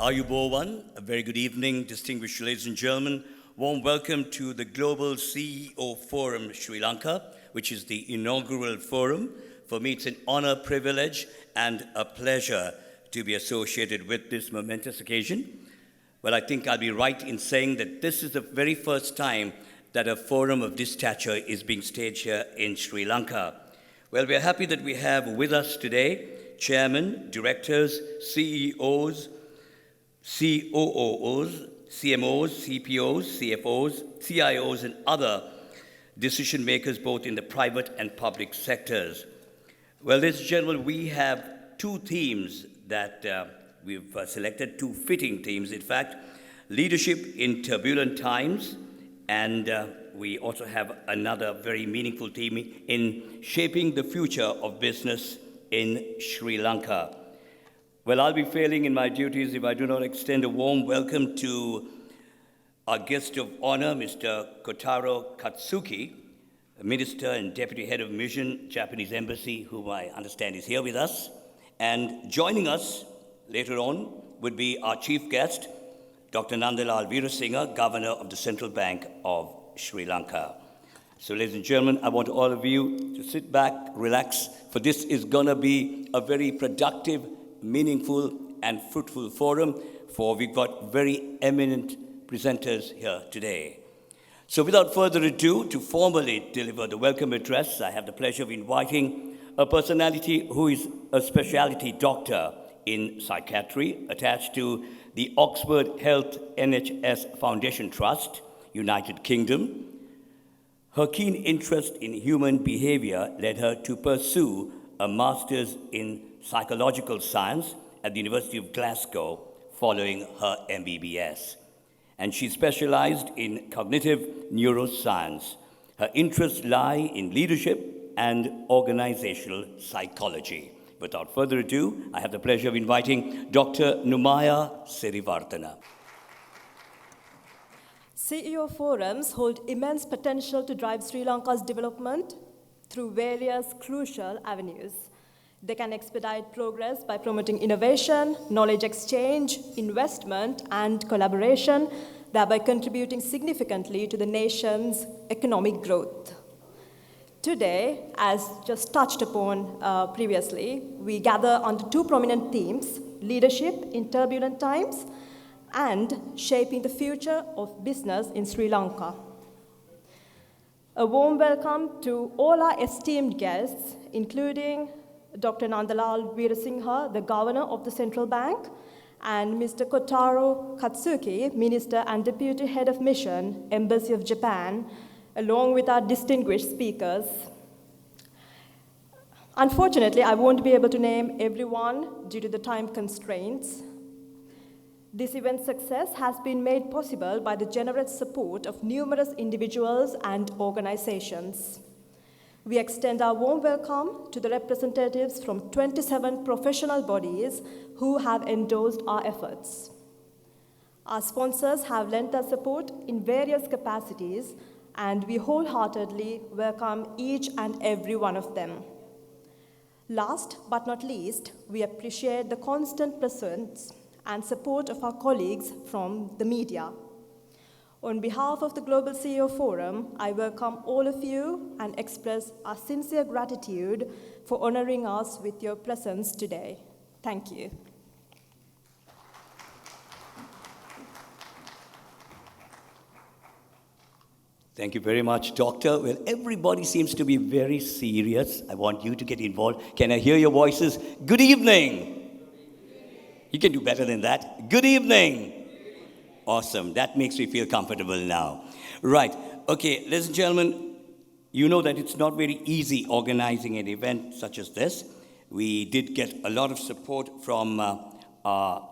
Ayubowan, a very good evening, distinguished ladies and gentlemen. Warm welcome to the Global CEO Forum Sri Lanka, which is the inaugural forum. For me, it's an honor, privilege, and a pleasure to be associated with this momentous occasion. Well, I think I'll be right in saying that this is the very first time that a forum of this stature is being staged here in Sri Lanka. Well, we're happy that we have with us today chairmen, directors, CEOs, COOs, CMOs, CPOs, CFOs, CIOs, and other decision makers both in the private and public sectors. Well, ladies and gentlemen, we have two themes that we've selected, two fitting themes, in fact, leadership in turbulent times, and we also have another very meaningful theme in shaping the future of business in Sri Lanka. Well, I'll be failing in my duties if I do not extend a warm welcome to our guest of honor, Mr. Kotaro Katsuki, Minister and Deputy Head of Mission, Japanese Embassy, whom I understand is here with us. And joining us later on would be our chief guest, Dr. Nandalal Weerasinghe, Governor of the Central Bank of Sri Lanka. So, ladies and gentlemen, I want all of you to sit back, relax, for this is going to be a very productive, meaningful, and fruitful forum, for we've got very eminent presenters here today. So, without further ado, to formally deliver the welcome address, I have the pleasure of inviting a personality who is a specialty doctor in psychiatry attached to the Oxford Health NHS Foundation Trust, United Kingdom. Her keen interest in human behavior led her to pursue a master's in psychological science at the University of Glasgow following her MBBS. And she specialized in cognitive neuroscience. Her interests lie in leadership and organizational psychology. Without further ado, I have the pleasure of inviting Dr. Numaya Sirivartana. CEO forums hold immense potential to drive Sri Lanka's development through various crucial avenues. They can expedite progress by promoting innovation, knowledge exchange, investment, and collaboration, thereby contributing significantly to the nation's economic growth. Today, as just touched upon previously, we gather under two prominent themes: leadership in turbulent times and shaping the future of business in Sri Lanka. A warm welcome to all our esteemed guests, including Dr. Nandalal Weerasinghe, the Governor of the Central Bank, and Mr. Kotaro Katsuki, Minister and Deputy Head of Mission, Embassy of Japan, along with our distinguished speakers. Unfortunately, I won't be able to name everyone due to the time constraints. This event's success has been made possible by the generous support of numerous individuals and organizations. We extend our warm welcome to the representatives from 27 professional bodies who have endorsed our efforts. Our sponsors have lent their support in various capacities, and we wholeheartedly welcome each and every one of them. Last but not least, we appreciate the constant presence and support of our colleagues from the media. On behalf of the Global CEO Forum, I welcome all of you and express our sincere gratitude for honoring us with your presence today. Thank you. Thank you very much, Doctor. Well, everybody seems to be very serious. I want you to get involved. Can I hear your voices? Good evening. You can do better than that. Good evening. Awesome. That makes me feel comfortable now. Right. Okay, ladies and gentlemen, you know that it's not very easy organizing an event such as this. We did get a lot of support from our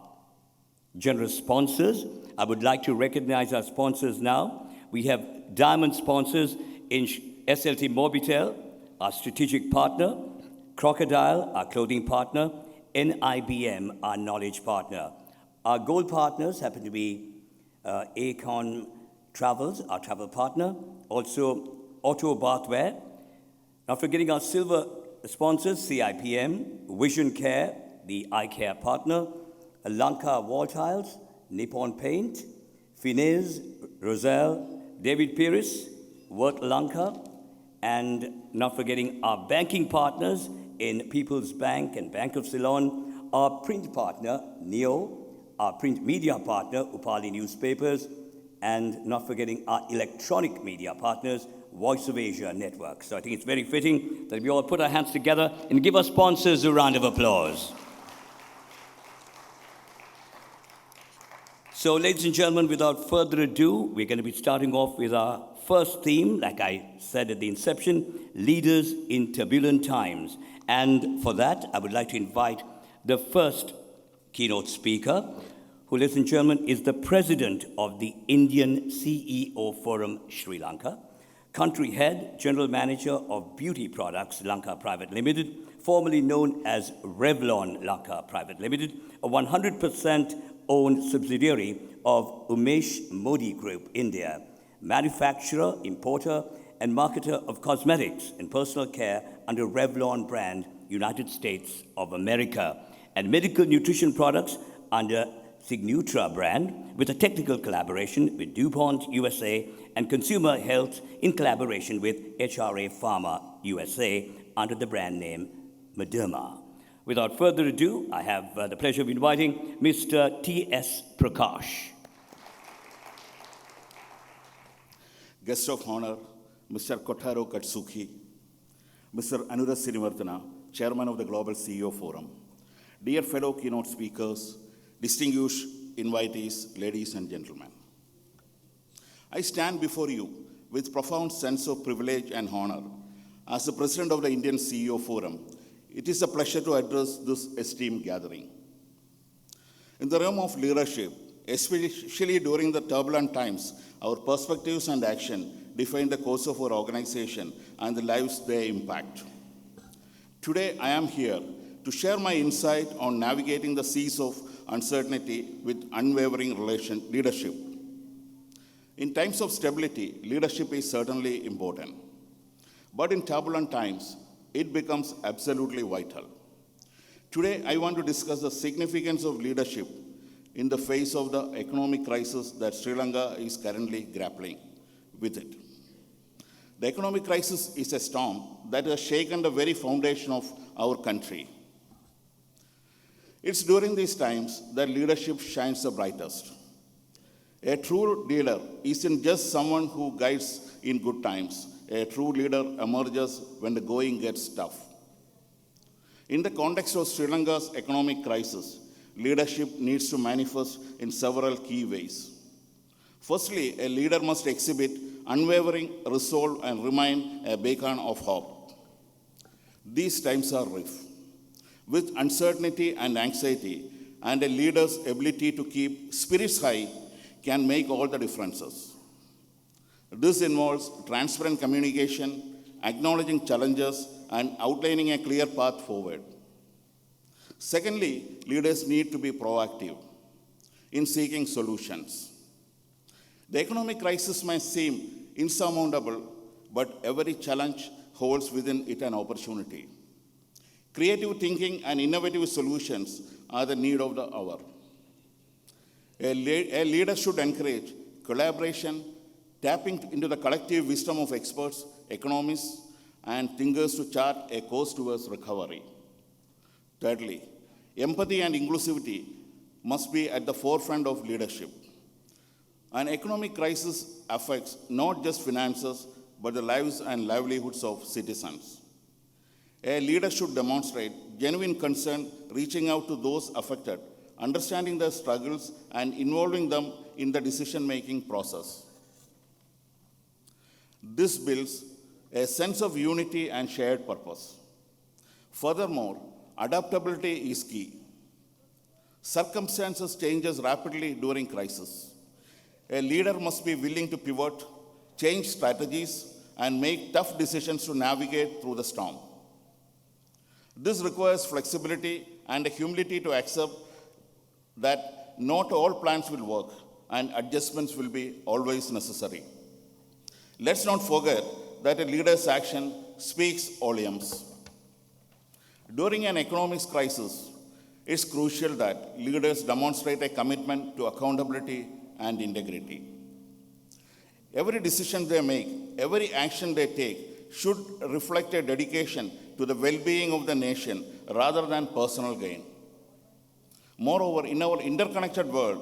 generous sponsors. I would like to recognize our sponsors now. We have diamond sponsors in SLT Mobitel, our strategic partner, Crocodile, our clothing partner, NIBM, our knowledge partner. Our gold partners happen to be Acon Travels, our travel partner, also Auto Bathware. Not forgetting our silver sponsors, CIPM, Vision Care, the eye care partner, Lanka Wall Tiles, Nippon Paint, Finez, Roselle, David Pierce, Worth Lanka, and not forgetting our banking partners in People's Bank and Bank of Ceylon, our print partner, Neo, our print media partner, Upali Newspapers, and not forgetting our electronic media partners, Voice of Asia Network. So I think it's very fitting that we all put our hands together and give our sponsors a round of applause. So, ladies and gentlemen, without further ado, we're going to be starting off with our first theme, like I said at the inception, Leaders in Turbulent Times. And for that, I would like to invite the first keynote speaker, who, ladies and gentlemen, is the president of the Indian CEO Forum, Sri Lanka, country head, general manager of Beauty Products, Lanka Private Limited, formerly known as Revlon Lanka Private Limited, a 100% owned subsidiary of Umesh Modi Group, India, manufacturer, importer, and marketer of cosmetics and personal care under Revlon brand, United States of America, and medical nutrition products under Signutra brand, with a technical collaboration with DuPont USA and consumer health in collaboration with HRA Pharma USA under the brand name Mederma. Without further ado, I have the pleasure of inviting Mr. T.S. Prakash. Guest of honor, Mr. Kotaro Katsuki, Mr. Anura Srivardhana, Chairman of the Global CEO Forum, dear fellow keynote speakers, distinguished invitees, ladies and gentlemen. I stand before you with profound sense of privilege and honor. As the President of the Indian CEO Forum, it is a pleasure to address this esteemed gathering. In the realm of leadership, especially during the turbulent times, our perspectives and action define the course of our organization and the lives they impact. Today, I am here to share my insight on navigating the seas of uncertainty with unwavering leadership. In times of stability, leadership is certainly important. But in turbulent times, it becomes absolutely vital. Today, I want to discuss the significance of leadership in the face of the economic crisis that Sri Lanka is currently grappling with it. The economic crisis is a storm that has shaken the very foundation of our country. It's during these times that leadership shines the brightest. A true leader isn't just someone who guides in good times. A true leader emerges when the going gets tough. In the context of Sri Lanka's economic crisis, leadership needs to manifest in several key ways. Firstly, a leader must exhibit unwavering resolve and remain a beacon of hope. These times are rough, with uncertainty and anxiety, and a leader's ability to keep spirits high can make all the differences. This involves transparent communication, acknowledging challenges, and outlining a clear path forward. Secondly, leaders need to be proactive in seeking solutions. The economic crisis may seem insurmountable, but every challenge holds within it an opportunity. Creative thinking and innovative solutions are the need of the hour. A leader should encourage collaboration, tapping into the collective wisdom of experts, economists, and thinkers to chart a course towards recovery. Thirdly, empathy and inclusivity must be at the forefront of leadership. An economic crisis affects not just finances, but the lives and livelihoods of citizens. A leader should demonstrate genuine concern, reaching out to those affected, understanding their struggles, and involving them in the decision-making process. This builds a sense of unity and shared purpose. Furthermore, adaptability is key. Circumstances changes rapidly during crisis. A leader must be willing to pivot, change strategies, and make tough decisions to navigate through the storm. This requires flexibility and a humility to accept that not all plans will work and adjustments will be always necessary. Let's not forget that a leader's action speaks volumes. During an economic crisis, It's crucial that leaders demonstrate a commitment to accountability and integrity. Every decision they make, every action they take should reflect a dedication to the well-being of the nation rather than personal gain. Moreover, in our interconnected world,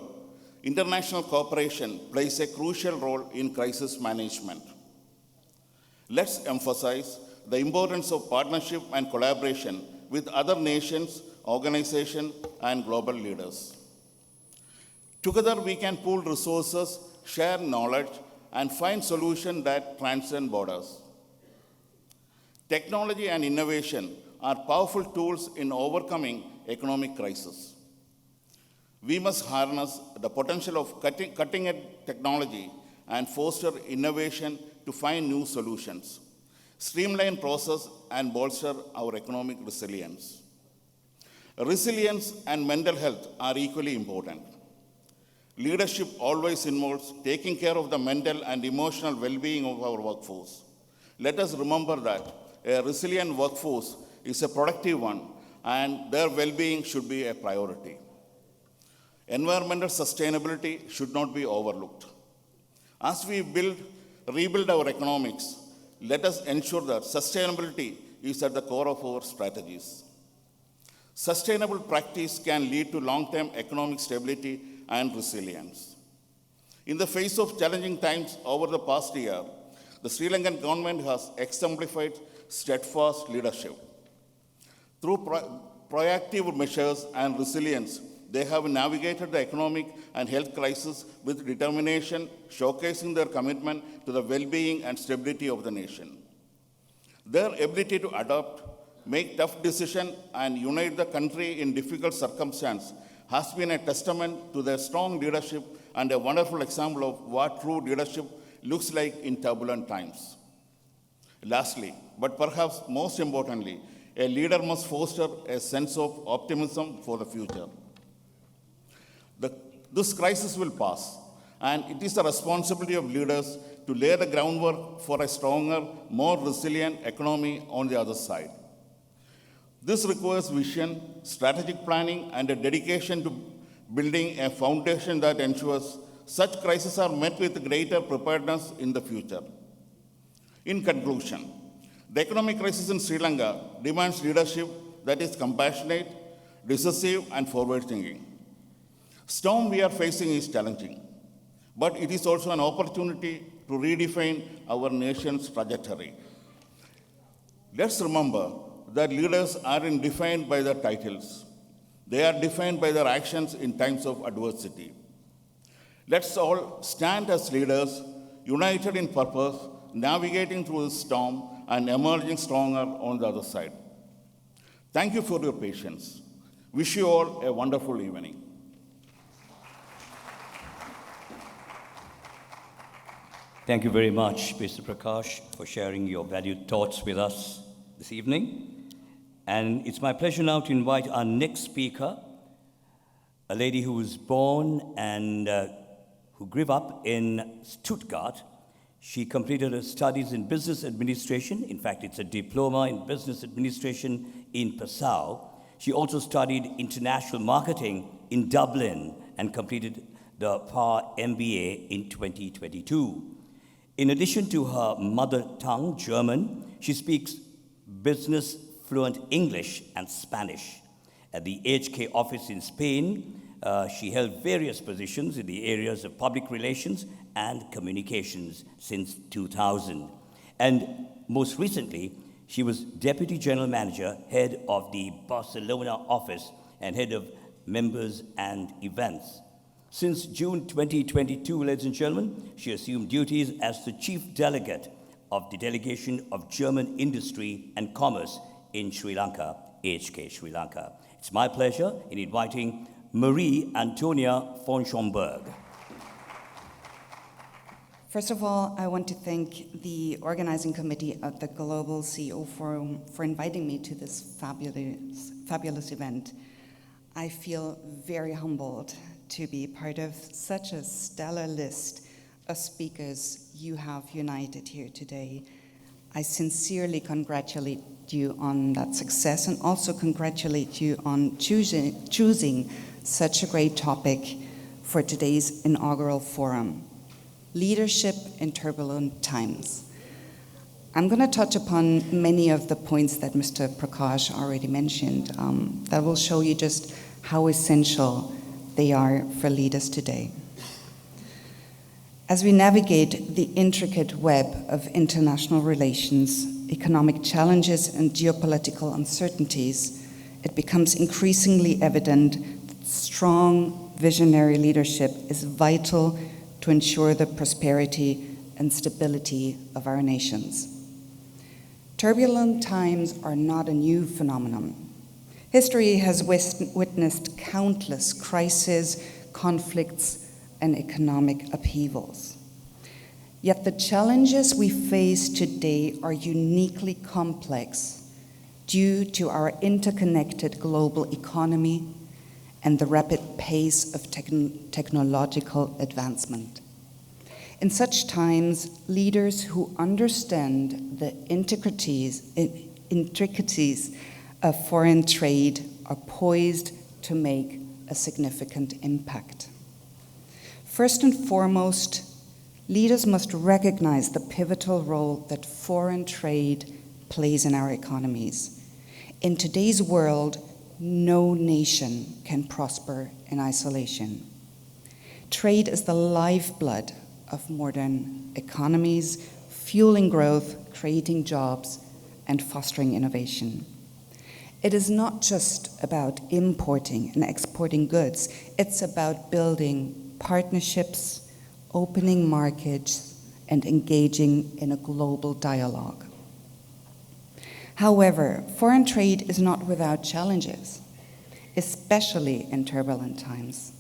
international cooperation plays a crucial role in crisis management. Let's emphasize the importance of partnership and collaboration with other nations, organizations, and global leaders. Together, we can pool resources, share knowledge, and find solutions that transcend borders. Technology and innovation are powerful tools in overcoming economic crisis. We must harness the potential of cutting-edge technology and foster innovation to find new solutions, streamline process, and bolster our economic resilience. Resilience and mental health are equally important. Leadership always involves taking care of the mental and emotional well-being of our workforce. Let us remember that a resilient workforce is a productive one, and their well-being should be a priority. Environmental sustainability should not be overlooked. As we rebuild our economics, let us ensure that sustainability is at the core of our strategies. Sustainable practice can lead to long-term economic stability and resilience. In the face of challenging times over the past year, the Sri Lankan government has exemplified steadfast leadership. Through proactive measures and resilience, they have navigated the economic and health crisis with determination, showcasing their commitment to the well-being and stability of the nation. Their ability to adapt, make tough decisions, and unite the country in difficult circumstances has been a testament to their strong leadership and a wonderful example of what true leadership looks like in turbulent times. Lastly, but perhaps most importantly, a leader must foster a sense of optimism for the future. This crisis will pass, and it is the responsibility of leaders to lay the groundwork for a stronger, more resilient economy on the other side. This requires vision, strategic planning, and a dedication to building a foundation that ensures such crises are met with greater preparedness in the future. In conclusion, the economic crisis in Sri Lanka demands leadership that is compassionate, decisive, and forward-thinking. Storm we are facing is challenging, but it is also an opportunity to redefine our nation's trajectory. Let's remember that leaders aren't defined by their titles. They are defined by their actions in times of adversity. Let's all stand as leaders, united in purpose, navigating through this storm and emerging stronger on the other side. Thank you for your patience. Wish you all a wonderful evening. Thank you very much, Mr. Prakash, for sharing your valued thoughts with us this evening. And it's my pleasure now to invite our next speaker, a lady who was born and who grew up in Stuttgart. She completed her studies in business administration. In fact, it's a diploma in business administration in Passau. She also studied international marketing in Dublin and completed the PAR MBA in 2022. In addition to her mother tongue, German, she speaks business fluent English and Spanish. At the HK office in Spain, she held various positions in the areas of public relations and communications since 2000. And most recently, she was Deputy General Manager, Head of the Barcelona office, and Head of Members and Events. Since June 2022, ladies and gentlemen, she assumed duties as the Chief Delegate of the Delegation of German Industry and Commerce in Sri Lanka, HK Sri Lanka. It's my pleasure in inviting Marie Antonia von Schönburg. First of all, I want to thank the organizing committee of the Global CEO Forum for inviting me to this fabulous event. I feel very humbled to be part of such a stellar list of speakers you have united here today. I sincerely congratulate you on that success and also congratulate you on choosing such a great topic for today's inaugural forum, Leadership in Turbulent Times. I'm going to touch upon many of the points that Mr. Prakash already mentioned that will show you just how essential they are for leaders today. As we navigate the intricate web of international relations, economic challenges, and geopolitical uncertainties, it becomes increasingly evident that strong visionary leadership is vital to ensure the prosperity and stability of our nations. Turbulent times are not a new phenomenon. History has witnessed countless crises, conflicts, and economic upheavals. Yet the challenges we face today are uniquely complex due to our interconnected global economy and the rapid pace of technological advancement. In such times, leaders who understand the intricacies of foreign trade are poised to make a significant impact. First and foremost, leaders must recognize the pivotal role that foreign trade plays in our economies. In today's world, no nation can prosper in isolation. Trade is the lifeblood of modern economies, fueling growth, creating jobs, and fostering innovation. It is not just about importing and exporting goods, it's about building partnerships, opening markets, and engaging in a global dialogue. However, foreign trade is not without challenges, especially in turbulent times.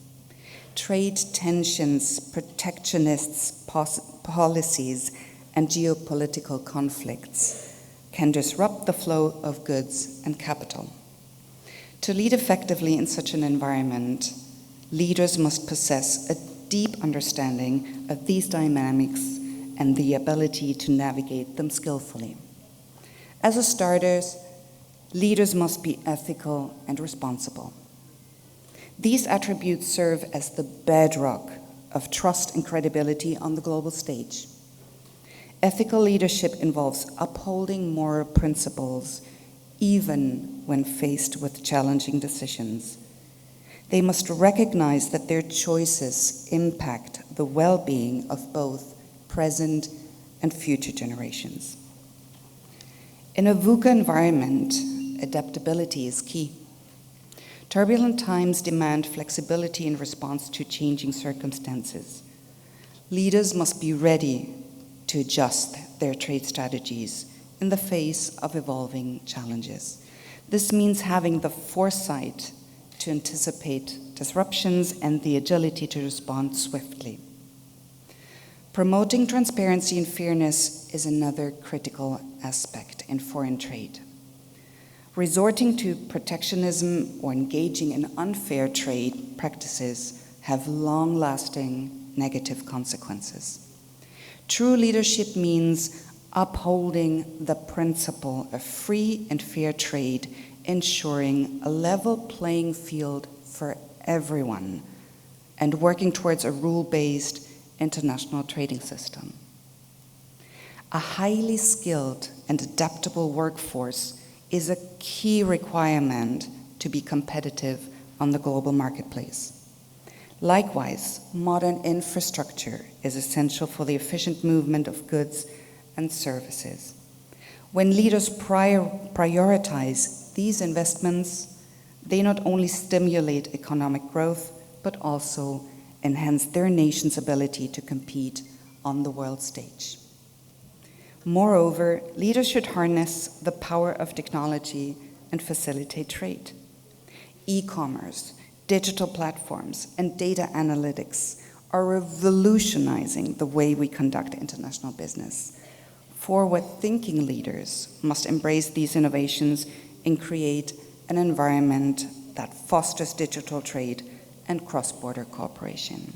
Trade tensions, protectionist policies, and geopolitical conflicts can disrupt the flow of goods and capital. To lead effectively in such an environment, leaders must possess a deep understanding of these dynamics and the ability to navigate them skillfully. As a starter, leaders must be ethical and responsible. These attributes serve as the bedrock of trust and credibility on the global stage. Ethical leadership involves upholding moral principles even when faced with challenging decisions. They must recognize that their choices impact the well-being of both present and future generations. In a VUCA environment, adaptability is key. Turbulent times demand flexibility in response to changing circumstances. Leaders must be ready to adjust their trade strategies in the face of evolving challenges. This means having the foresight to anticipate disruptions and the agility to respond swiftly. Promoting transparency and fairness is another critical aspect in foreign trade. Resorting to protectionism or engaging in unfair trade practices have long-lasting negative consequences. True leadership means upholding the principle of free and fair trade, ensuring a level playing field for everyone, and working towards a rule-based international trading system. A highly skilled and adaptable workforce is a key requirement to be competitive on the global marketplace. Likewise, modern infrastructure is essential for the efficient movement of goods and services. When leaders prioritize these investments, they not only stimulate economic growth, but also enhance their nation's ability to compete on the world stage. Moreover, leaders should harness the power of technology and facilitate trade. E-commerce, digital platforms, and data analytics are revolutionizing the way we conduct international business. Forward-thinking leaders must embrace these innovations and create an environment that fosters digital trade and cross-border cooperation.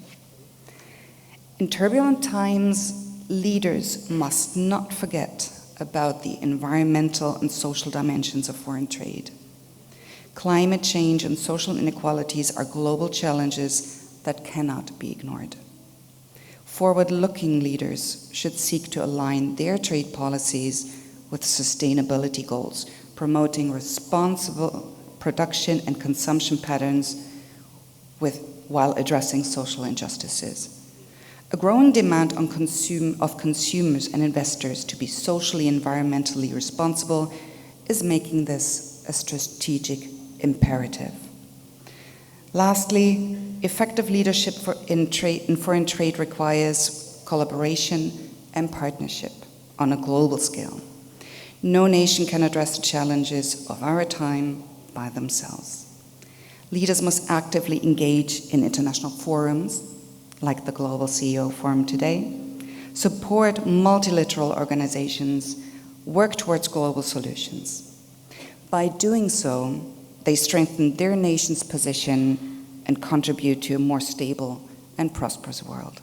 In turbulent times, leaders must not forget about the environmental and social dimensions of foreign trade. Climate change and social inequalities are global challenges that cannot be ignored. Forward-looking leaders should seek to align their trade policies with sustainability goals, promoting responsible production and consumption patterns while addressing social injustices. A growing demand of consumers and investors to be socially and environmentally responsible is making this a strategic imperative. Lastly, effective leadership in foreign trade requires collaboration and partnership on a global scale. No nation can address the challenges of our time by themselves. Leaders must actively engage in international forums, like the Global CEO Forum today, support multilateral organizations, work towards global solutions. By doing so, they strengthen their nation's position and contribute to a more stable and prosperous world.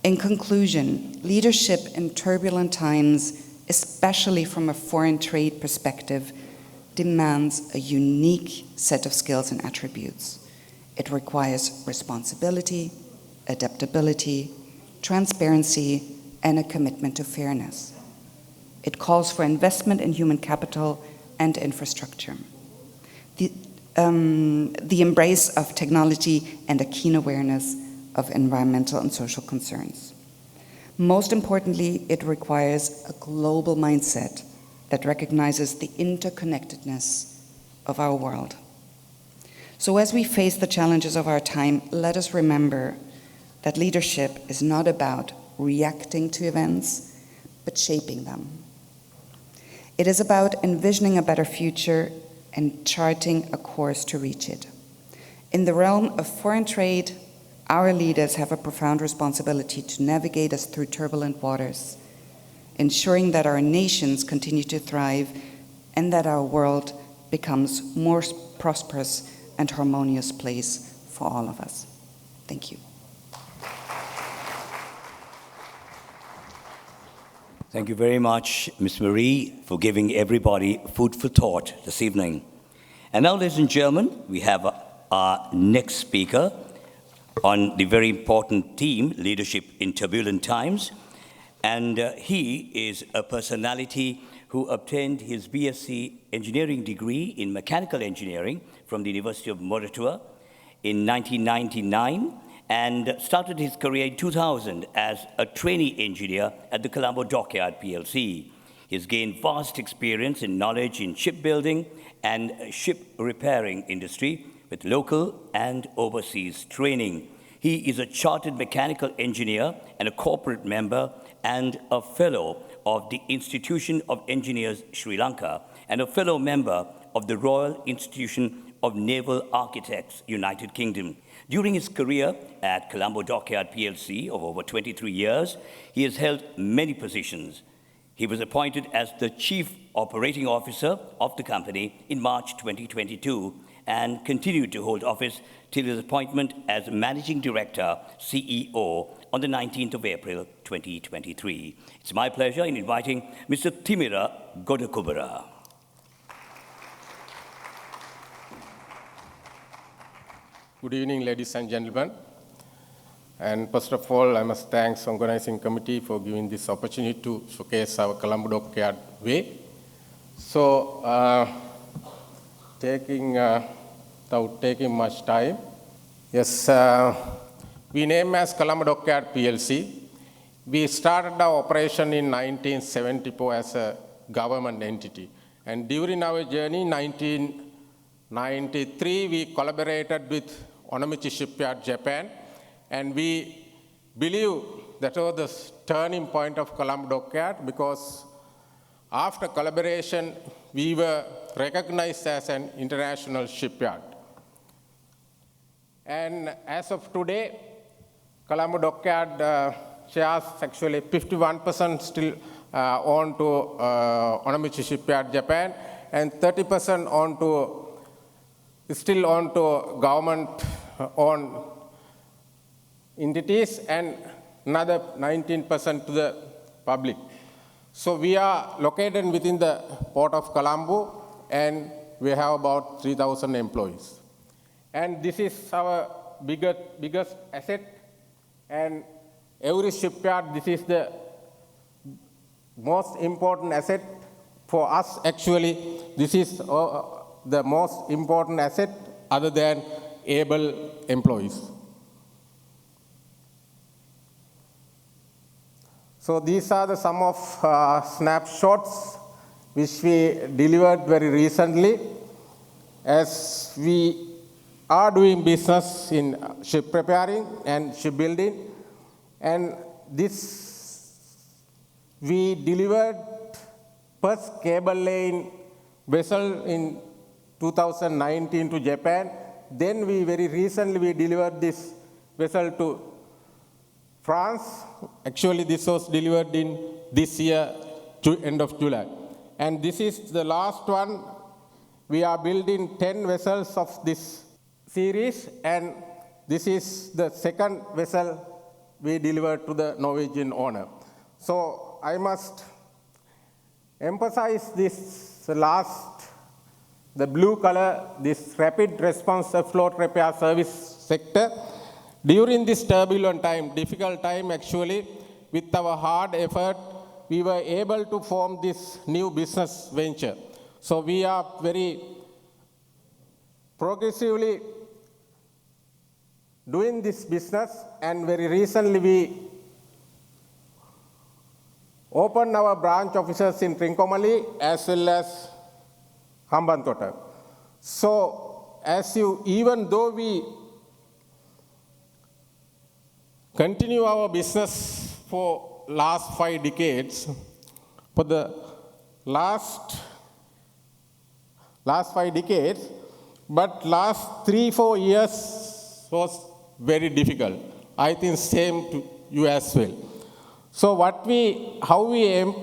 In conclusion, leadership in turbulent times, especially from a foreign trade perspective, demands a unique set of skills and attributes. It requires responsibility, adaptability, transparency, and a commitment to fairness. It calls for investment in human capital and infrastructure, the embrace of technology, and a keen awareness of environmental and social concerns. Most importantly, it requires a global mindset that recognizes the interconnectedness of our world. So as we face the challenges of our time, let us remember that leadership is not about reacting to events, but shaping them. It is about envisioning a better future and charting a course to reach it. In the realm of foreign trade, our leaders have a profound responsibility to navigate us through turbulent waters, ensuring that our nations continue to thrive and that our world becomes a more prosperous and harmonious place for all of us. Thank you. Thank you very much, Ms. Marie, for giving everybody food for thought this evening. And now, ladies and gentlemen, we have our next speaker on the very important theme, Leadership in Turbulent Times. And he is a personality who obtained his BSc engineering degree in mechanical engineering from the University of Moratuwa in 1999 and started his career in 2000 as a trainee engineer at the Colombo Dockyard PLC. He's gained vast experience and knowledge in shipbuilding and ship repairing industry with local and overseas training. He is a chartered mechanical engineer and a corporate member and a fellow of the Institution of Engineers Sri Lanka and a fellow member of the Royal Institution of Naval Architects, United Kingdom. During his career at Colombo Dockyard PLC of over 23 years, he has held many positions. He was appointed as the Chief Operating Officer of the company in March 2022 and continued to hold office till his appointment as Managing Director, CEO, on the 19th of April 2023. It's my pleasure in inviting Mr. Thimira Godakumbura. Good evening, ladies and gentlemen. And first of all, I must thank the organizing committee for giving this opportunity to showcase our Colombo Dockyard way. So, without taking much time, yes, we name as Colombo Dockyard PLC. We started our operation in 1974 as a government entity. And during our journey, 1993, we collaborated with Onomichi Shipyard, Japan, and we believe that was the turning point of Colombo Dockyard because after collaboration, we were recognized as an international shipyard. And as of today, Colombo Dockyard shares actually 51% still owned to Onomichi Shipyard, Japan, and 30% owned to still owned to government-owned entities, and another 19% to the public. So we are located within the port of Colombo, and we have about 3,000 employees. And this is our biggest asset. And every shipyard, this is the most important asset for us. Actually, this is the most important asset other than able employees. So these are the some of snapshots which we delivered very recently, as we are doing business in ship repairing and shipbuilding. And this, we delivered first cable laying vessel in 2019 to Japan. Then we very recently we delivered this vessel to France. Actually, this was delivered in this year, end of July. And this is the last one. We are building 10 vessels of this series, and this is the second vessel we delivered to the Norwegian owner. So I must emphasize this last, the blue color, this rapid response float repair service sector. During this turbulent time, difficult time actually, with our hard effort, we were able to form this new business venture. So we are very progressively doing this business, and very recently we opened our branch offices in Trincomalee as well as Hambantota. So even though we continue our business for last 5 decades, for the last 5 decades, but last 3-4 years was very difficult. I think same to you as well. So how we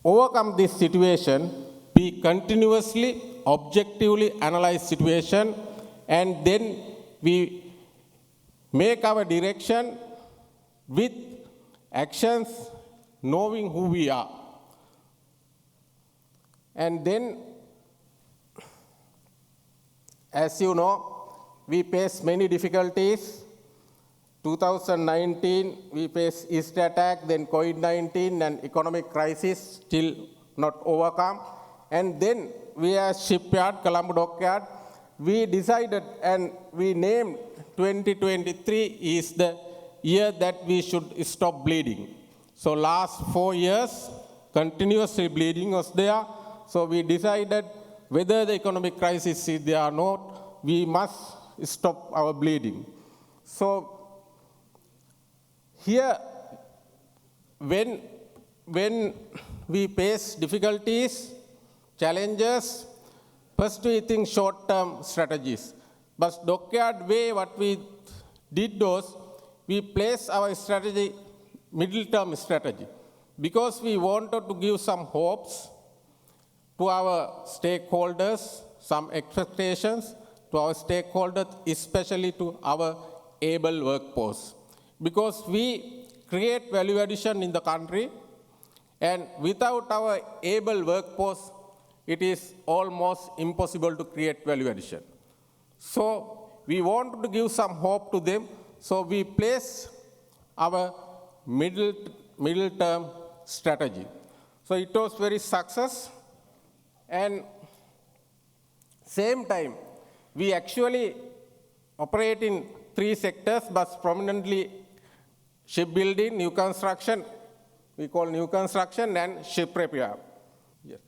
overcome this situation, we continuously, objectively analyze situation, and then we make our direction with actions, knowing who we are. And then, as you know, we face many difficulties. 2019, we faced East attack, then COVID-19 and economic crisis still not overcome. And then we as shipyard, Colombo Dockyard, we decided and we named 2023 is the year that we should stop bleeding. So last 4 years, continuously bleeding was there. So we decided whether the economic crisis is there or not, we must stop our bleeding. So here, when we face difficulties, challenges, first we think short-term strategies. But Dockyard way, what we did was, we placed our strategy, middle-term strategy, because we wanted to give some hopes to our stakeholders, some expectations to our stakeholders, especially to our able workforce. Because we create value addition in the country, and without our able workforce, it is almost impossible to create value addition. So we want to give some hope to them, so we place our middle-term strategy. So it was very success, and same time, we actually operate in 3 sectors, but prominently shipbuilding, new construction, we call new construction, and ship repair. Yes.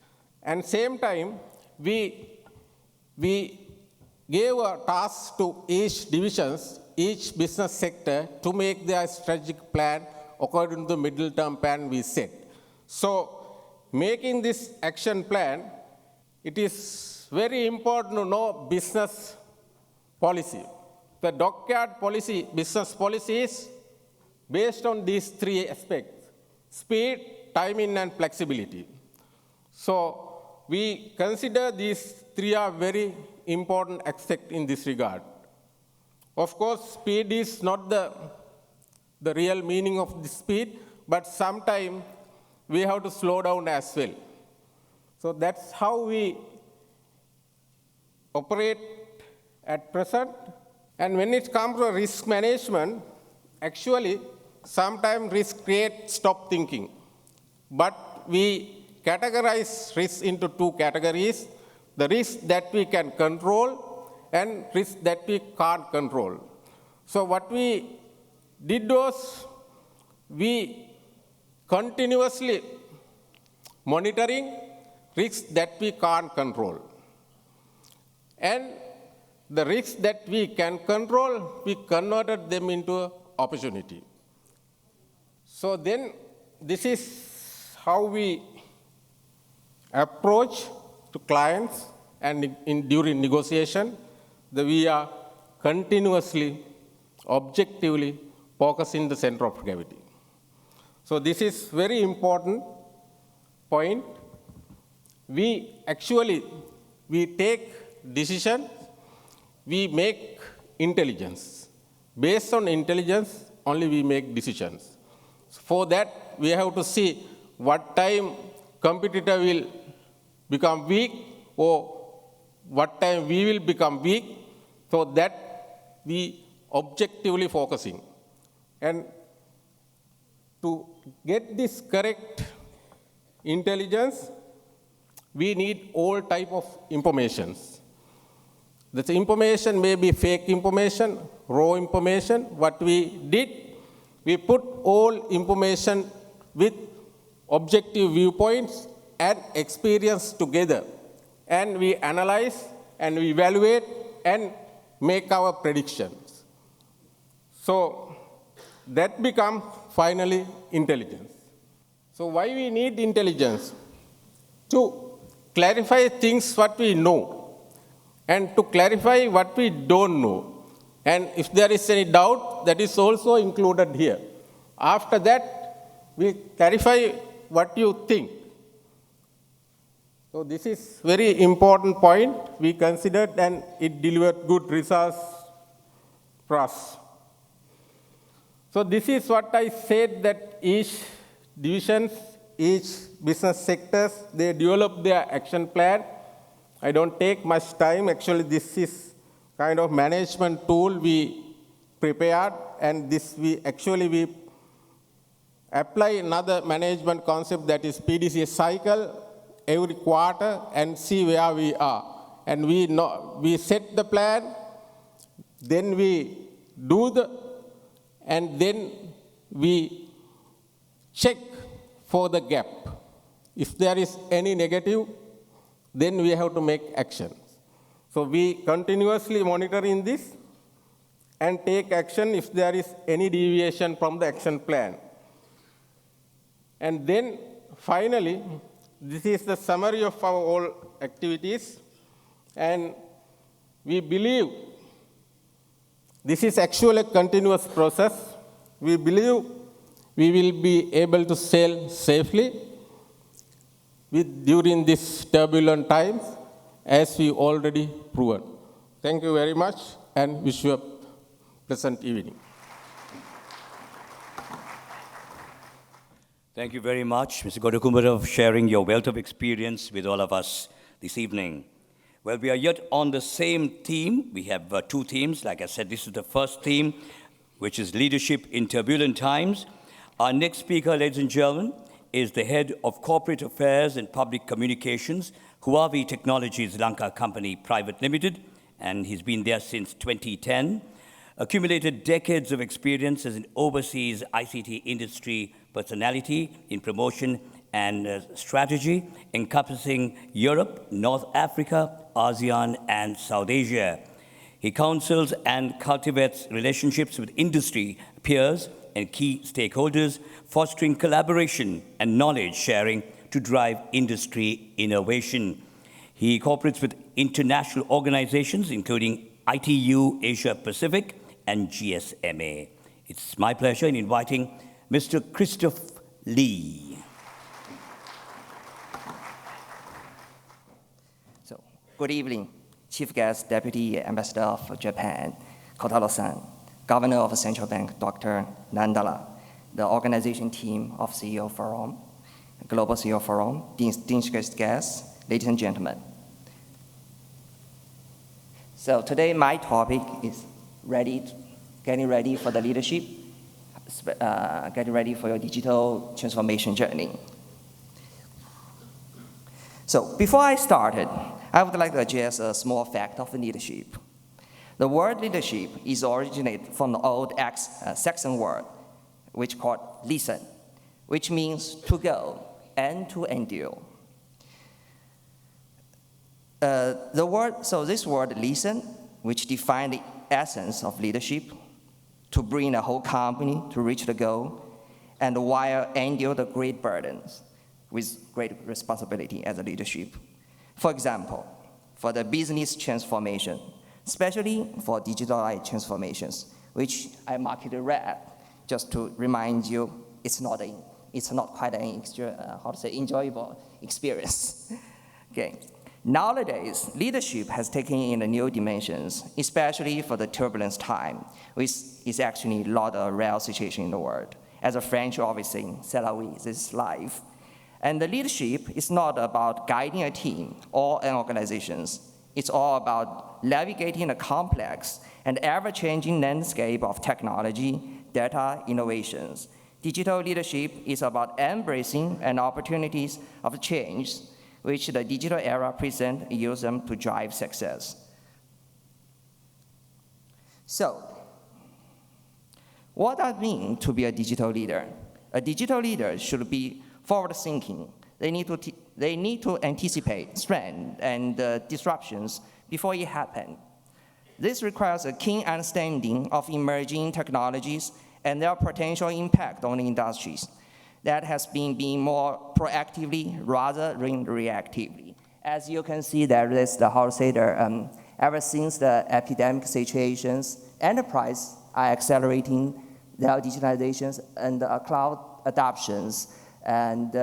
And same time, we gave a task to each divisions, each business sector to make their strategic plan according to the middle-term plan we set. So making this action plan, it is very important to know business policy. The Dockyard policy, business policy is based on these 3 aspects: speed, timing, and flexibility. So we consider these 3 are very important aspects in this regard. Of course, speed is not the real meaning of the speed, but sometimes we have to slow down as well. So that's how we operate at present. And when it comes to risk management, actually, sometimes risk creates stop thinking. But we categorize risk into two categories: the risk that we can control and risk that we can't control. So what we did was, we continuously monitoring risks that we can't control. And the risks that we can control, we converted them into an opportunity. So then, this is how we approach to clients, and during negotiation, that we are continuously, objectively focusing the center of gravity. So this is very important point. We take decision, we make intelligence. Based on intelligence, only we make decisions. For that, we have to see what time competitor will become weak, or what time we will become weak, so that we objectively focusing. And to get this correct intelligence, we need all type of informations. This information may be fake information, raw information. What we did, we put all information with objective viewpoints and experience together. And we analyze and we evaluate and make our predictions. So that becomes finally intelligence. So why we need intelligence? To clarify things what we know, and to clarify what we don't know. And if there is any doubt, that is also included here. After that, we clarify what you think. So this is very important point we considered, and it delivered good results for us. So this is what I said, that each divisions, each business sectors, they develop their action plan. I don't take much time. Actually, this is kind of management tool we prepared, and this we apply another management concept, that is PDCA cycle, every quarter, and see where we are. And we set the plan, then we and then we check for the gap. If there is any negative, then we have to make actions. So we continuously monitor in this and take action if there is any deviation from the action plan. And then finally, this is the summary of our all activities. And we believe this is actually a continuous process. We believe we will be able to sail safely during these turbulent times, as we already proven. Thank you very much, and wish you a pleasant evening. Thank you very much, Mr. Godakumbura, for sharing your wealth of experience with all of us this evening. Well, we are yet on the same theme. We have two themes. Like I said, this is the first theme, which is leadership in turbulent times. Our next speaker, ladies and gentlemen, is the head of corporate affairs and public communications, Huawei Technologies Lanka Company Private Limited, and he's been there since 2010. Accumulated decades of experience as an overseas ICT industry personality in promotion and strategy, encompassing Europe, North Africa, ASEAN, and South Asia. He counsels and cultivates relationships with industry peers and key stakeholders, fostering collaboration and knowledge sharing to drive industry innovation. He cooperates with international organizations, including ITU Asia Pacific and GSMA. It's my pleasure in inviting Mr. Christophe Lee. So, good evening, Chief Guest Deputy Ambassador of Japan, Kotaro-san, Governor of the Central Bank, Dr. Nandalal, the organization team of CEO Forum, Global CEO Forum, distinguished guests, ladies and gentlemen. So today my topic is getting ready for the leadership, getting ready for your digital transformation journey. So before I started, I would like to address a small fact of leadership. The word leadership is originated from the old Saxon word, which called listen, which means to go and to endure. This word listen, which defines the essence of leadership, to bring the whole company to reach the goal, and while endure the great burdens with great responsibility as a leadership. For example, for the business transformation, especially for digitalized transformations, which I marked it red, just to remind you, it's not quite an enjoyable experience. Okay. Nowadays, leadership has taken in the new dimensions, especially for the turbulence time, which is actually not a rare situation in the world. As a French always saying, c'est la vie, this is life. And the leadership is not about guiding a team or an organization. It's all about navigating a complex and ever-changing landscape of technology, data, innovations. Digital leadership is about embracing and opportunities of change which the digital era presents and use them to drive success. So, what does it mean to be a digital leader? A digital leader should be forward-thinking. They need to anticipate trends and disruptions before it happens. This requires a keen understanding of emerging technologies and their potential impact on the industries. That has been being more proactively rather than reactively. As you can see, there is ever since the epidemic situations, enterprises are accelerating their digitalizations and cloud adoptions. And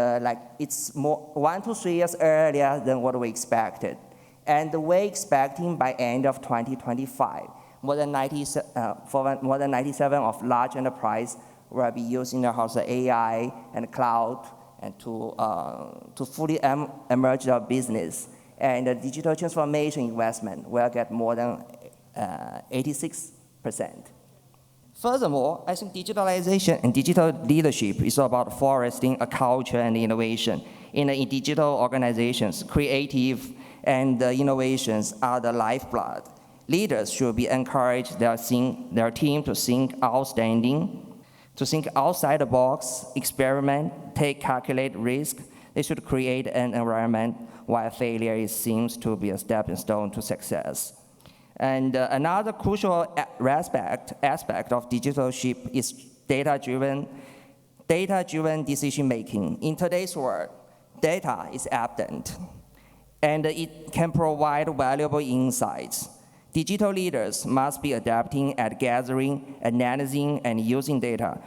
it's more 1 to 3 years earlier than what we expected. And we're expecting by end of 2025, more than 97 of large enterprise will be using the AI and cloud and to fully emerge their business. And the digital transformation investment will get more than 86%. Furthermore, I think digitalization and digital leadership is about fostering a culture and innovation. In digital organizations, creative and innovations are the lifeblood. Leaders should be encouraged their team to think outside the box, experiment, take calculated risk. They should create an environment where failure seems to be a stepping stone to success. And another crucial aspect of digital leadership is data-driven decision-making. In today's world, data is abundant, and it can provide valuable insights. Digital leaders must be adapting at gathering, analyzing, and using data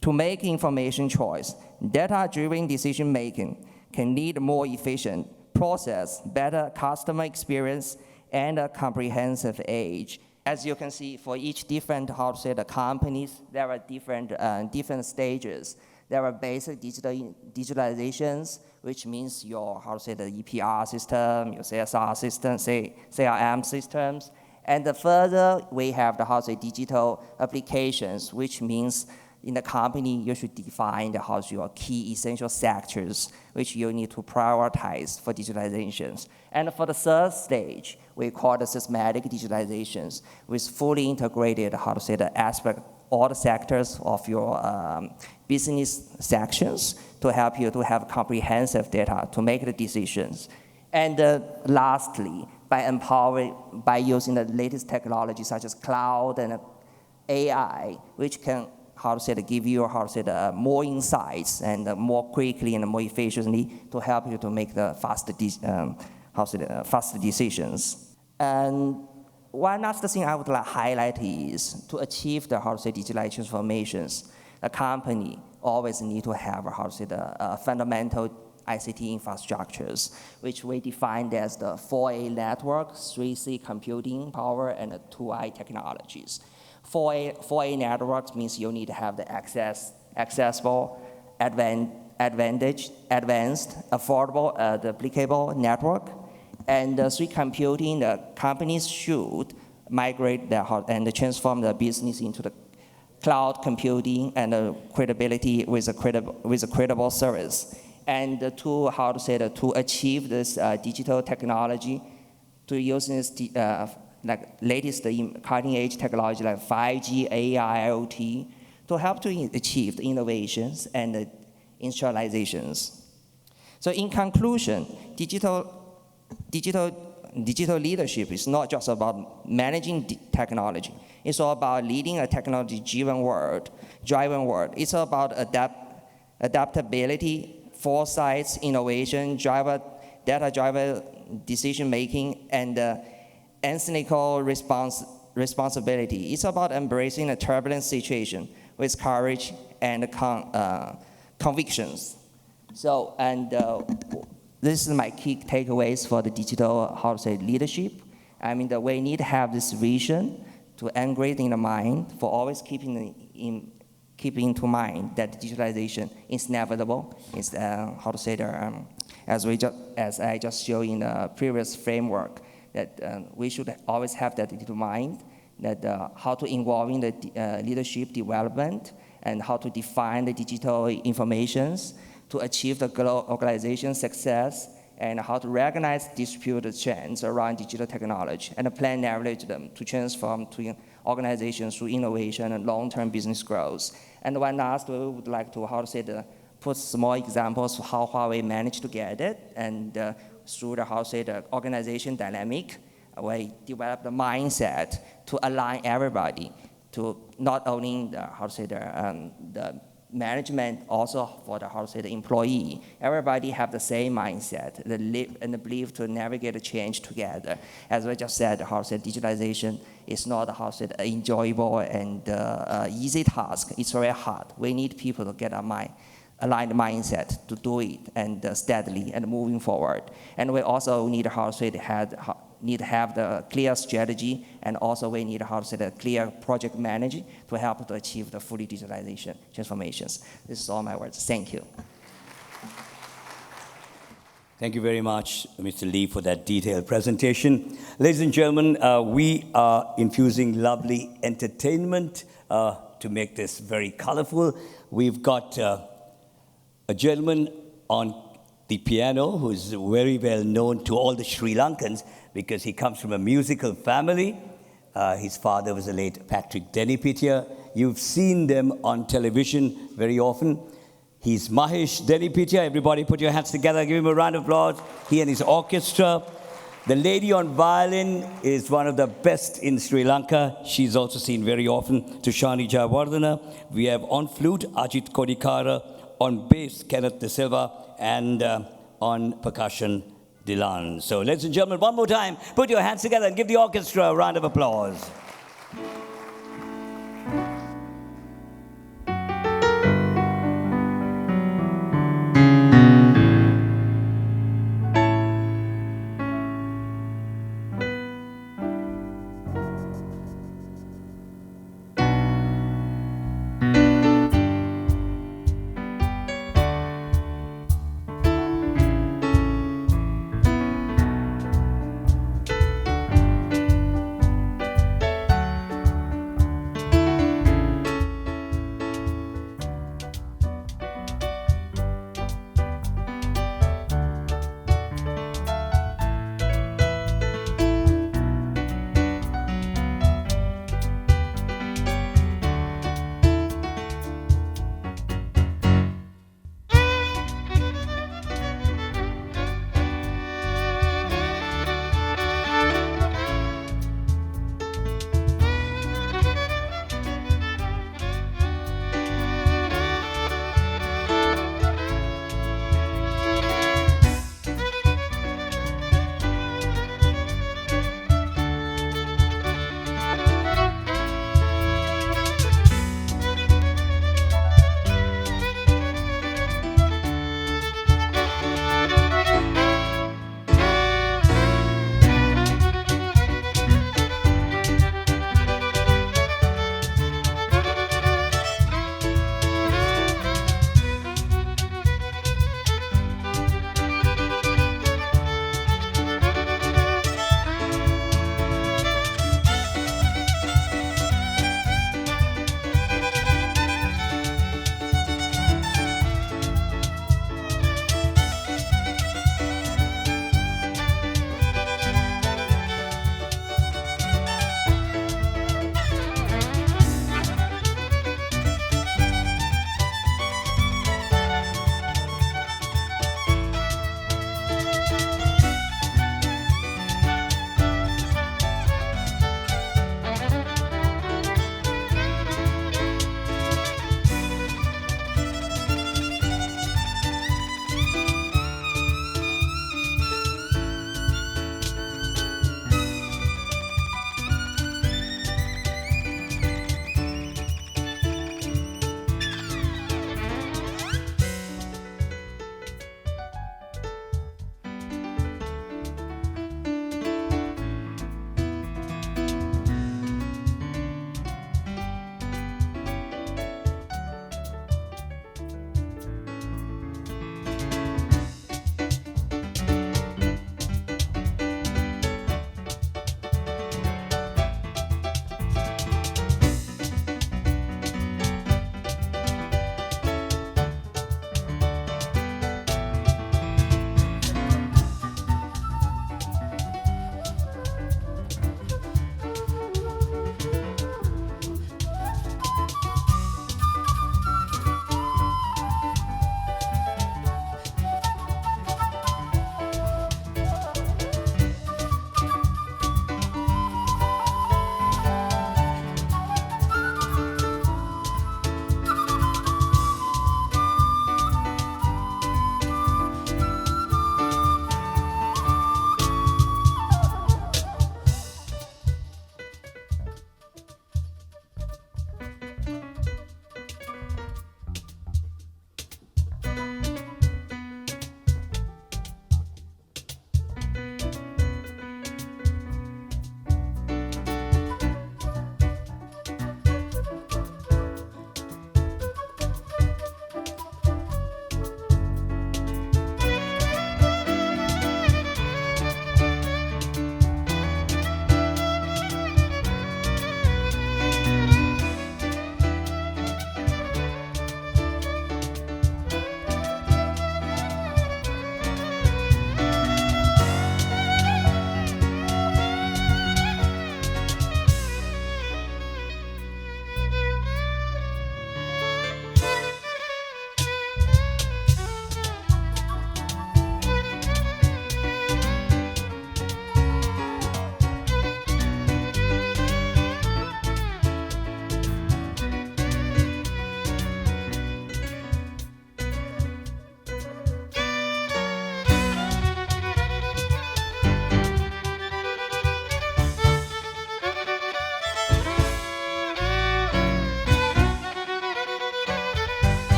to make information choice. Data-driven decision-making can lead more efficient process, better customer experience, and a comprehensive age. As you can see, for each different, the companies, there are different stages. There are basic digitalizations, which means your, the EPR system, your CSR system, CRM systems. And further, we have the, digital applications, which means in the company, you should define your key essential sectors, which you need to prioritize for digitalizations. And for the third stage, we call the systematic digitalizations, with fully integrated, the aspect, all the sectors of your business sections to help you to have comprehensive data to make the decisions. And lastly, by using the latest technology such as cloud and AI, which can give you more insights and more quickly and more efficiently to help you to make the faster decisions. And one last thing I would like to highlight is to achieve the digital transformations, the company always need to have the fundamental ICT infrastructures, which we defined as the 4A network, 3C computing power, and the 2I technologies. 4A networks means you need to have the accessible, advanced, affordable, duplicable network. And 3 computing, the companies should migrate and transform the business into the cloud computing and credibility with a credible service. And to achieve this digital technology, to use this latest cutting edge technology like 5G, AI, IoT, to help to achieve the innovations and the industrializations. So in conclusion, digital leadership is not just about managing technology. It's all about leading a technology-driven world. It's about adaptability, foresight, innovation, data-driven decision-making, and ethical responsibility. It's about embracing a turbulent situation with courage and convictions. So, this is my key takeaways for the digital, leadership. I mean, we need to have this vision to engrave in the mind, for always keeping into mind that digitalization is inevitable. It's, as I just showed in the previous framework, that we should always have that into mind, that how to involve in the leadership development and how to define the digital informations to achieve the organization success, and how to recognize distributed trends around digital technology and plan leverage them to transform to organizations through innovation and long-term business growth. And one last, we would like to put small examples of how Huawei managed to get it, and through the organization dynamic, we developed the mindset to align everybody to not only the management, also for the employee. Everybody have the same mindset, the live and the belief to navigate the change together. As I just said, digitalization is not an enjoyable and easy task. It's very hard. We need people to get aligned mindset to do it, and steadily and moving forward. And we also need to have the clear strategy, and also we need the clear project management to help to achieve the fully digitalization transformations. This is all my words. Thank you. Thank you very much, Mr. Lee, for that detailed presentation. Ladies and gentlemen, we are infusing lovely entertainment to make this very colorful. We've got a gentleman on the piano who is very well known to all the Sri Lankans because he comes from a musical family. His father was the late Patrick Denipitya. You've seen them on television very often. He's Mahesh Denipitya. Everybody put your hands together. Give him a round of applause. He and his orchestra. The lady on violin is one of the best in Sri Lanka. She's also seen very often, Tushani Jayawardena. We have on flute, Ajit Kodikara. On bass, Kenneth De Silva. And on percussion, Dylan. So, ladies and gentlemen, one more time, put your hands together and give the orchestra a round of applause.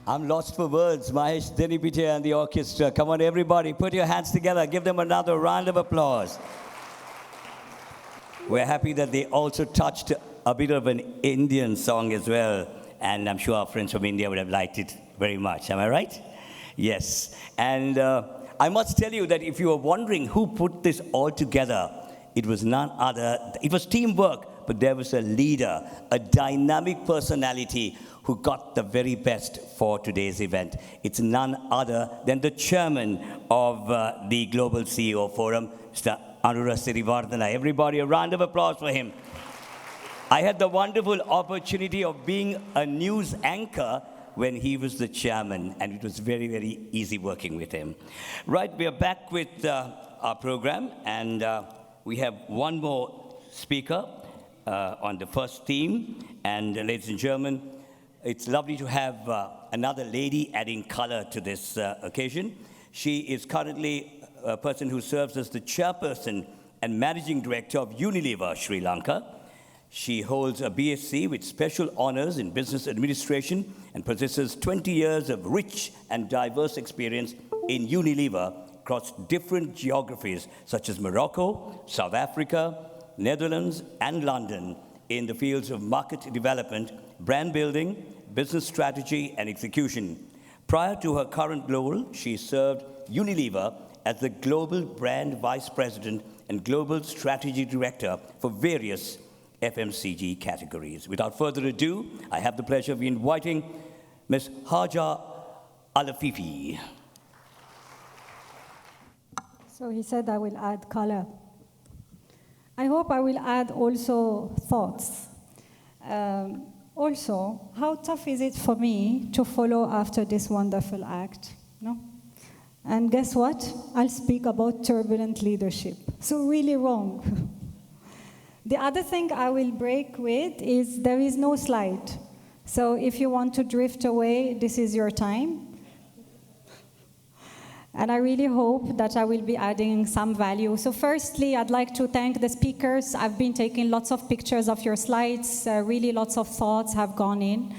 I'm lost for words. Mahesh Denipite and the orchestra. Come on, everybody, put your hands together. Give them another round of applause. We're happy that they also touched a bit of an Indian song as well. And I'm sure our friends from India would have liked it very much. Am I right? Yes. And I must tell you that if you were wondering who put this all together, it was none other. It was teamwork, but there was a leader, a dynamic personality who got the very best for today's event. It's none other than the chairman of the Global CEO Forum, Mr. Anura Sirivardhana. Everybody, a round of applause for him. I had the wonderful opportunity of being a news anchor when he was the chairman, and it was very, very easy working with him. Right, we are back with our program, and we have one more speaker on the first theme. And ladies and gentlemen, it's lovely to have another lady adding color to this occasion. She is currently a person who serves as the chairperson and managing director of Unilever, Sri Lanka. She holds a BSc with special honors in business administration and possesses 20 years of rich and diverse experience in Unilever across different geographies such as Morocco, South Africa, Netherlands, and London in the fields of market development, brand building, business strategy, and execution. Prior to her current role, she served Unilever as the Global Brand Vice President and Global Strategy Director for various FMCG categories. Without further ado, I have the pleasure of inviting Ms. Hajar Alafifi. So he said I will add color. I hope I will add also thoughts. Also, how tough is it for me to follow after this wonderful act? No? And guess what? I'll speak about turbulent leadership. So really wrong. The other thing I will break with is there is no slide. So if you want to drift away, this is your time. And I really hope that I will be adding some value. So firstly, I'd like to thank the speakers. I've been taking lots of pictures of your slides. Really lots of thoughts have gone in.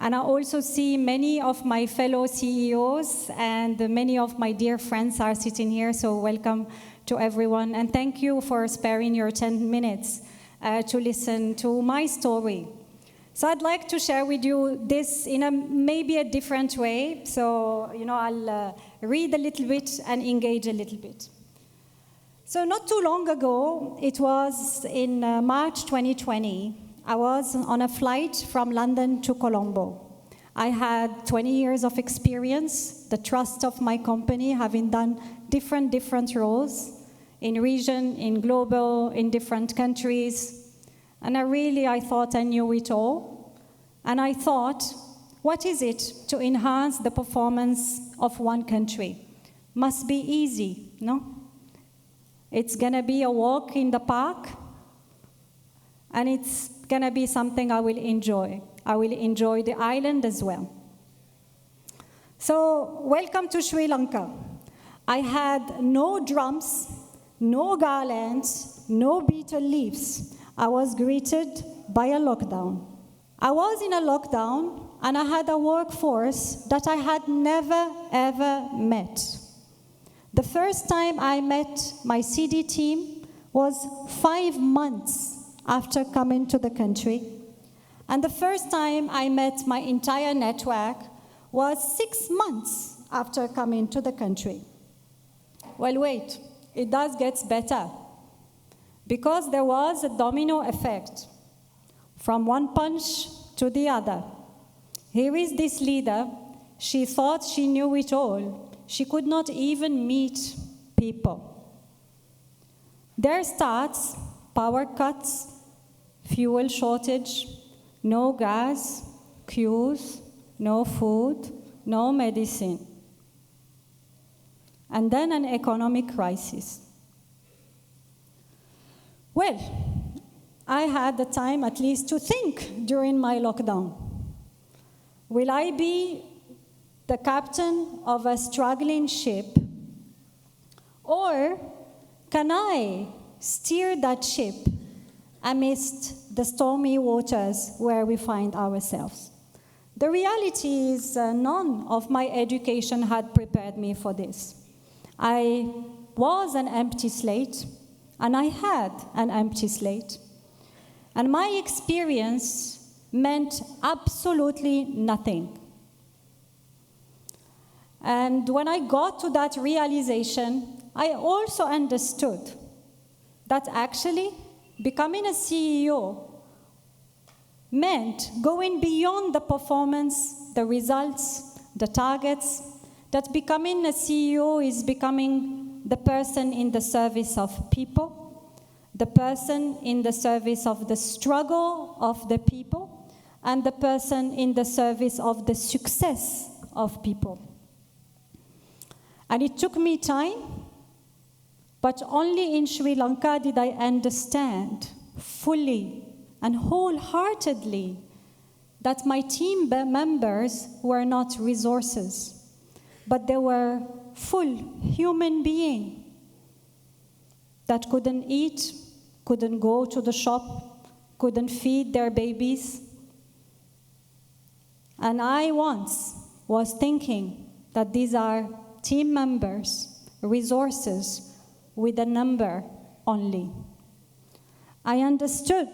And I also see many of my fellow CEOs and many of my dear friends are sitting here. So welcome to everyone. And thank you for sparing your 10 minutes to listen to my story. So I'd like to share with you this in maybe a different way. So, I'll read a little bit and engage a little bit. So not too long ago, it was in March 2020, I was on a flight from London to Colombo. I had 20 years of experience, the trust of my company, having done different roles in region, in global, in different countries. And I thought I knew it all. And I thought, what is it to enhance the performance of one country? Must be easy, no? It's gonna be a walk in the park, and it's gonna be something I will enjoy. I will enjoy the island as well. So, welcome to Sri Lanka. I had no drums, no garlands, no betel leaves. I was greeted by a lockdown. I was in a lockdown, and I had a workforce that I had never, ever met. The first time I met my CD team was 5 months after coming to the country. And the first time I met my entire network was 6 months after coming to the country. Well, wait, it does get better. Because there was a domino effect from one punch to the other. Here is this leader. She thought she knew it all. She could not even meet people. There starts power cuts, fuel shortage, no gas, queues, no food, no medicine. And then an economic crisis. Well, I had the time at least to think during my lockdown. Will I be the captain of a struggling ship? Or can I steer that ship amidst the stormy waters where we find ourselves? The reality is none of my education had prepared me for this. I was an empty slate, and I had an empty slate. And my experience meant absolutely nothing. And when I got to that realization, I also understood that actually becoming a CEO meant going beyond the performance, the results, the targets, that becoming a CEO is becoming the person in the service of people, the person in the service of the struggle of the people, and the person in the service of the success of people. And it took me time, but only in Sri Lanka did I understand fully and wholeheartedly that my team members were not resources, but they were full human beings that couldn't eat, couldn't go to the shop, couldn't feed their babies. And I once was thinking that these are team members, resources with a number only. I understood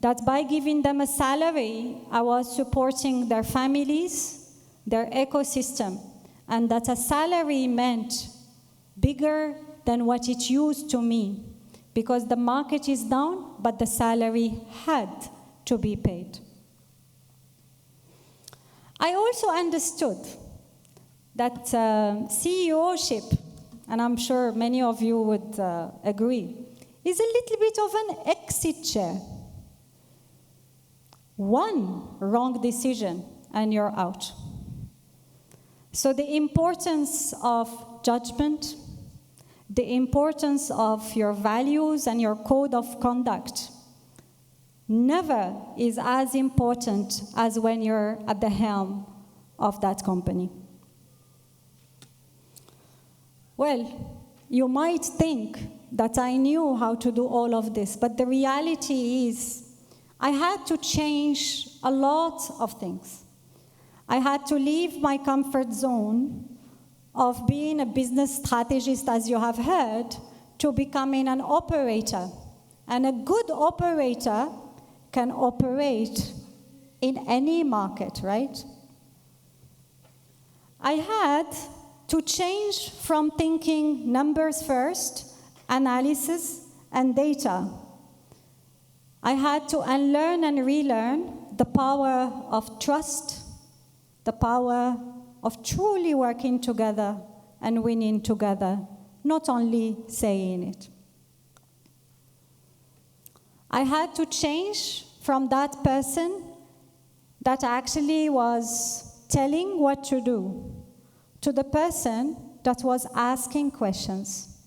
that by giving them a salary, I was supporting their families, their ecosystem, and that a salary meant bigger than what it used to mean, because the market is down, but the salary had to be paid. I also understood that CEOship, and I'm sure many of you would agree, is a little bit of an exit chair. One wrong decision and you're out. So the importance of judgment, the importance of your values and your code of conduct never is as important as when you're at the helm of that company. Well, you might think that I knew how to do all of this, but the reality is I had to change a lot of things. I had to leave my comfort zone of being a business strategist, as you have heard, to becoming an operator. And a good operator can operate in any market, right? I had to change from thinking numbers first, analysis, and data. I had to unlearn and relearn the power of trust, the power of truly working together and winning together, not only saying it. I had to change from that person that actually was telling what to do to the person that was asking questions.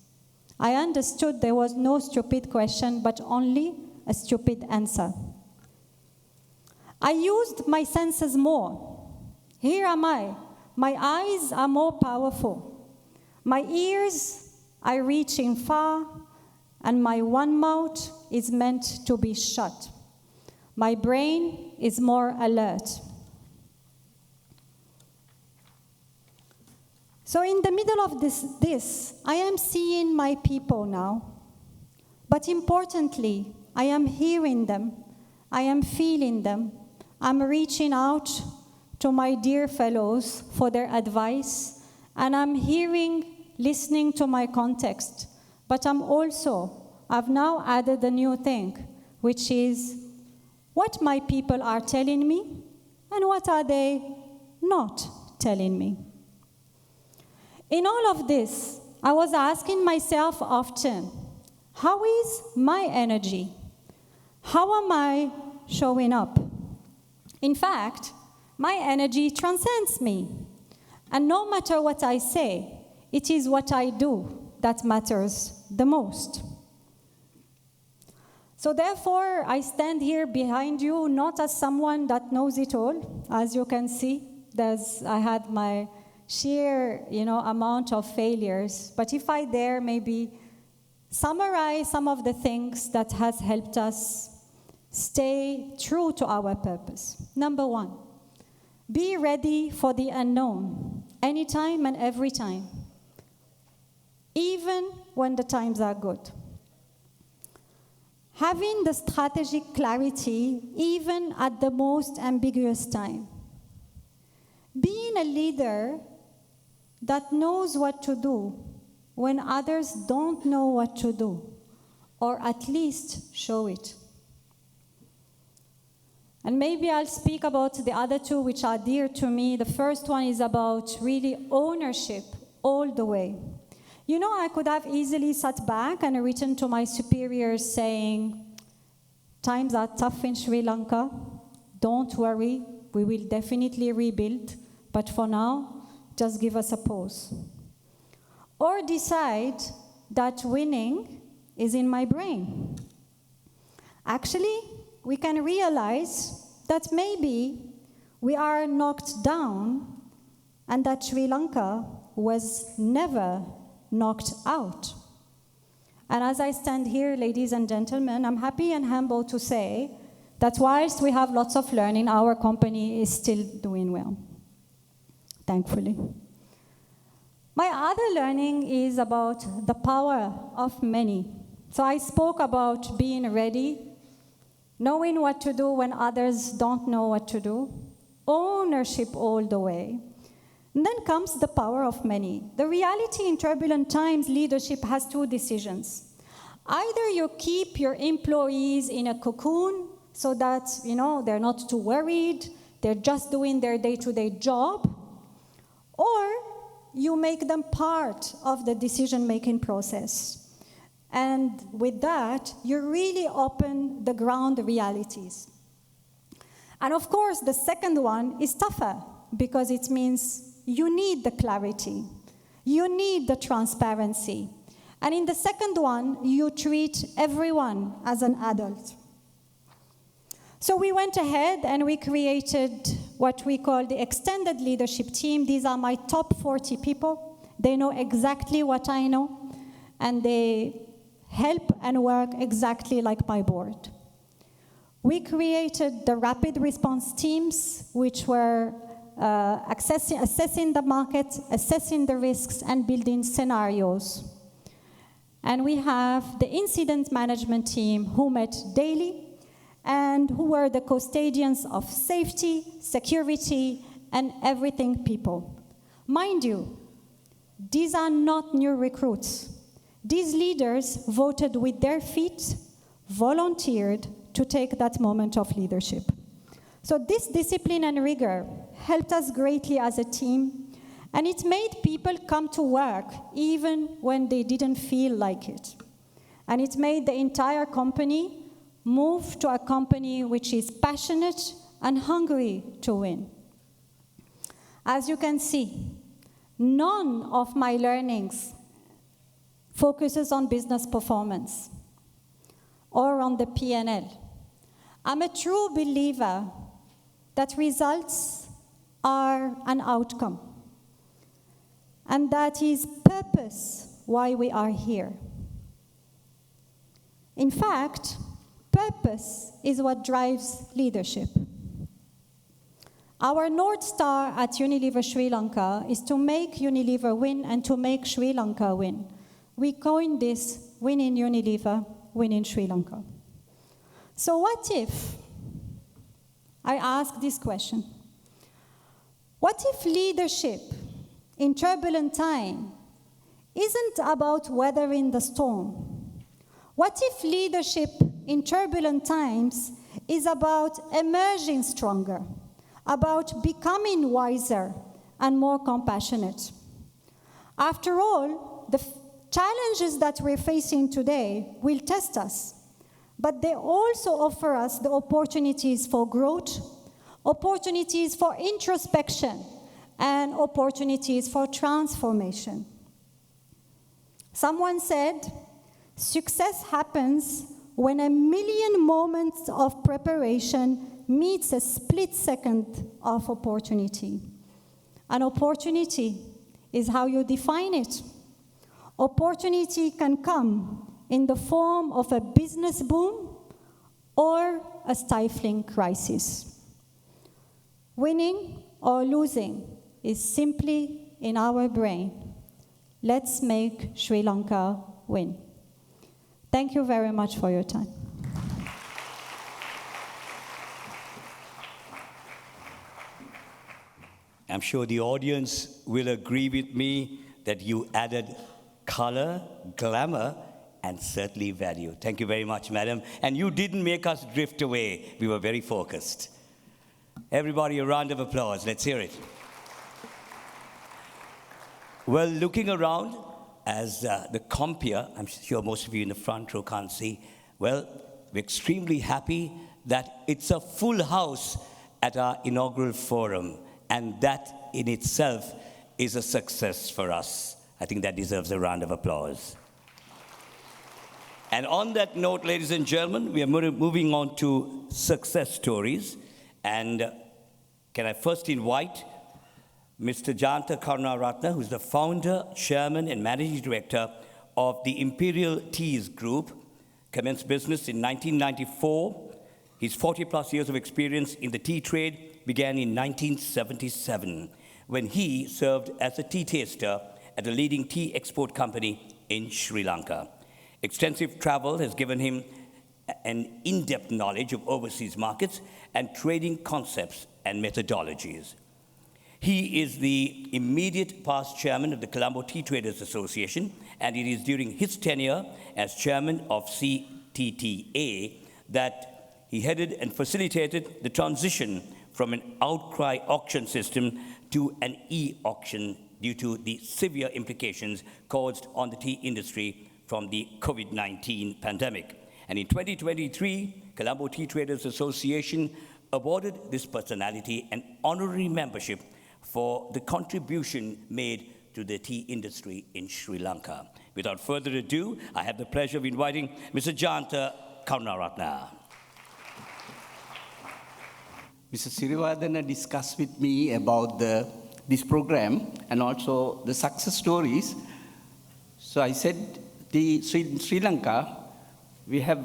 I understood there was no stupid question, but only a stupid answer. I used my senses more. Here am I. My eyes are more powerful. My ears are reaching far, and my one mouth is meant to be shut. My brain is more alert. So in the middle of this, I am seeing my people now. But importantly, I am hearing them. I am feeling them. I'm reaching out to my dear fellows for their advice. And I'm listening to my context. But I've now added a new thing, which is what my people are telling me and what are they not telling me. In all of this, I was asking myself often, how is my energy? How am I showing up? In fact, my energy transcends me. And no matter what I say, it is what I do that matters the most. So therefore, I stand here behind you not as someone that knows it all. As you can see, I had my sheer, amount of failures. But if I dare maybe summarize some of the things that has helped us stay true to our purpose. Number one, Be ready for the unknown, anytime and every time, even when the times are good. Having the strategic clarity, even at the most ambiguous time. Being a leader that knows what to do when others don't know what to do, or at least show it. And maybe I'll speak about the other two which are dear to me. The first one is about really ownership all the way. You know, I could have easily sat back and written to my superiors saying, times are tough in Sri Lanka, don't worry, we will definitely rebuild, but for now, just give us a pause. Or decide that winning is in my brain. Actually, we can realize that maybe we are knocked down and that Sri Lanka was never knocked out. And as I stand here, ladies and gentlemen, I'm happy and humbled to say that whilst we have lots of learning, our company is still doing well, thankfully. My other learning is about the power of many. So I spoke about being ready, knowing what to do when others don't know what to do, ownership all the way. And then comes the power of many. The reality in turbulent times, leadership has two decisions. Either you keep your employees in a cocoon so that, they're not too worried, they're just doing their day-to-day job, or you make them part of the decision-making process. And with that, you really open the ground realities. And of course, the second one is tougher because it means you need the clarity. You need the transparency. And in the second one, you treat everyone as an adult. So we went ahead and we created what we call the extended leadership team. These are my top 40 people. They know exactly what I know, and they help and work exactly like my board. We created the rapid response teams, which were assessing the market, assessing the risks, and building scenarios. And we have the incident management team who met daily and who were the custodians of safety, security, and everything people. Mind you, these are not new recruits. These leaders voted with their feet, volunteered to take that moment of leadership. So this discipline and rigor helped us greatly as a team, and it made people come to work even when they didn't feel like it. And it made the entire company move to a company which is passionate and hungry to win. As you can see, none of my learnings focuses on business performance or on the P&L. I'm a true believer that results are an outcome, and that is purpose why we are here. In fact, purpose is what drives leadership. Our North Star at Unilever Sri Lanka is to make Unilever win and to make Sri Lanka win. We coined this, win in Unilever, win in Sri Lanka. So what if, I ask this question, what if leadership in turbulent time isn't about weathering the storm? What if leadership in turbulent times is about emerging stronger, about becoming wiser and more compassionate? After all, the challenges that we're facing today will test us, but they also offer us the opportunities for growth, opportunities for introspection, and opportunities for transformation. Someone said, success happens when 1,000,000 moments of preparation meets a split second of opportunity. An opportunity is how you define it. Opportunity can come in the form of a business boom or a stifling crisis. Winning or losing is simply in our brain. Let's make Sri Lanka win. Thank you very much for your time. I'm sure the audience will agree with me that you added color, glamour, and certainly value. Thank you very much, madam. And you didn't make us drift away. We were very focused. Everybody, a round of applause. Let's hear it. Well, looking around, as the compere, I'm sure most of you in the front row can't see, well, we're extremely happy that it's a full house at our inaugural forum, and that in itself is a success for us. I think that deserves a round of applause. And on that note, ladies and gentlemen, we are moving on to success stories. And can I first invite Mr. Janta Karunaratne, who's the founder, chairman, and managing director of the Imperial Teas Group, commenced business in 1994. His 40-plus years of experience in the tea trade began in 1977, when he served as a tea taster at a leading tea export company in Sri Lanka. Extensive travel has given him an in-depth knowledge of overseas markets and trading concepts and methodologies. He is the immediate past chairman of the Colombo Tea Traders Association, and it is during his tenure as chairman of CTTA that he headed and facilitated the transition from an outcry auction system to an e-auction due to the severe implications caused on the tea industry from the COVID-19 pandemic. And in 2023, Colombo Tea Traders Association awarded this personality an honorary membership for the contribution made to the tea industry in Sri Lanka. Without further ado, I have the pleasure of inviting Mr. Janta Karunaratne. Mr. Siriwardena discussed with me about this program and also the success stories. So I said, in Sri Lanka, we have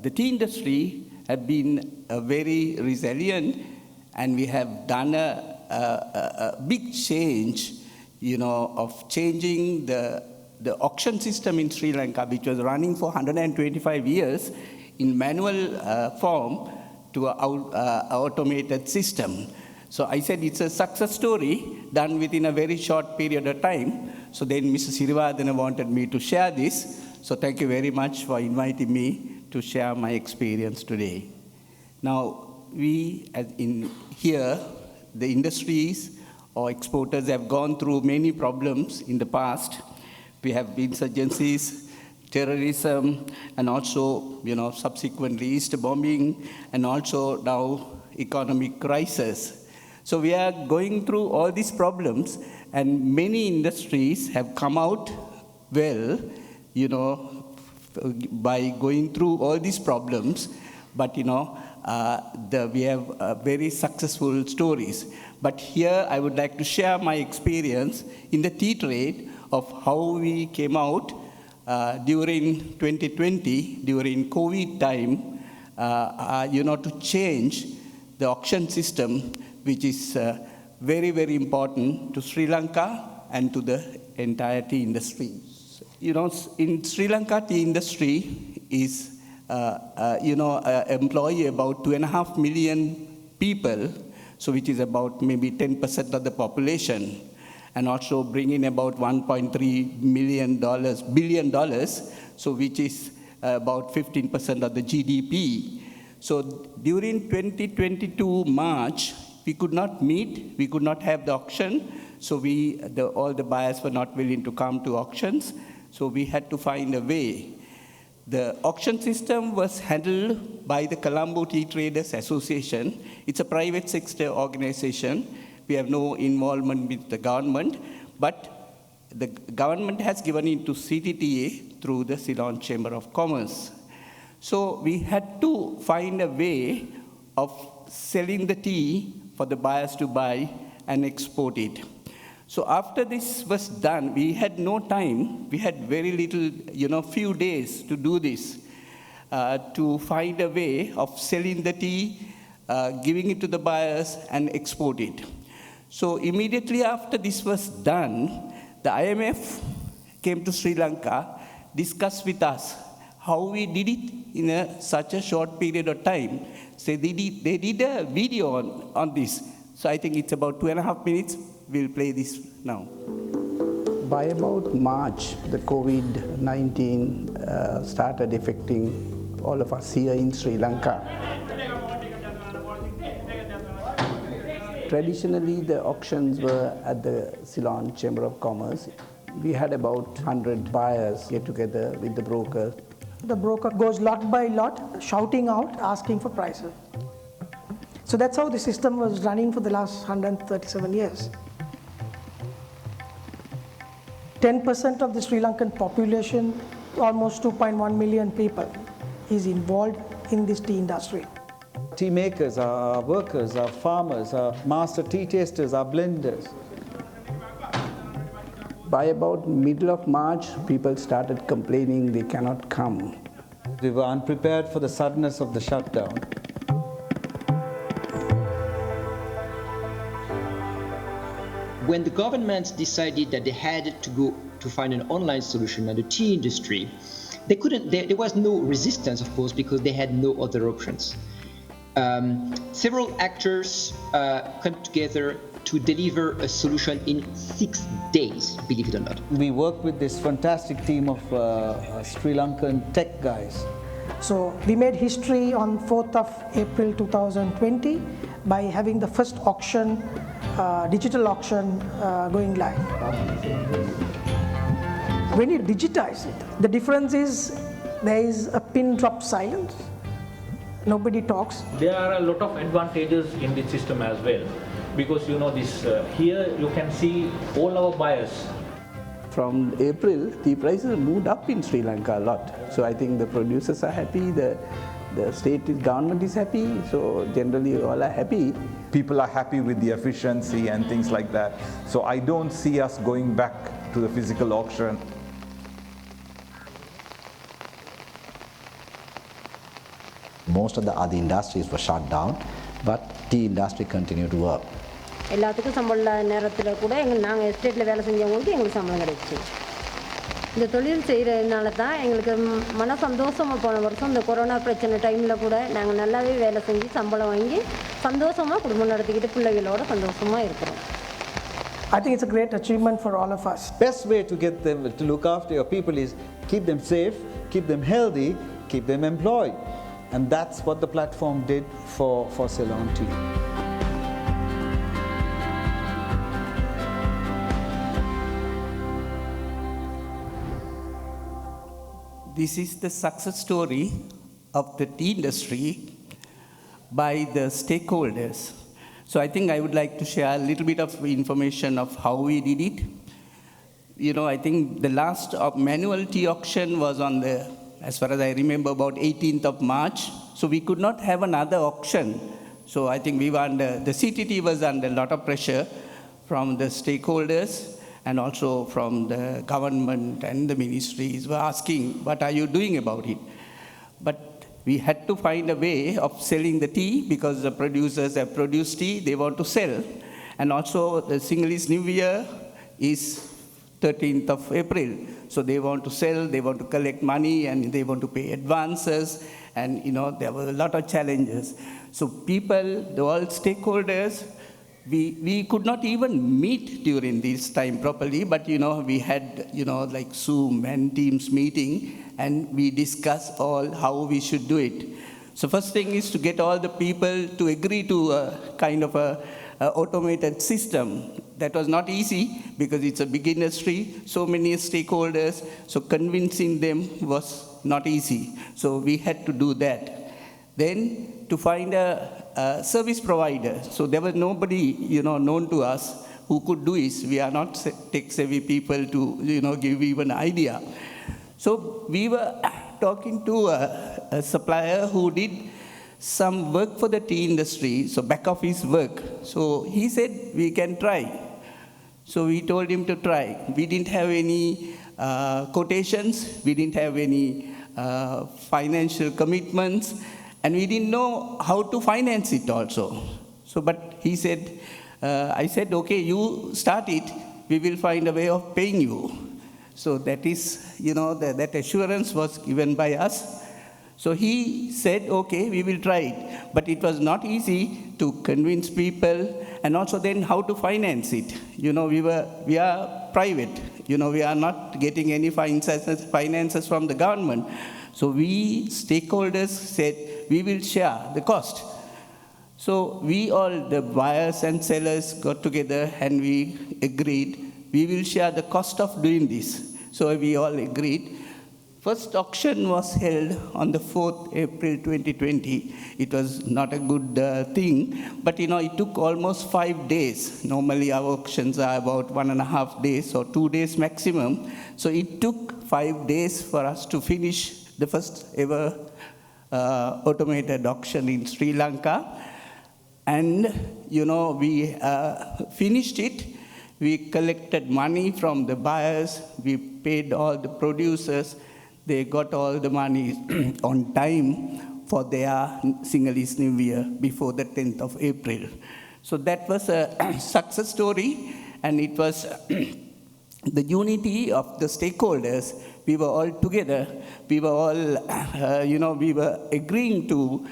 the tea industry have been very resilient, and we have done a big change, of changing the auction system in Sri Lanka, which was running for 125 years in manual form, to an automated system. So I said it's a success story done within a very short period of time. So then Mr. Siriwardena wanted me to share this. So thank you very much for inviting me to share my experience today. Now, we in here, the industries or exporters have gone through many problems in the past. We have insurgencies, terrorism, and also, subsequently Easter bombing, and also now economic crisis. So we are going through all these problems, and many industries have come out well, by going through all these problems. But, we have very successful stories. But here I would like to share my experience in the tea trade of how we came out during 2020, during COVID time, to change the auction system, which is very, very important to Sri Lanka and to the entire tea industry. In Sri Lanka, tea industry is, employ about 2.5 million people, so which is about maybe 10% of the population, and also bring in about $1.3 billion, so which is about 15% of the GDP. So during 2022 March, we could not meet, we could not have the auction, so all the buyers were not willing to come to auctions, so we had to find a way. The auction system was handled by the Colombo Tea Traders Association. It's a private sector organization. We have no involvement with the government, but the government has given it to CTTA through the Ceylon Chamber of Commerce. So we had to find a way of selling the tea for the buyers to buy and export it. So after this was done, we had no time. We had very little, few days to do this, to find a way of selling the tea, giving it to the buyers, and export it. So immediately after this was done, the IMF came to Sri Lanka, discussed with us how we did it in such a short period of time. So they did a video on this. So I think it's about 2.5 minutes. We'll play this now. By about March, the COVID-19 started affecting all of us here in Sri Lanka. Traditionally, the auctions were at the Ceylon Chamber of Commerce. We had about 100 buyers get together with the broker. The broker goes lot by lot, shouting out, asking for prices. So that's how the system was running for the last 137 years. 10% of the Sri Lankan population, almost 2.1 million people, is involved in this tea industry. Tea makers, our workers, our farmers, our master tea tasters, our blenders. By about middle of March, people started complaining they cannot come. We were unprepared for the suddenness of the shutdown. When the government decided that they had to go to find an online solution in the tea industry, they couldn't. There was no resistance, of course, because they had no other options. Several actors come together to deliver a solution in 6 days, believe it or not. We work with this fantastic team of Sri Lankan tech guys. So we made history on 4th of April 2020 by having the first auction, digital auction going live. When you digitize it, the difference is there is a pin drop silence. Nobody talks. There are a lot of advantages in this system as well, because this here you can see all our buyers. From April, tea prices moved up in Sri Lanka a lot. So I think the producers are happy, the state government is happy, so generally all are happy. People are happy with the efficiency and things like that. So I don't see us going back to the physical auction. Most of the other industries were shut down, but tea industry continued to work. எல்லாத்துக்கும் சம்பளம் நேரத்தில் கூட நாங்கள் எஸ்டேட்டில் வேலை செஞ்சவங்களுக்கு எங்களுக்கு சம்பளம் கிடைச்சி. இந்த தொழில் செய்கிறதுனால தான் எங்களுக்கு மன சந்தோஷமாக போன வருஷம் இந்த கொரோனா பிரச்சனை டைமில் கூட நாங்கள் நல்லாவே வேலை செஞ்சு சம்பளம் வாங்கி சந்தோஷமாக குடும்பம் நடத்திக்கிட்டு பிள்ளைகளோட சந்தோஷமாக இருக்கிறோம். I think it's a great achievement for all of us. Best way to get them to look after your people is keep them safe, keep them healthy, keep them employed. And that's what the platform did for Ceylon Tea. This is the success story of the tea industry by the stakeholders. So I think I would like to share a little bit of information of how we did it. I think the last manual tea auction was on the, as far as I remember, about 18th of March. So we could not have another auction. So I think we were the CTT was under a lot of pressure from the stakeholders and also from the government and the ministries were asking, what are you doing about it? But we had to find a way of selling the tea because the producers have produced tea, they want to sell. And also the Sinhalese New Year is 13th of April. So they want to sell, they want to collect money, and they want to pay advances. And, there were a lot of challenges. So people, all stakeholders, we could not even meet during this time properly, but, we had, like Zoom and Teams meeting, and we discussed all how we should do it. So first thing is to get all the people to agree to a kind of a automated system. That was not easy because it's a big industry, so many stakeholders, so convincing them was not easy. So we had to do that. Then to find a service provider. So there was nobody, known to us who could do this. We are not tech-savvy people to, give even an idea. So we were talking to a supplier who did some work for the tea industry, so back office work. So he said, we can try. So we told him to try. We didn't have any quotations. We didn't have any financial commitments. And we didn't know how to finance it also. So, but he said, I said, okay, you start it, we will find a way of paying you. So that is, that assurance was given by us. So he said, okay, we will try it. But it was not easy to convince people, and also then how to finance it. We are private. We are not getting any finances from the government. So we stakeholders said, we will share the cost. So we all, the buyers and sellers, got together and we agreed, we will share the cost of doing this. So we all agreed. First auction was held on the 4th April 2020. It was not a good thing, but it took almost 5 days. Normally our auctions are about 1.5 days or 2 days maximum. So it took 5 days for us to finish the first ever automated auction in Sri Lanka. And, we finished it. We collected money from the buyers. We paid all the producers. They got all the money on time for their Sinhalese New Year before the 10th of April. So that was a success story, and it was the unity of the stakeholders. We were all together. We were all, we were agreeing to.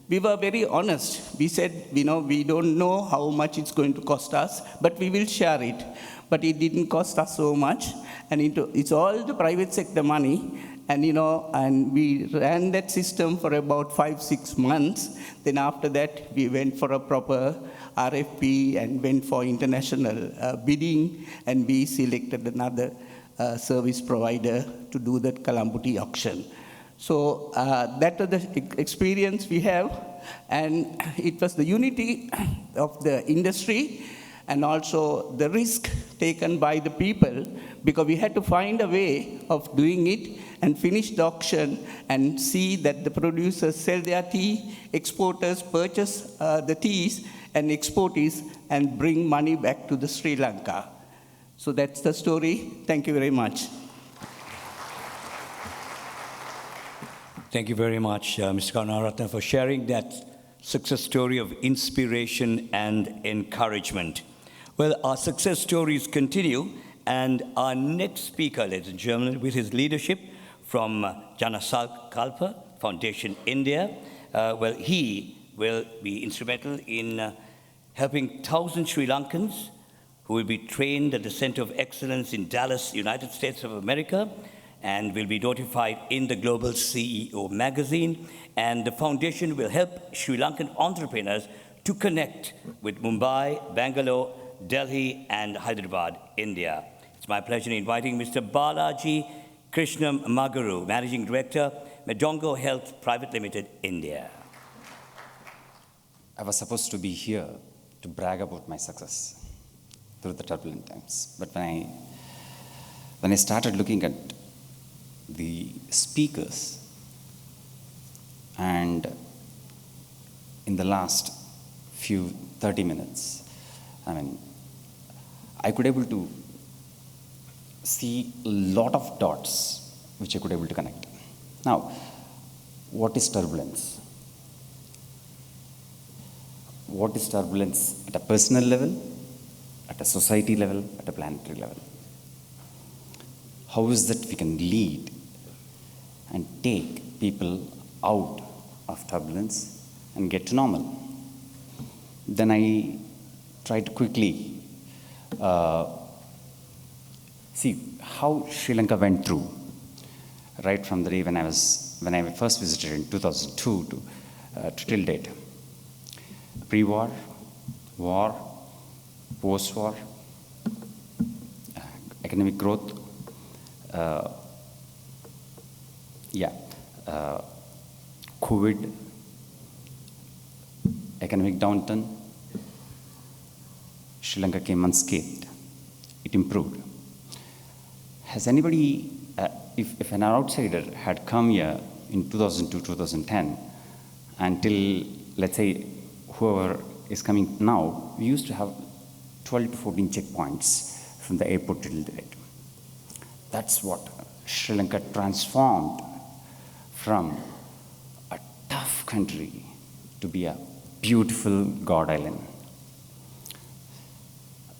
We were very honest. We said, we don't know how much it's going to cost us, but we will share it. But it didn't cost us so much, and it's all the private sector money. And, and we ran that system for about 5-6 months. Then after that, we went for a proper RFP and went for international bidding, and we selected another service provider to do that Kalambuti auction. So that was the experience we have, and it was the unity of the industry and also the risk taken by the people, because we had to find a way of doing it and finish the auction and see that the producers sell their tea, exporters purchase the teas and export it and bring money back to the Sri Lanka. So that's the story. Thank you very much. Thank you very much, Mr. Karunaratne, for sharing that success story of inspiration and encouragement. Well, our success stories continue, and our next speaker, ladies and gentlemen, with his leadership from Janasankalpa Foundation India, he will be instrumental in helping 1,000 Sri Lankans who will be trained at the Center of Excellence in Dallas, United States of America, and will be notified in the Global CEO magazine. And the foundation will help Sri Lankan entrepreneurs to connect with Mumbai, Bangalore, Delhi, and Hyderabad, India. It's my pleasure inviting Mr. Balaji Krishnam Magaru, Managing Director, Medongo Health Private Limited, India. I was supposed to be here to brag about my success through the turbulent times. But when I started looking at the speakers, and in the last 30 minutes, I could able to see a lot of dots which I could able to connect. Now, what is turbulence? What is turbulence at a personal level, at a society level, at a planetary level? How is that we can lead and take people out of turbulence and get to normal? Then I tried to quickly see how Sri Lanka went through, right from the day when I first visited in 2002 to till date. Pre-war, war, post-war, economic growth, COVID, economic downturn. Sri Lanka came unscathed. It improved. Has anybody, if an outsider had come here in 2002, 2010, until, let's say, whoever is coming now, we used to have 12 to 14 checkpoints from the airport till the date. That's what Sri Lanka transformed from a tough country to be a beautiful God island.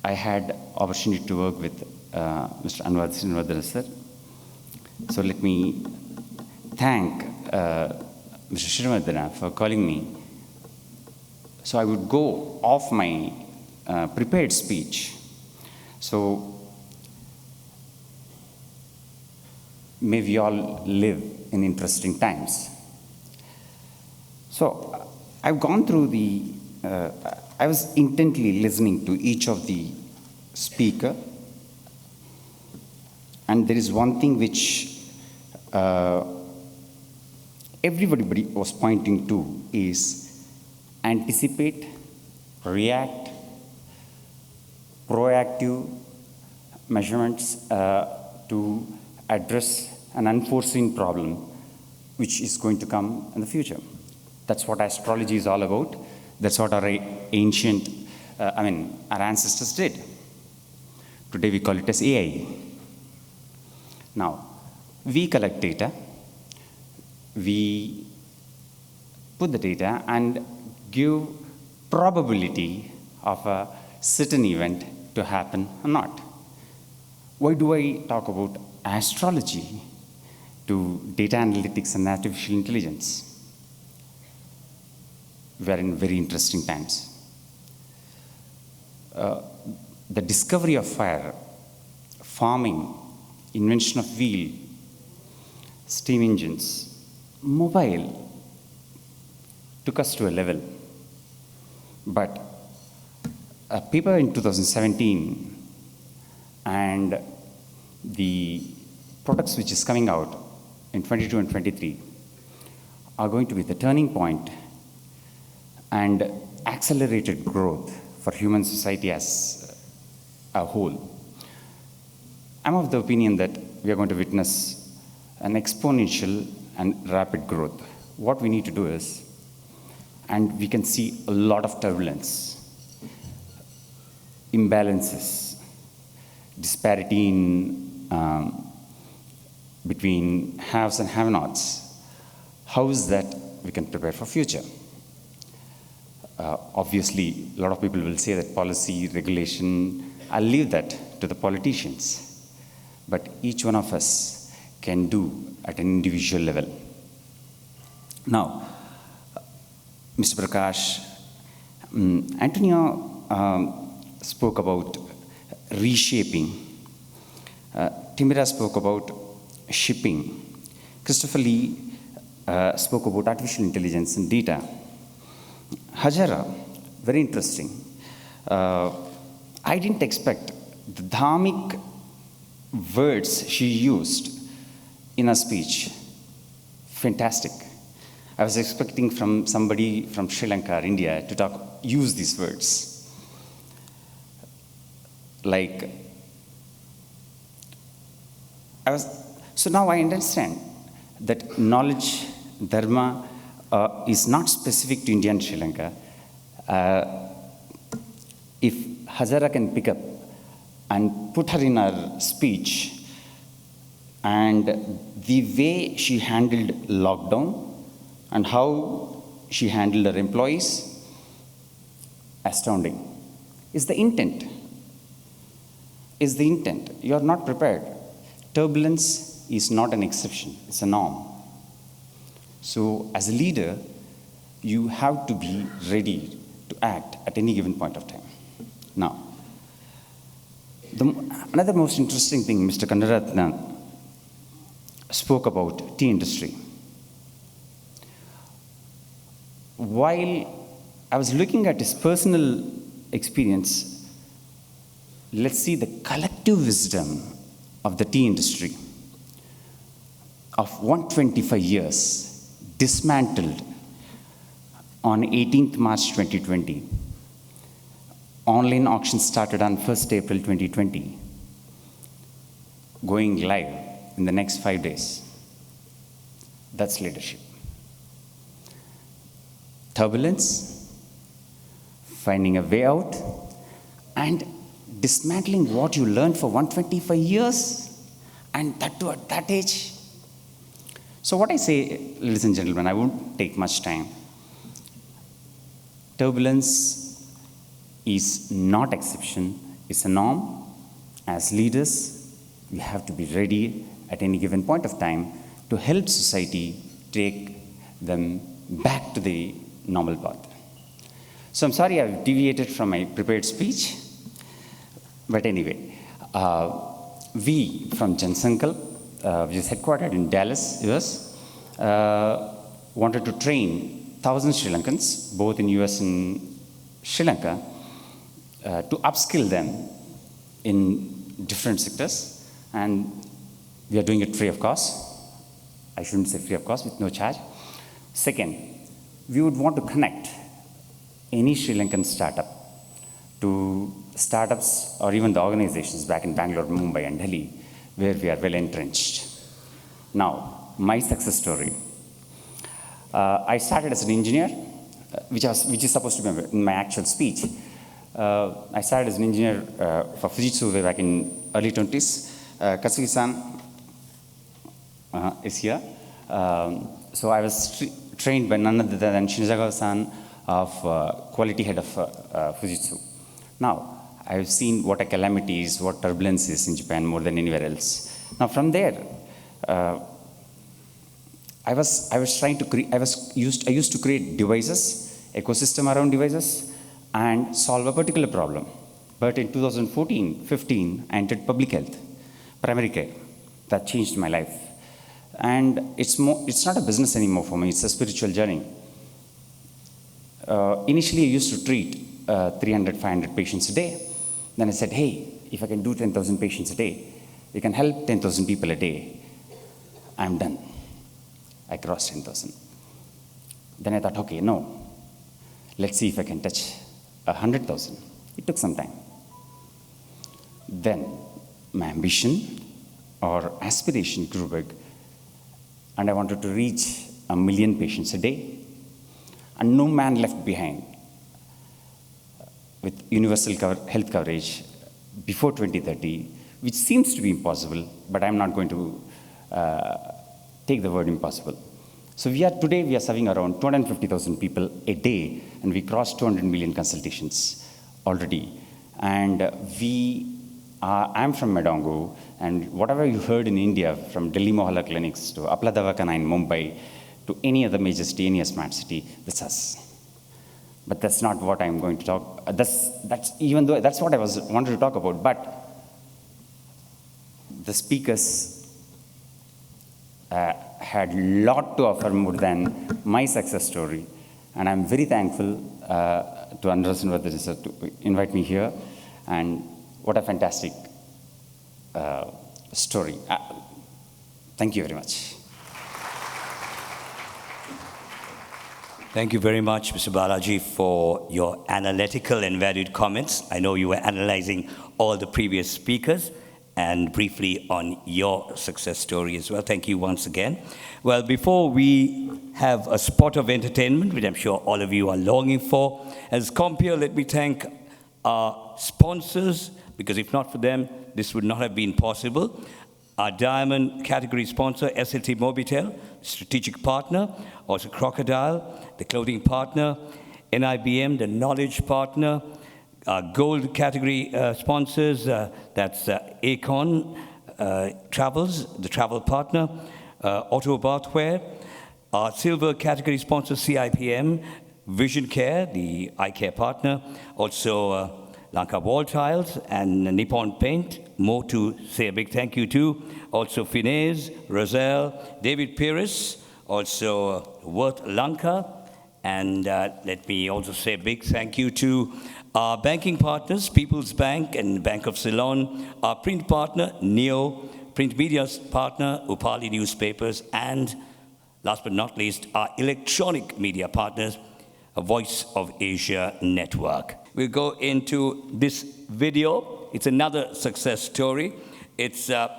I had opportunity to work with Mr. Anwar sir. So let me thank Mr. Srinivardana for calling me. So I would go off my prepared speech. So may we all live in interesting times. So I've gone through the, I was intently listening to each of the speaker, and there is one thing which everybody was pointing to is anticipate, react, proactive measurements to address an unforeseen problem which is going to come in the future. That's what astrology is all about. That's what our ancient, our ancestors did. Today we call it as AI. Now, we collect data, we put the data and give probability of a certain event to happen or not. Why do I talk about astrology to data analytics and artificial intelligence? We are in very interesting times. The discovery of fire, farming, invention of wheel, steam engines, mobile took us to a level. But a paper in 2017 and the products which is coming out in 22 and 23 are going to be the turning point and accelerated growth for human society as a whole. I'm of the opinion that we are going to witness an exponential and rapid growth. What we need to do is, and we can see a lot of turbulence, imbalances, disparity in between haves and have-nots. How is that we can prepare for future? Obviously, a lot of people will say that policy, regulation, I'll leave that to the politicians. But each one of us can do at an individual level. Now, Mr. Prakash, Antonia spoke about reshaping. Thimira spoke about shipping. Christophe spoke about artificial intelligence and data. Hajar, very interesting. I didn't expect the dharmic words she used in her speech. Fantastic. I was expecting from somebody from Sri Lanka or India to use these words. Like, so now I understand that knowledge, dharma, is not specific to India and Sri Lanka. If Hajara can pick up and put her in her speech, and the way she handled lockdown and how she handled her employees, astounding. Is the intent. You are not prepared. Turbulence is not an exception, it's a norm. So as a leader, you have to be ready to act at any given point of time. Now, another most interesting thing, Mr. Kandaratna spoke about tea industry. While I was looking at his personal experience, let's see the collective wisdom of the tea industry of 125 years dismantled on 18th March 2020. Online auction started on 1st April 2020, going live in the next 5 days. That's leadership. Turbulence, finding a way out, and dismantling what you learned for 125 years, and that too at that age. So what I say, ladies and gentlemen, I won't take much time. Turbulence is not exception, It's a norm. As leaders, we have to be ready at any given point of time to help society take them back to the normal path. So I'm sorry I've deviated from my prepared speech, but anyway, we from Jansankal, which is headquartered in Dallas, US, wanted to train 1,000 Sri Lankans, both in US and Sri Lanka, to upskill them in different sectors, and we are doing it free of cost. I shouldn't say free of cost, with no charge. Second, we would want to connect any Sri Lankan startup to startups or even the organizations back in Bangalore, Mumbai, and Delhi, where we are well entrenched. Now, my success story. I started as an engineer, which is supposed to be in my actual speech. I started as an engineer for Fujitsu way back in early 20s. Katsuki-san is here. So I was trained by none other than Shinzagawa-san of quality head of Fujitsu. Now, I've seen what a calamity is, what turbulence is in Japan more than anywhere else. Now, from there, I used to create devices, ecosystem around devices, and solve a particular problem. But in 2014-15, I entered public health, primary care. That changed my life. And it's not a business anymore for me, it's a spiritual journey. Initially, I used to treat 300, 500 patients a day. Then I said, hey, if I can do 10,000 patients a day, we can help 10,000 people a day. I'm done. I crossed 10,000. Then I thought, okay, no. Let's see if I can touch 100,000. It took some time. Then my ambition or aspiration grew big, and I wanted to reach 1 million patients a day, and no man left behind with universal health coverage before 2030, which seems to be impossible, but I'm not going to take the word impossible. So today we are serving around 250,000 people a day, and we crossed 200 million consultations already. And I'm from Medongo, and whatever you heard in India, from Delhi Mohalla clinics to Apla Davakana in Mumbai, to any other major city, any smart city, that's us. But that's not what I'm going to talk. Even though that's what I wanted to talk about. But the speakers had a lot to offer more than my success story, and I'm very thankful to Andras and Rodrigo to invite me here. And what a fantastic story. Thank you very much. Thank you very much, Mr. Balaji, for your analytical and valued comments. I know you were analyzing all the previous speakers and briefly on your success story as well. Thank you once again. Well, before we have a spot of entertainment, which I'm sure all of you are longing for, as Compere, let me thank our sponsors, because if not for them, this would not have been possible. Our diamond category sponsor, SLT Mobitel, strategic partner, also Crocodile, the clothing partner, NIBM, the knowledge partner, gold category sponsors, that's Acon Travels, the travel partner, Auto Bathware, our silver category sponsor, CIPM, Vision Care, the eye care partner, also Lanka Wall Tiles and Nippon Paint. More to say a big thank you to. Also Finez, Roselle, David Pires, also Worth Lanka. And let me also say a big thank you to our banking partners, People's Bank and Bank of Ceylon, our print partner, Neo, print media partner, Upali Newspapers, and last but not least, our electronic media partners, a Voice of Asia Network. We'll go into this video. It's another success story. It's a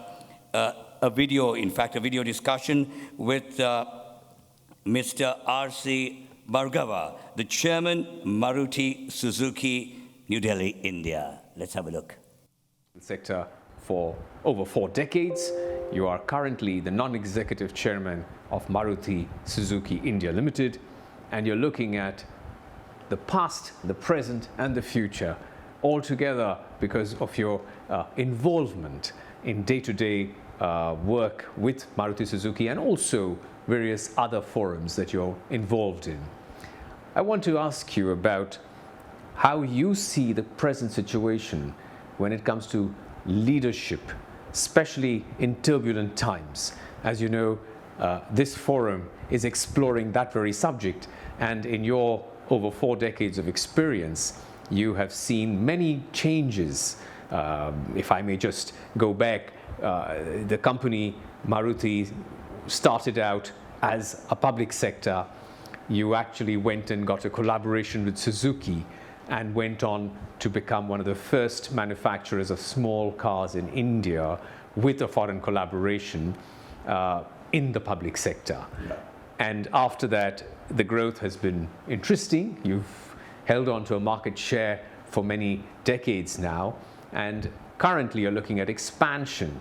video, in fact, a video discussion with Mr. R.C. Bhargava, the chairman, Maruti Suzuki, New Delhi, India. Let's have a look. Sector for over 4 decades. You are currently the non-executive chairman of Maruti Suzuki India Limited, and you're looking at the past, the present, and the future, all together because of your involvement in day-to-day work with Maruti Suzuki and also various other forums that you're involved in. I want to ask you about how you see the present situation when it comes to leadership, especially in turbulent times. As you know, this forum is exploring that very subject, and in your over 4 decades of experience, you have seen many changes. If I may just go back, the company Maruti started out as a public sector. You actually went and got a collaboration with Suzuki and went on to become one of the first manufacturers of small cars in India with a foreign collaboration in the public sector. Yeah. And after that, the growth has been interesting. You've held on to a market share for many decades now, and currently you're looking at expansion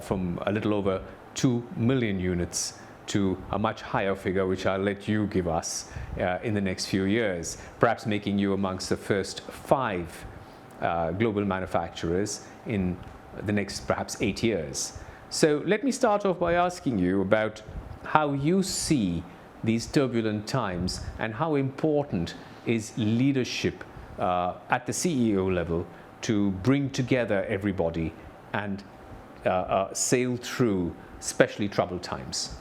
from a little over 2 million units to a much higher figure, which I'll let you give us in the next few years, perhaps making you amongst the first 5 global manufacturers in the next perhaps 8 years. So let me start off by asking you about how you see these turbulent times and how important is leadership at the CEO level to bring together everybody and sail through especially troubled times.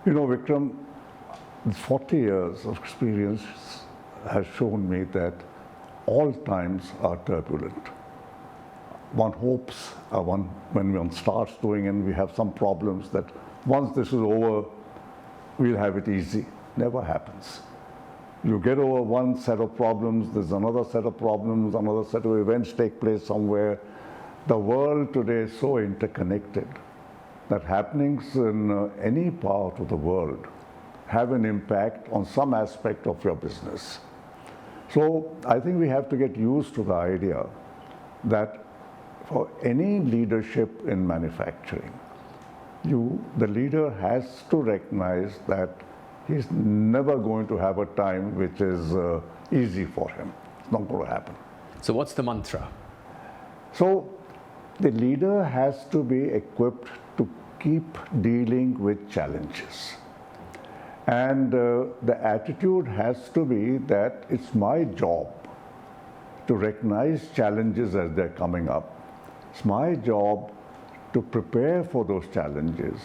You know, Vikram, 40 years of experience has shown me that all times are turbulent. One hopes when one starts doing and we have some problems that once this is over, we'll have it easy. Never happens. You get over one set of problems, there's another set of problems, another set of events take place somewhere. The world today is so interconnected that happenings in any part of the world have an impact on some aspect of your business. So I think we have to get used to the idea that for any leadership in manufacturing, the leader has to recognize that he's never going to have a time which is easy for him. It's not going to happen. So what's the mantra? So the leader has to be equipped to keep dealing with challenges. And the attitude has to be that it's my job to recognize challenges as they're coming up. It's my job to prepare for those challenges.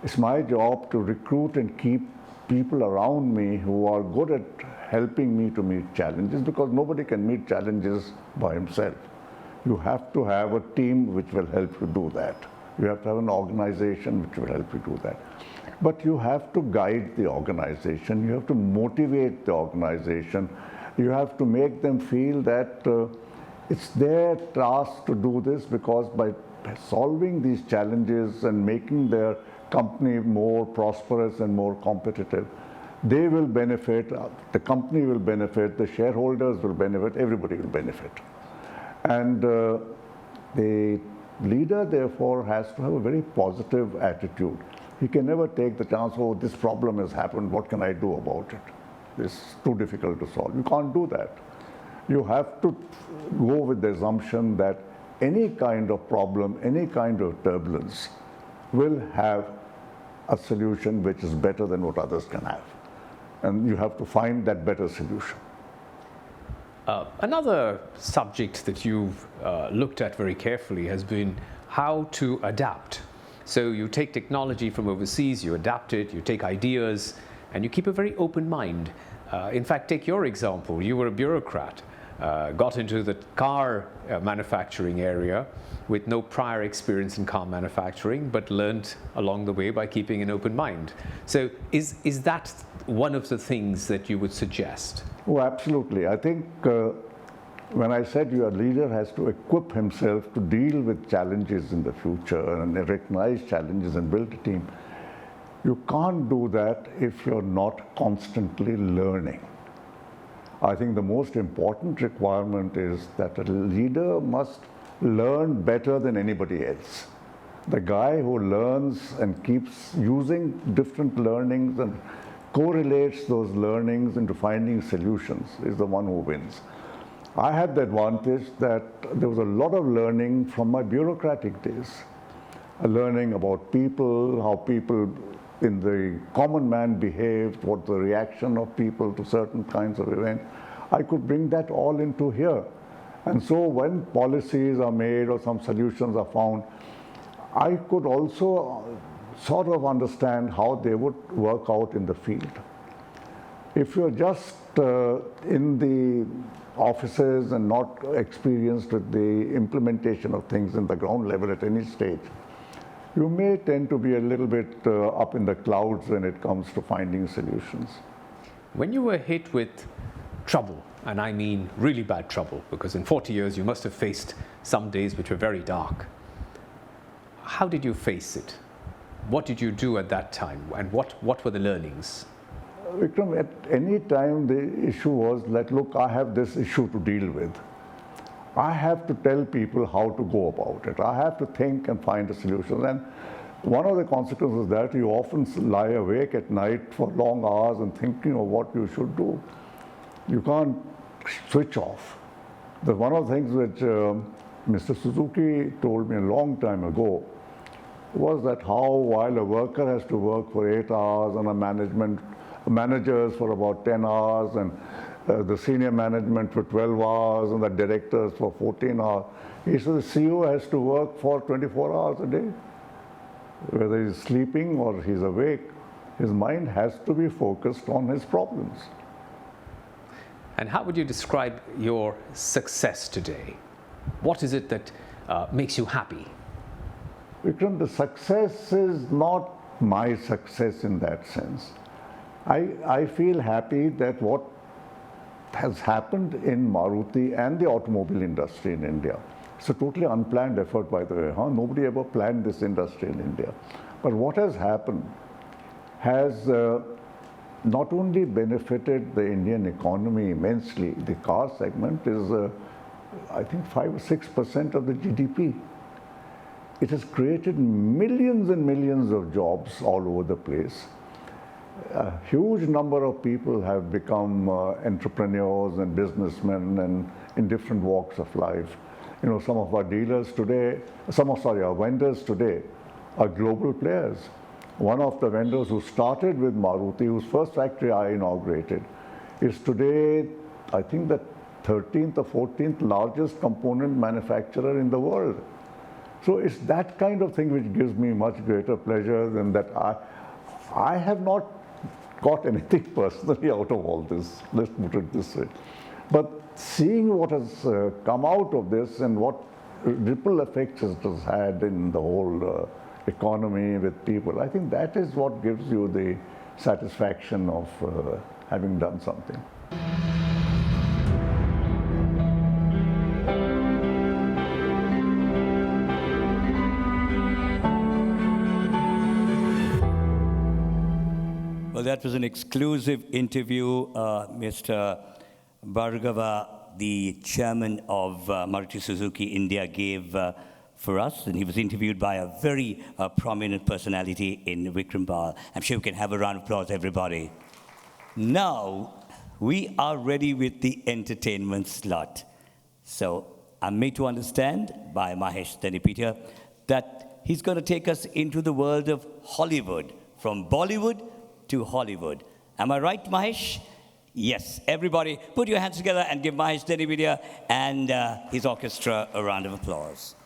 It's my job to recruit and keep people around me who are good at helping me to meet challenges, because nobody can meet challenges by himself. You have to have a team which will help you do that. You have to have an organization which will help you do that. But you have to guide the organization. You have to motivate the organization. You have to make them feel that it's their task to do this, because by solving these challenges and making their company more prosperous and more competitive, they will benefit, the company will benefit, the shareholders will benefit, everybody will benefit. And the leader, therefore, has to have a very positive attitude. He can never take the chance, oh, this problem has happened, what can I do about it? It's too difficult to solve. You can't do that. You have to go with the assumption that any kind of problem, any kind of turbulence will have a solution which is better than what others can have. And you have to find that better solution. Another subject that you've looked at very carefully has been how to adapt. So you take technology from overseas, you adapt it, you take ideas, and you keep a very open mind. In fact, take your example. You were a bureaucrat, got into the car manufacturing area with no prior experience in car manufacturing, but learned along the way by keeping an open mind. So is that one of the things that you would suggest? Oh, absolutely. I think when I said your leader has to equip himself to deal with challenges in the future and recognize challenges and build a team, you can't do that if you're not constantly learning. I think the most important requirement is that a leader must learn better than anybody else. The guy who learns and keeps using different learnings and correlates those learnings into finding solutions is the one who wins. I had the advantage that there was a lot of learning from my bureaucratic days. Learning about people, how people in the common man behaved, what the reaction of people to certain kinds of events. I could bring that all into here. And so when policies are made or some solutions are found, I could also sort of understand how they would work out in the field. If you're just in the offices and not experienced with the implementation of things in the ground level at any stage, you may tend to be a little bit up in the clouds when it comes to finding solutions. When you were hit with trouble, and I mean really bad trouble, because in 40 years you must have faced some days which were very dark, how did you face it? What did you do at that time, and what were the learnings? Vikram, at any time the issue was that, look, I have this issue to deal with. I have to tell people how to go about it. I have to think and find a solution. And one of the consequences is that you often lie awake at night for long hours and thinking of what you should do. You can't switch off. One of the things which Mr. Suzuki told me a long time ago was that how while a worker has to work for 8 hours and managers for about 10 hours and the senior management for 12 hours and the directors for 14 hours. He said the CEO has to work for 24 hours a day. Whether he's sleeping or he's awake, his mind has to be focused on his problems. And how would you describe your success today? What is it that makes you happy? Vikram, the success is not my success in that sense. I feel happy that what has happened in Maruti and the automobile industry in India. It's a totally unplanned effort, by the way. Nobody ever planned this industry in India. But what has happened has not only benefited the Indian economy immensely. The car segment is, I think, 5 or 6% of the GDP. It has created millions and millions of jobs all over the place. A huge number of people have become entrepreneurs and businessmen and in different walks of life. You know, some of our dealers today, our vendors today are global players. One of the vendors who started with Maruti, whose first factory I inaugurated, is today, I think, the 13th or 14th largest component manufacturer in the world. So it's that kind of thing which gives me much greater pleasure than that I have not got anything personally out of all this, let's put it this way. But seeing what has come out of this and what ripple effects it has had in the whole economy with people, I think that is what gives you the satisfaction of having done something. Well, that was an exclusive interview. Mr. Bhargava, the chairman of Maruti Suzuki India, gave for us, and he was interviewed by a very prominent personality in Vikram Bal. I'm sure we can have a round of applause, everybody. Now, we are ready with the entertainment slot. So I'm made to understand by Mahesh Dhanipitya that he's going to take us into the world of Hollywood, from Bollywood to Hollywood. Am I right, Mahesh? Yes. Everybody, put your hands together and give Mahesh Dhanipitya and his orchestra a round of applause.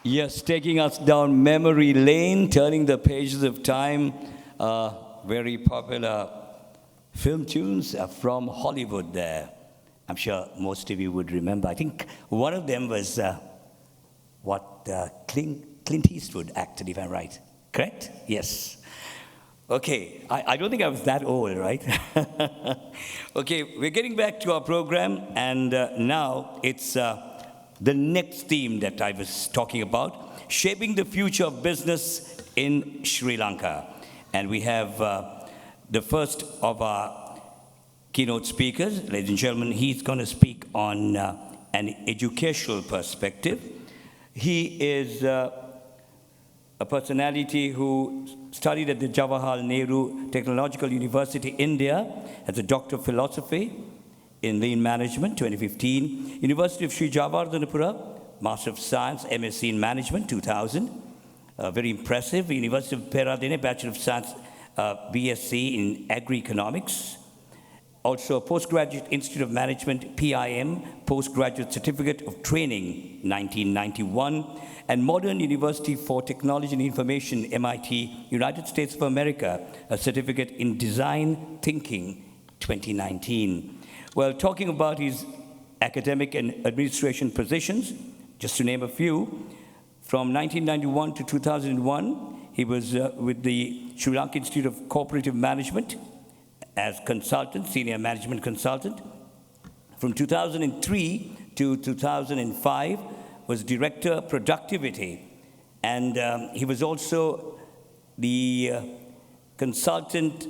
Yes, taking us down memory lane, turning the pages of time. Very popular film tunes from Hollywood there. I'm sure most of you would remember. I think one of them was Clint Eastwood acted, if I'm right. Correct? Yes. Okay, I don't think I was that old, right? Okay, we're getting back to our program, and now it's the next theme that I was talking about, shaping the future of business in Sri Lanka. And we have the first of our keynote speakers, ladies and gentlemen. He's going to speak on an educational perspective. He is a personality who studied at the Jawaharlal Nehru Technological University, India, as a Doctor of Philosophy in Lean Management, 2015. University of Sri Javardhanapura, Master of Science, MSc in Management, 2000. Very impressive. University of Peradeniya, Bachelor of Science, BSc in Agri-Economics. Also, Postgraduate Institute of Management, PIM, Postgraduate Certificate of Training, 1991. And Modern University for Technology and Information, MIT, United States of America, a certificate in Design Thinking, 2019. Well, talking about his academic and administration positions, just to name a few, from 1991 to 2001, he was with the Sri Lanka Institute of Cooperative Management as consultant, senior management consultant. From 2003 to 2005, was Director Productivity, and he was also the consultant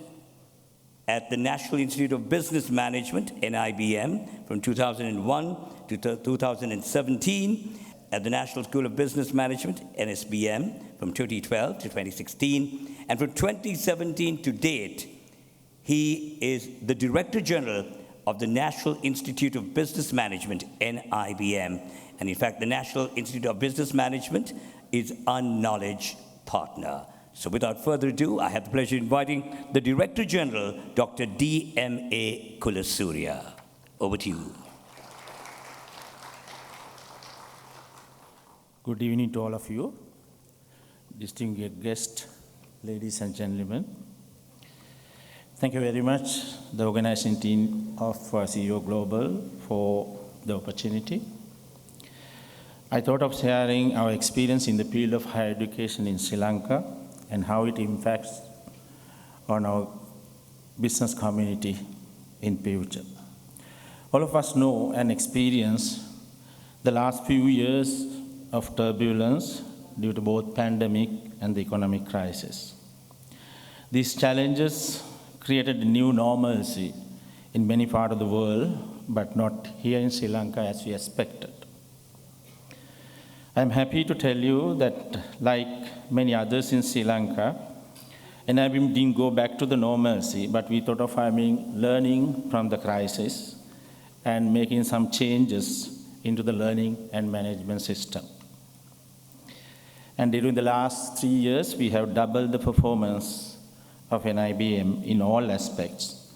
at the National Institute of Business Management, NIBM, from 2001 to 2017, at the National School of Business Management, NSBM, from 2012 to 2016, and from 2017 to date, he is the Director General of the National Institute of Business Management, NIBM. And in fact, the National Institute of Business Management is our knowledge partner. So without further ado, I have the pleasure of inviting the Director General, Dr. D.M.A. Kulasooriya. Over to you. Good evening to all of you, distinguished guests, ladies and gentlemen. Thank you very much, the organizing team of CEO Global, for the opportunity. I thought of sharing our experience in the field of higher education in Sri Lanka and how it impacts on our business community in future. All of us know and experience the last few years of turbulence due to both pandemic and the economic crisis. These challenges created a new normalcy in many parts of the world, but not here in Sri Lanka as we expected. I'm happy to tell you that, like many others in Sri Lanka, NIBM didn't go back to the normalcy, but we thought of learning from the crisis and making some changes into the learning and management system. And during the last 3 years, we have doubled the performance of NIBM in all aspects.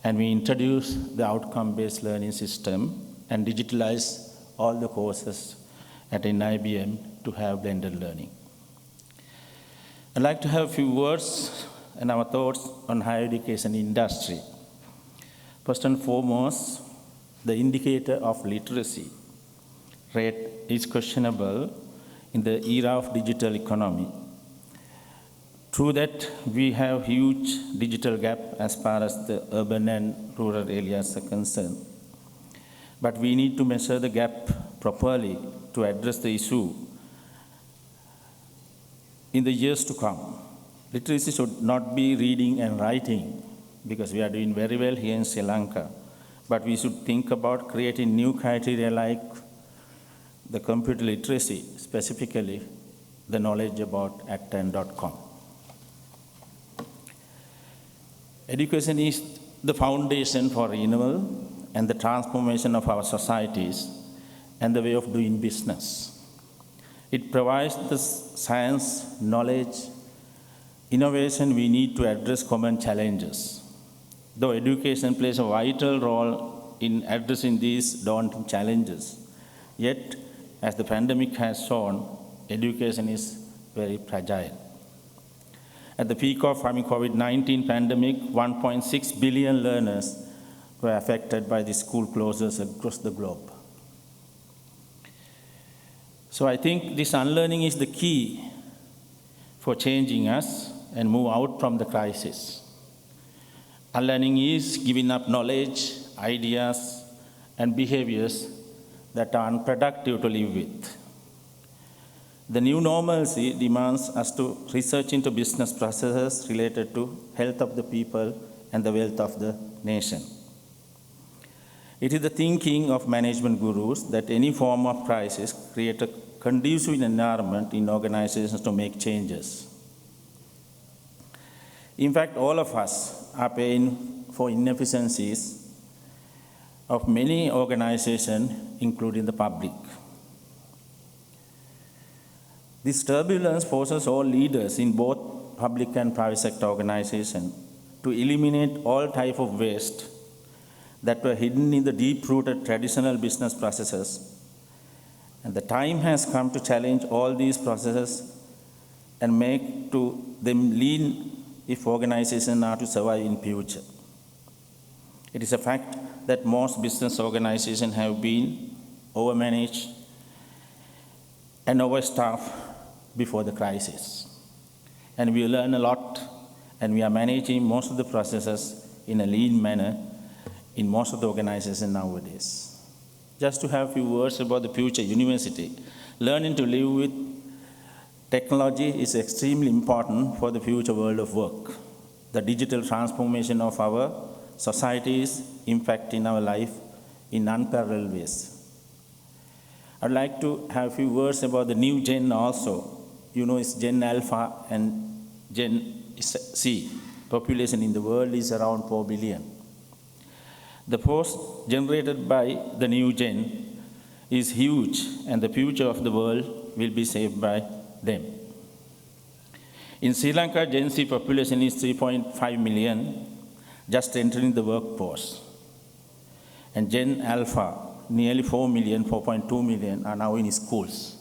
And we introduced the outcome-based learning system and digitalized all the courses at NIBM to have blended learning. I'd like to have a few words and our thoughts on higher education industry. First and foremost, the indicator of literacy rate is questionable in the era of digital economy. True that we have huge digital gap as far as the urban and rural areas are concerned. But we need to measure the gap properly to address the issue in the years to come. Literacy should not be reading and writing, because we are doing very well here in Sri Lanka. But we should think about creating new criteria like the computer literacy, specifically the knowledge about @10.com. Education is the foundation for renewal and the transformation of our societies and the way of doing business. It provides the science, knowledge, innovation we need to address common challenges. Though education plays a vital role in addressing these daunting challenges, yet, as the pandemic has shown, education is very fragile. At the peak of COVID-19 pandemic, 1.6 billion learners were affected by the school closures across the globe. So I think this unlearning is the key for changing us and move out from the crisis. Unlearning is giving up knowledge, ideas, and behaviors that are unproductive to live with. The new normalcy demands us to research into business processes related to health of the people and the wealth of the nation. It is the thinking of management gurus that any form of crisis create a conducive environment in organizations to make changes. In fact, all of us are paying for inefficiencies of many organizations, including the public. This turbulence forces all leaders in both public and private sector organizations to eliminate all type of waste that were hidden in the deep-rooted traditional business processes. And the time has come to challenge all these processes and make them lean if organizations are to survive in future. It is a fact that most business organizations have been overmanaged and overstaffed before the crisis. And we learn a lot, and we are managing most of the processes in a lean manner in most of the organizations nowadays. Just to have a few words about the future university. Learning to live with technology is extremely important for the future world of work. The digital transformation of our society is impacting our life in unparalleled ways. I'd like to have a few words about the new gen also. You know, it's Gen Alpha and Gen C. Population in the world is around 4 billion. The force generated by the new gen is huge, and the future of the world will be saved by them. In Sri Lanka, Gen Z population is 3.5 million, just entering the workforce. And Gen Alpha, nearly 4 million, 4.2 million, are now in schools.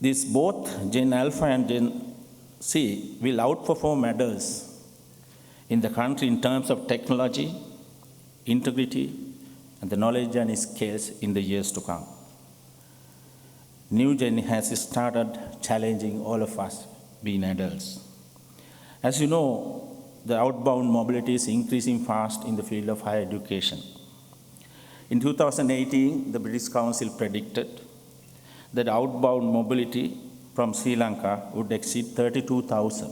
These both Gen Alpha and Gen C will outperform adults in the country in terms of technology, integrity, and the knowledge and skills in the years to come. New Gen has started challenging all of us being adults. As you know, the outbound mobility is increasing fast in the field of higher education. In 2018, the British Council predicted that outbound mobility from Sri Lanka would exceed 32,000.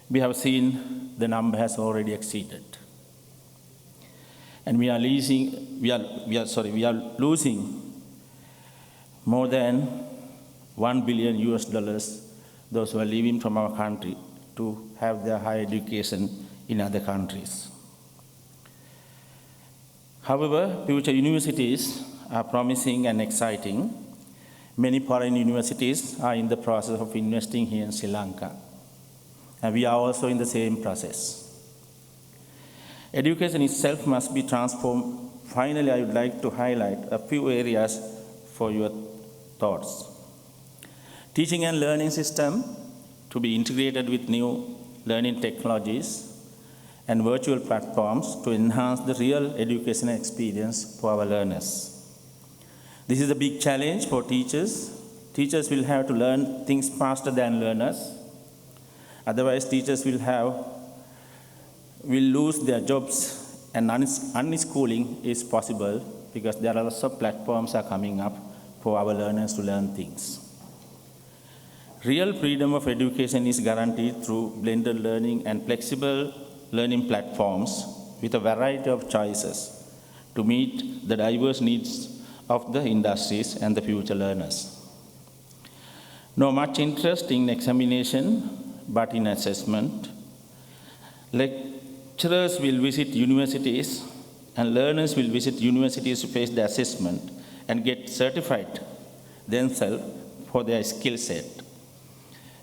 We have seen the number has already exceeded. And we are losing more than $1 billion US, those who are leaving from our country to have their higher education in other countries. However, future universities are promising and exciting. Many foreign universities are in the process of investing here in Sri Lanka. And we are also in the same process. Education itself must be transformed. Finally, I would like to highlight a few areas for your thoughts. Teaching and learning system to be integrated with new learning technologies and virtual platforms to enhance the real educational experience for our learners. This is a big challenge for teachers. Teachers will have to learn things faster than learners. Otherwise, teachers will lose their jobs, and unschooling is possible because there are lots of platforms are coming up for our learners to learn things. Real freedom of education is guaranteed through blended learning and flexible learning platforms with a variety of choices to meet the diverse needs of the industries and the future learners. No much interest in examination, but in assessment. Lecturers will visit universities and learners will visit universities to face the assessment and get certified themselves for their skill set.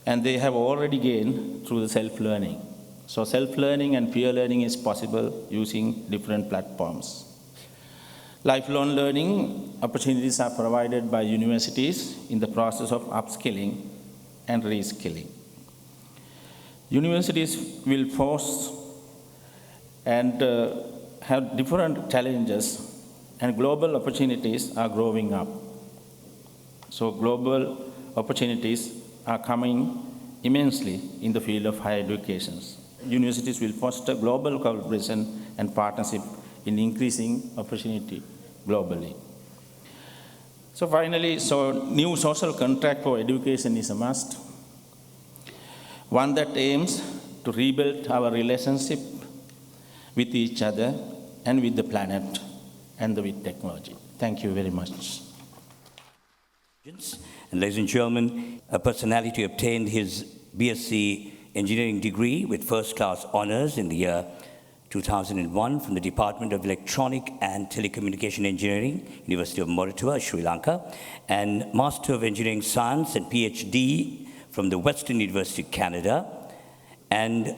And they have already gained through the self-learning. So self-learning and peer learning is possible using different platforms. Lifelong learning opportunities are provided by universities in the process of upskilling and reskilling. Universities will force and have different challenges, and global opportunities are growing up. So global opportunities are coming immensely in the field of higher education. Universities will foster global collaboration and partnership in increasing opportunity globally. So finally, new social contract for education is a must. One that aims to rebuild our relationship with each other and with the planet and with technology. Thank you very much. And ladies and gentlemen, a personality obtained his BSc engineering degree with first-class honors in the year 2001 from the Department of Electronic and Telecommunication Engineering, University of Moratuwa, Sri Lanka, and Master of Engineering Science and PhD from the Western University, Canada. And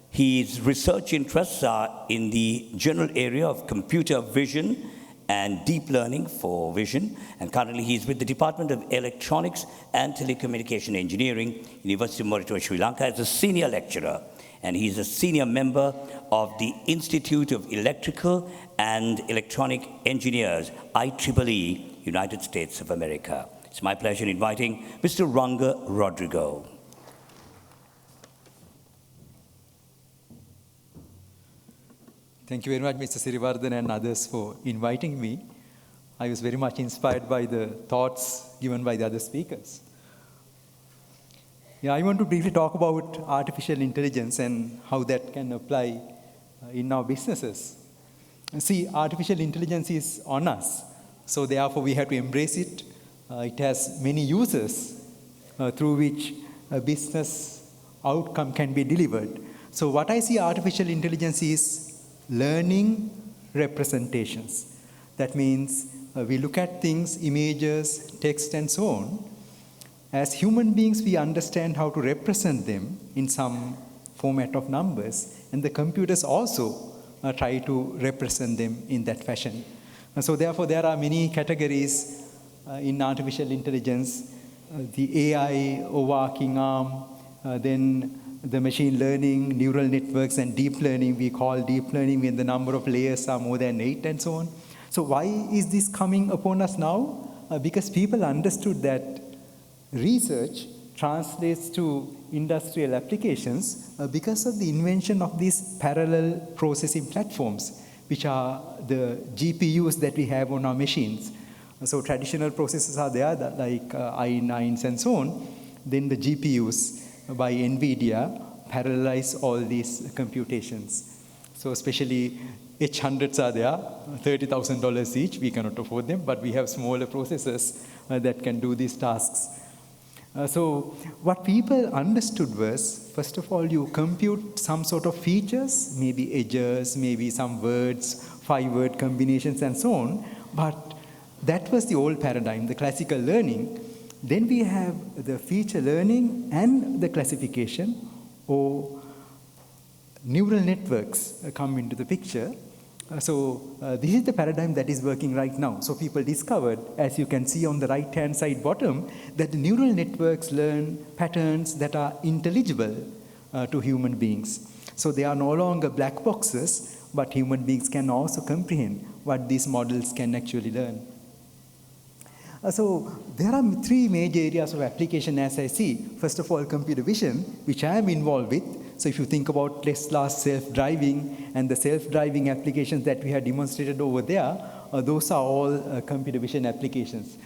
his research interests are in the general area of computer vision and deep learning for vision. And currently he's with the Department of Electronics and Telecommunication Engineering, University of Moratuwa, Sri Lanka, as a senior lecturer. And he's a senior member of the Institute of Electrical and Electronic Engineers, IEEE, United States of America. It's my pleasure inviting Mr. Ranga Rodrigo. Thank you very much, Mr. Sirivardhan and others for inviting me. I was very much inspired by the thoughts given by the other speakers. Yeah, I want to briefly talk about artificial intelligence and how that can apply in our businesses. See, artificial intelligence is on us, so therefore we have to embrace it. It has many uses through which a business outcome can be delivered. So what I see artificial intelligence is learning representations. That means we look at things, images, text, and so on. As human beings, we understand how to represent them in some format of numbers, and the computers also try to represent them in that fashion. And so therefore, there are many categories in artificial intelligence, the AI overarching arm, then the machine learning, neural networks, and deep learning. We call deep learning when the number of layers are more than 8 and so on. So why is this coming upon us now? Because people understood that research translates to industrial applications because of the invention of these parallel processing platforms, which are the GPUs that we have on our machines. So traditional processors are there, like i9s and so on. Then the GPUs by NVIDIA parallelize all these computations. So especially H100s are there, $30,000 each. We cannot afford them, but we have smaller processors that can do these tasks. So what people understood was, first of all, you compute some sort of features, maybe edges, maybe some words, 5-word combinations and so on, but that was the old paradigm, the classical learning. Then we have the feature learning and the classification, or neural networks come into the picture. So this is the paradigm that is working right now. So people discovered, as you can see on the right-hand side bottom, that the neural networks learn patterns that are intelligible to human beings. So they are no longer black boxes, but human beings can also comprehend what these models can actually learn. So there are 3 major areas of application as I see. First of all, computer vision, which I am involved with. So if you think about Tesla's self-driving and the self-driving applications that we have demonstrated over there, those are all computer vision applications.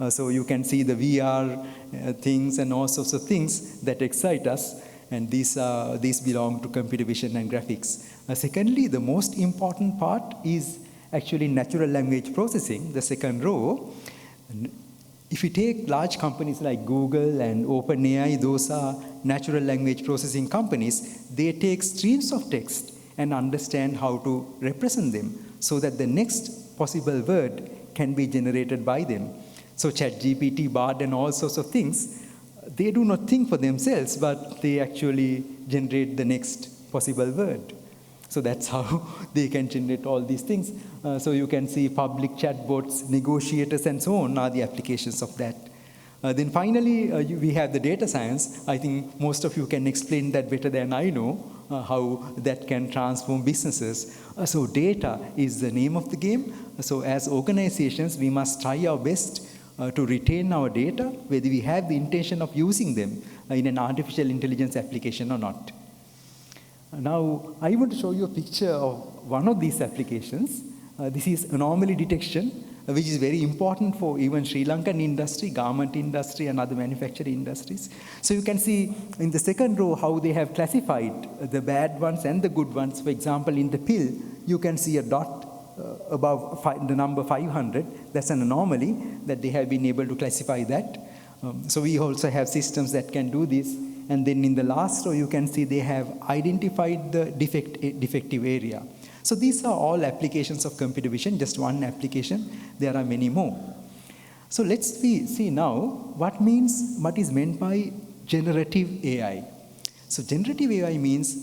So you can see the VR things and all sorts of things that excite us, and these belong to computer vision and graphics. Secondly, the most important part is actually natural language processing, the second row. If you take large companies like Google and OpenAI, those are natural language processing companies. They take streams of text and understand how to represent them so that the next possible word can be generated by them. So ChatGPT, Bard, and all sorts of things, they do not think for themselves, but they actually generate the next possible word. So that's how they can generate all these things. So you can see public chatbots, negotiators, and so on are the applications of that. Then finally, we have the data science. I think most of you can explain that better than I know, how that can transform businesses. So data is the name of the game. So as organizations, we must try our best to retain our data, whether we have the intention of using them in an artificial intelligence application or not. Now, I want to show you a picture of one of these applications. This is anomaly detection, which is very important for even Sri Lankan industry, garment industry, and other manufacturing industries. So you can see in the second row how they have classified the bad ones and the good ones. For example, in the pill, you can see a dot above the number 500. That's an anomaly that they have been able to classify that. So we also have systems that can do this. And then in the last row, you can see they have identified the defective area. So these are all applications of computer vision, just one application. There are many more. So let's see now what is meant by generative AI. So generative AI means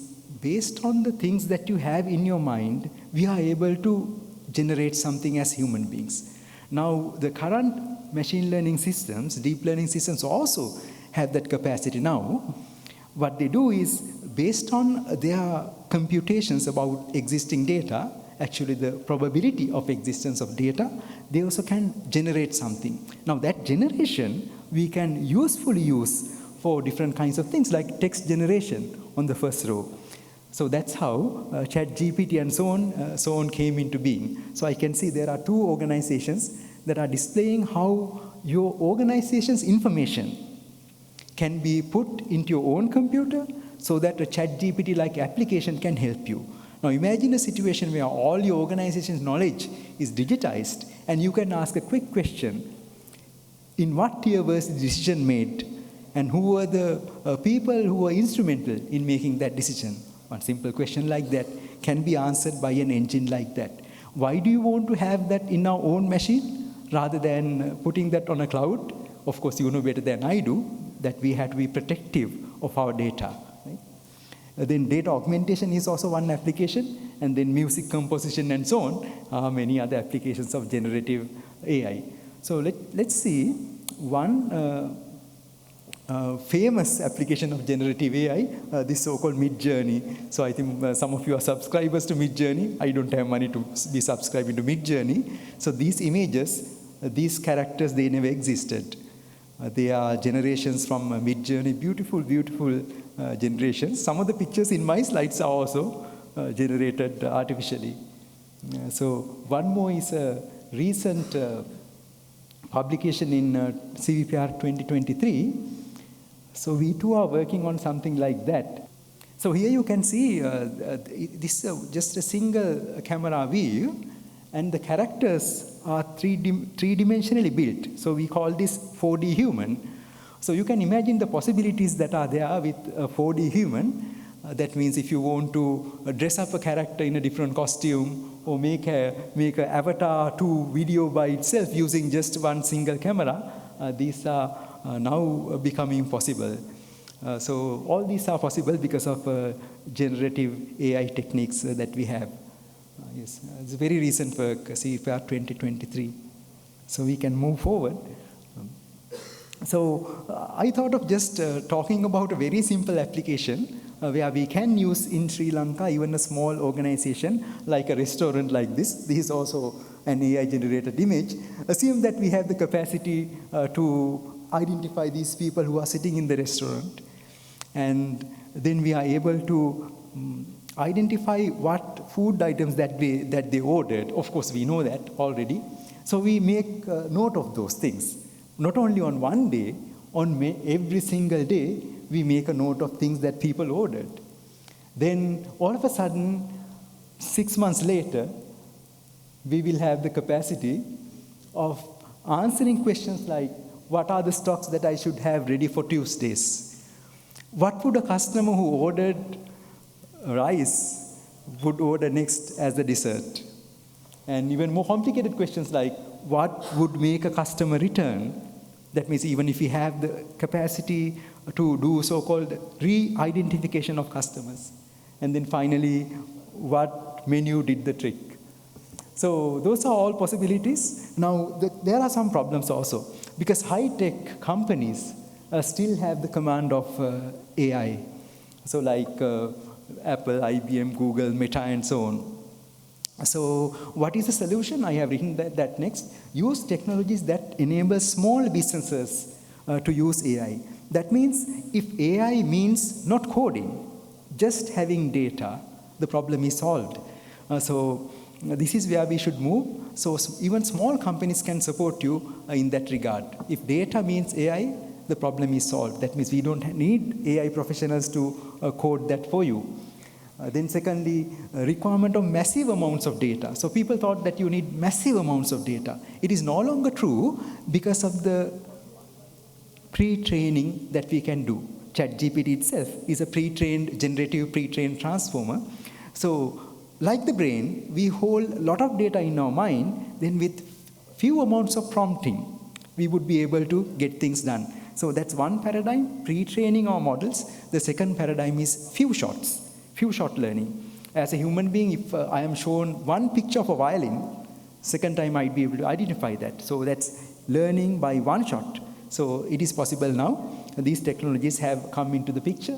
based on the things that you have in your mind, we are able to generate something as human beings. Now, the current machine learning systems, deep learning systems also have that capacity now. What they do is, based on their computations about existing data, actually the probability of existence of data, they also can generate something. Now that generation we can usefully use for different kinds of things like text generation on the first row. So that's how ChatGPT and so on came into being. So I can see there are two organizations that are displaying how your organization's information can be put into your own computer so that a ChatGPT-like application can help you. Now imagine a situation where all your organization's knowledge is digitized and you can ask a quick question. In what tier was the decision made? And who were the people who were instrumental in making that decision? One simple question like that can be answered by an engine like that. Why do you want to have that in our own machine rather than putting that on a cloud? Of course, you know better than I do that we have to be protective of our data. Right? Then data augmentation is also one application, and then music composition and so on, many other applications of generative AI. So let's see one famous application of generative AI, this so-called Midjourney. So I think some of you are subscribers to Midjourney. I don't have money to be subscribing to Midjourney. So these images, these characters, they never existed. They are generations from Midjourney, beautiful, beautiful generations. Some of the pictures in my slides are also generated artificially. So one more is a recent publication in CVPR 2023. So we too are working on something like that. So here you can see this is just a single camera view, and the characters are three-dimensionally built. So we call this 4D human. So you can imagine the possibilities that are there with a 4D human. That means if you want to dress up a character in a different costume or make an avatar to video by itself using just one single camera, these are now becoming possible. So all these are possible because of generative AI techniques that we have. Yes, it's very recent work, CVPR 2023. So we can move forward. So I thought of just talking about a very simple application where we can use in Sri Lanka, even a small organization like a restaurant like this. This is also an AI-generated image. Assume that we have the capacity to identify these people who are sitting in the restaurant. And then we are able to identify what food items that they ordered. Of course, we know that already. So we make note of those things. Not only on one day, on every single day, we make a note of things that people ordered. Then all of a sudden, 6 months later, we will have the capacity of answering questions like, what are the stocks that I should have ready for Tuesdays? What would a customer who ordered rice would order next as a dessert? And even more complicated questions like, what would make a customer return? That means even if we have the capacity to do so-called re-identification of customers. And then finally, what menu did the trick. So those are all possibilities. Now, there are some problems also, because high-tech companies still have the command of AI. So like Apple, IBM, Google, Meta, and so on. So what is the solution? I have written that next. Use technologies that enable small businesses to use AI. That means if AI means not coding, just having data, the problem is solved. So this is where we should move. So even small companies can support you in that regard. If data means AI, the problem is solved. That means we don't need AI professionals to code that for you. Then secondly, requirement of massive amounts of data. So people thought that you need massive amounts of data. It is no longer true because of the pre-training that we can do. ChatGPT itself is a pre-trained, generative pre-trained transformer. So like the brain, we hold a lot of data in our mind, then with few amounts of prompting, we would be able to get things done. So that's one paradigm, pre-training our models. The second paradigm is few shot learning. As a human being, if I am shown one picture of a violin, second time I'd be able to identify that. So that's learning by one shot. So it is possible now. These technologies have come into the picture.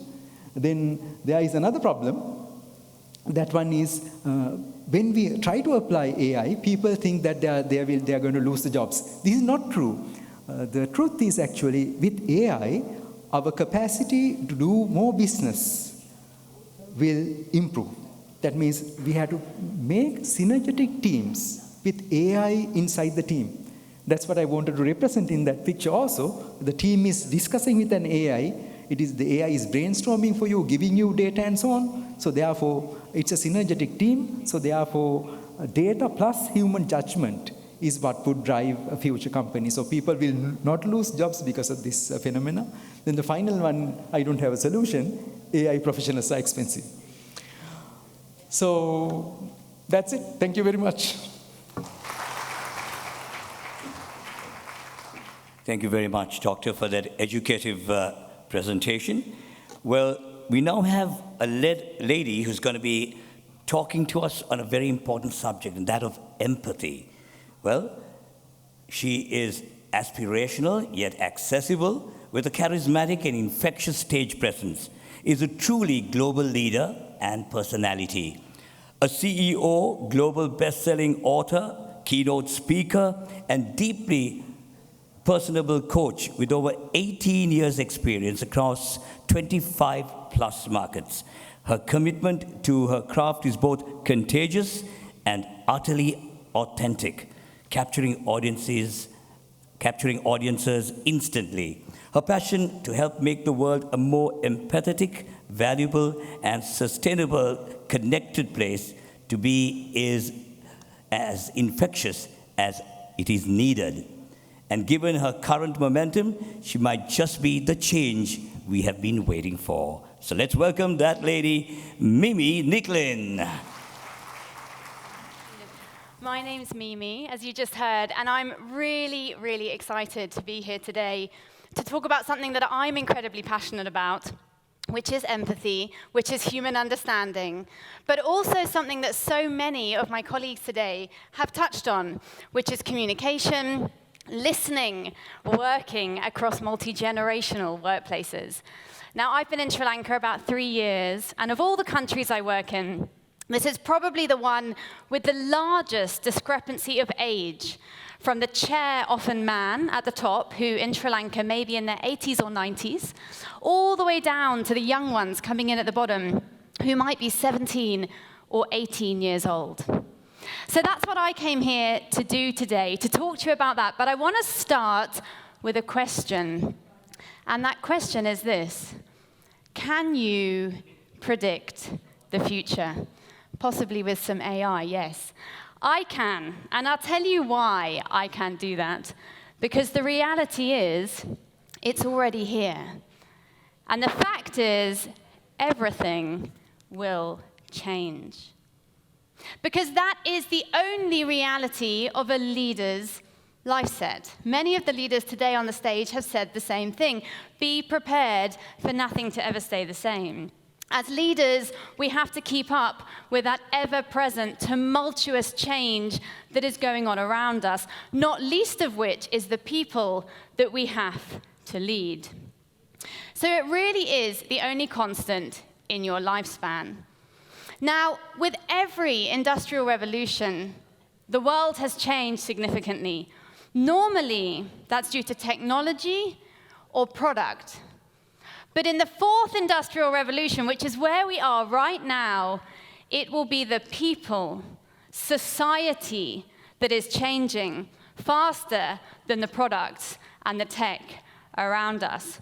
Then there is another problem. That one is when we try to apply AI, people think that they are going to lose the jobs. This is not true. The truth is actually with AI, our capacity to do more business will improve. That means we have to make synergetic teams with AI inside the team. That's what I wanted to represent in that picture also. The team is discussing with an AI. The AI is brainstorming for you, giving you data and so on. So therefore, it's a synergetic team. So therefore, data plus human judgment is what would drive a future company. So people will not lose jobs because of this phenomena. Then the final one, I don't have a solution. AI professionals are expensive. So that's it. Thank you very much. Thank you very much, Doctor, for that educative presentation. Well, we now have a lady who's going to be talking to us on a very important subject, and that of empathy. Well, she is aspirational yet accessible, with a charismatic and infectious stage presence, is a truly global leader and personality. A CEO, global best-selling author, keynote speaker, and deeply personable coach with over 18 years experience across 25 plus markets. Her commitment to her craft is both contagious and utterly authentic, capturing audiences instantly. Her passion to help make the world a more empathetic, valuable, and sustainable, connected place to be is as infectious as it is needed. And given her current momentum, she might just be the change we have been waiting for. So let's welcome that lady, Mimi Nicklin. My name's Mimi, as you just heard, and I'm really, really excited to be here today to talk about something that I'm incredibly passionate about, which is empathy, which is human understanding, but also something that so many of my colleagues today have touched on, which is communication, listening, working across multi-generational workplaces. Now, I've been in Sri Lanka about 3 years, and of all the countries I work in, this is probably the one with the largest discrepancy of age, from the chair-often man at the top, who in Sri Lanka may be in their 80s or 90s, all the way down to the young ones coming in at the bottom, who might be 17 or 18 years old. So that's what I came here to do today, to talk to you about that. But I want to start with a question. And that question is this: can you predict the future? Possibly with some AI, yes. I can, and I'll tell you why I can do that. Because the reality is, it's already here. And the fact is, everything will change. Because that is the only reality of a leader's life set. Many of the leaders today on the stage have said the same thing. Be prepared for nothing to ever stay the same. As leaders, we have to keep up with that ever-present, tumultuous change that is going on around us, not least of which is the people that we have to lead. So it really is the only constant in your lifespan. Now, with every industrial revolution, the world has changed significantly. Normally, that's due to technology or product. But in the fourth industrial revolution, which is where we are right now, it will be the people, society, that is changing faster than the products and the tech around us.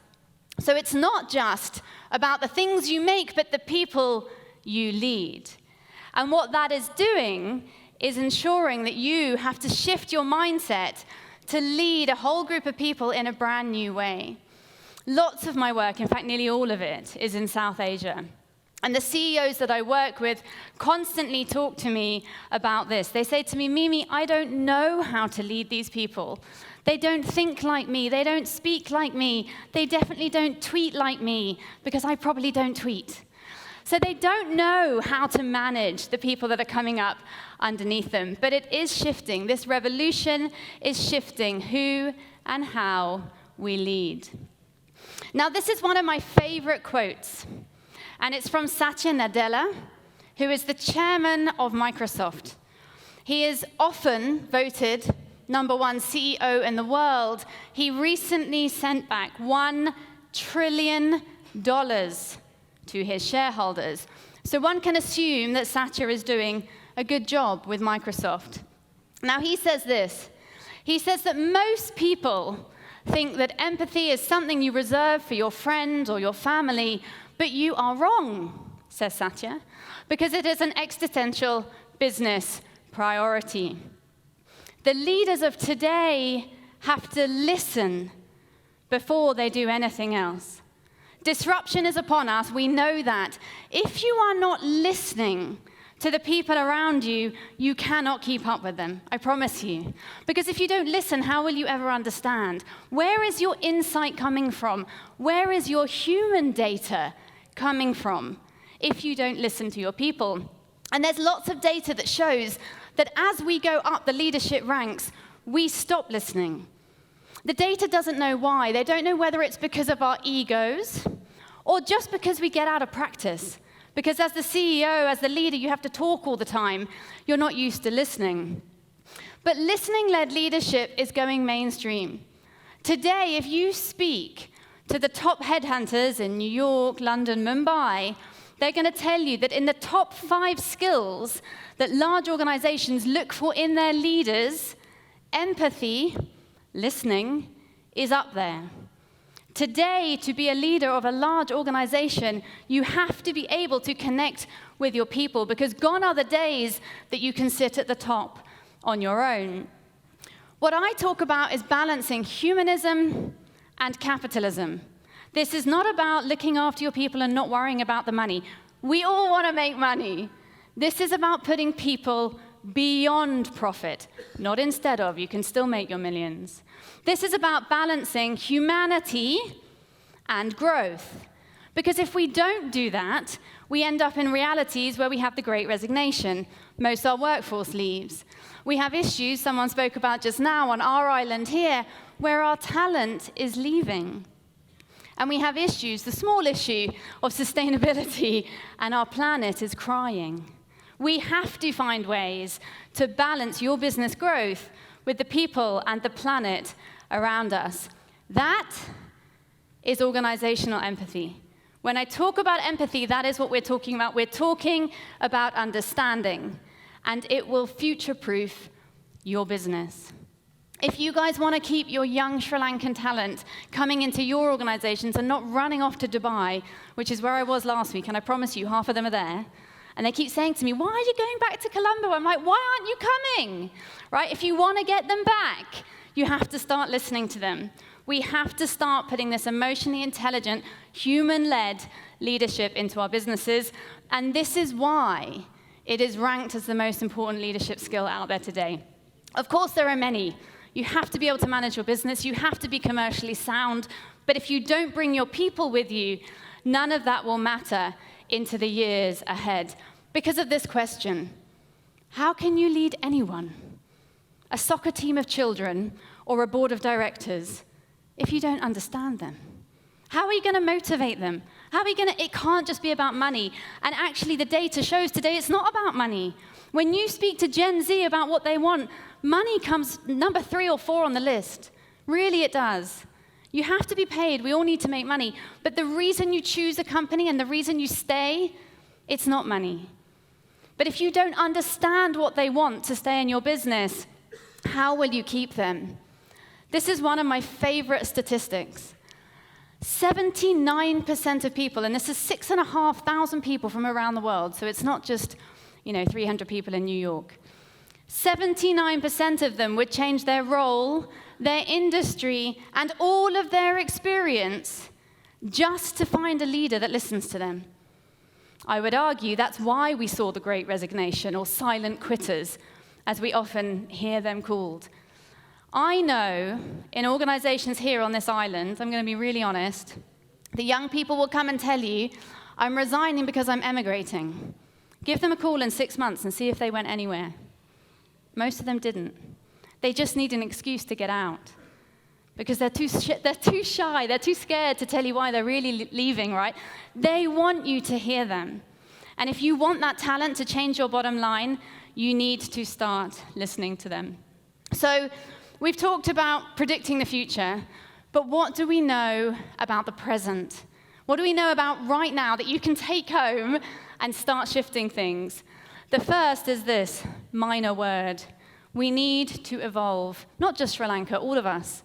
So it's not just about the things you make, but the people you lead. And what that is doing is ensuring that you have to shift your mindset to lead a whole group of people in a brand new way. Lots of my work, in fact, nearly all of it, is in South Asia. And the CEOs that I work with constantly talk to me about this. They say to me, Mimi, I don't know how to lead these people. They don't think like me. They don't speak like me. They definitely don't tweet like me, because I probably don't tweet. So they don't know how to manage the people that are coming up underneath them. But it is shifting. This revolution is shifting who and how we lead. Now, this is one of my favorite quotes. And it's from Satya Nadella, who is the chairman of Microsoft. He is often voted #1 CEO in the world. He recently sent back $1 trillion to his shareholders. So one can assume that Satya is doing a good job with Microsoft. Now, he says this. He says that most people think that empathy is something you reserve for your friend or your family, but you are wrong, says Satya, because it is an existential business priority. The leaders of today have to listen before they do anything else. Disruption is upon us, we know that. If you are not listening to the people around you, you cannot keep up with them, I promise you. Because if you don't listen, how will you ever understand? Where is your insight coming from? Where is your human data coming from if you don't listen to your people? And there's lots of data that shows that as we go up the leadership ranks, we stop listening. The data doesn't know why. They don't know whether it's because of our egos or just because we get out of practice. Because as the CEO, as the leader, you have to talk all the time. You're not used to listening. But listening-led leadership is going mainstream. Today, if you speak to the top headhunters in New York, London, Mumbai, they're going to tell you that in the top 5 skills that large organizations look for in their leaders, empathy, listening, is up there. Today, to be a leader of a large organization, you have to be able to connect with your people, because gone are the days that you can sit at the top on your own. What I talk about is balancing humanism and capitalism. This is not about looking after your people and not worrying about the money. We all want to make money. This is about putting people beyond profit, not instead of. You can still make your millions. This is about balancing humanity and growth. Because if we don't do that, we end up in realities where we have the Great Resignation. Most of our workforce leaves. We have issues someone spoke about just now on our island here, where our talent is leaving. And we have issues, the small issue of sustainability, and our planet is crying. We have to find ways to balance your business growth with the people and the planet around us. That is organizational empathy. When I talk about empathy, that is what we're talking about. We're talking about understanding, and it will future-proof your business. If you guys want to keep your young Sri Lankan talent coming into your organizations and not running off to Dubai, which is where I was last week, and I promise you, half of them are there, and they keep saying to me, why are you going back to Colombo? I'm like, why aren't you coming? Right? If you want to get them back, you have to start listening to them. We have to start putting this emotionally intelligent, human-led leadership into our businesses, and this is why it is ranked as the most important leadership skill out there today. Of course, there are many. You have to be able to manage your business. You have to be commercially sound. But if you don't bring your people with you, none of that will matter into the years ahead because of this question. How can you lead anyone, a soccer team of children or a board of directors, if you don't understand them? How are you going to motivate them? How are you going to, it can't just be about money. And actually the data shows today it's not about money. When you speak to Gen Z about what they want, money comes number 3 or 4 on the list. Really it does. You have to be paid, we all need to make money. But the reason you choose a company and the reason you stay, it's not money. But if you don't understand what they want to stay in your business, how will you keep them? This is one of my favorite statistics. 79% of people, and this is 6,500 people from around the world, so it's not just 300 people in New York. 79% of them would change their role, their industry, and all of their experience just to find a leader that listens to them. I would argue that's why we saw the Great Resignation, or silent quitters, as we often hear them called. I know in organizations here on this island, I'm going to be really honest, the young people will come and tell you, I'm resigning because I'm emigrating. Give them a call in 6 months and see if they went anywhere. Most of them didn't. They just need an excuse to get out because they're too shy, they're too scared to tell you why they're really leaving, right? They want you to hear them. And if you want that talent to change your bottom line, you need to start listening to them. So we've talked about predicting the future, but what do we know about the present? What do we know about right now that you can take home and start shifting things? The first is this minor word. We need to evolve, not just Sri Lanka, all of us.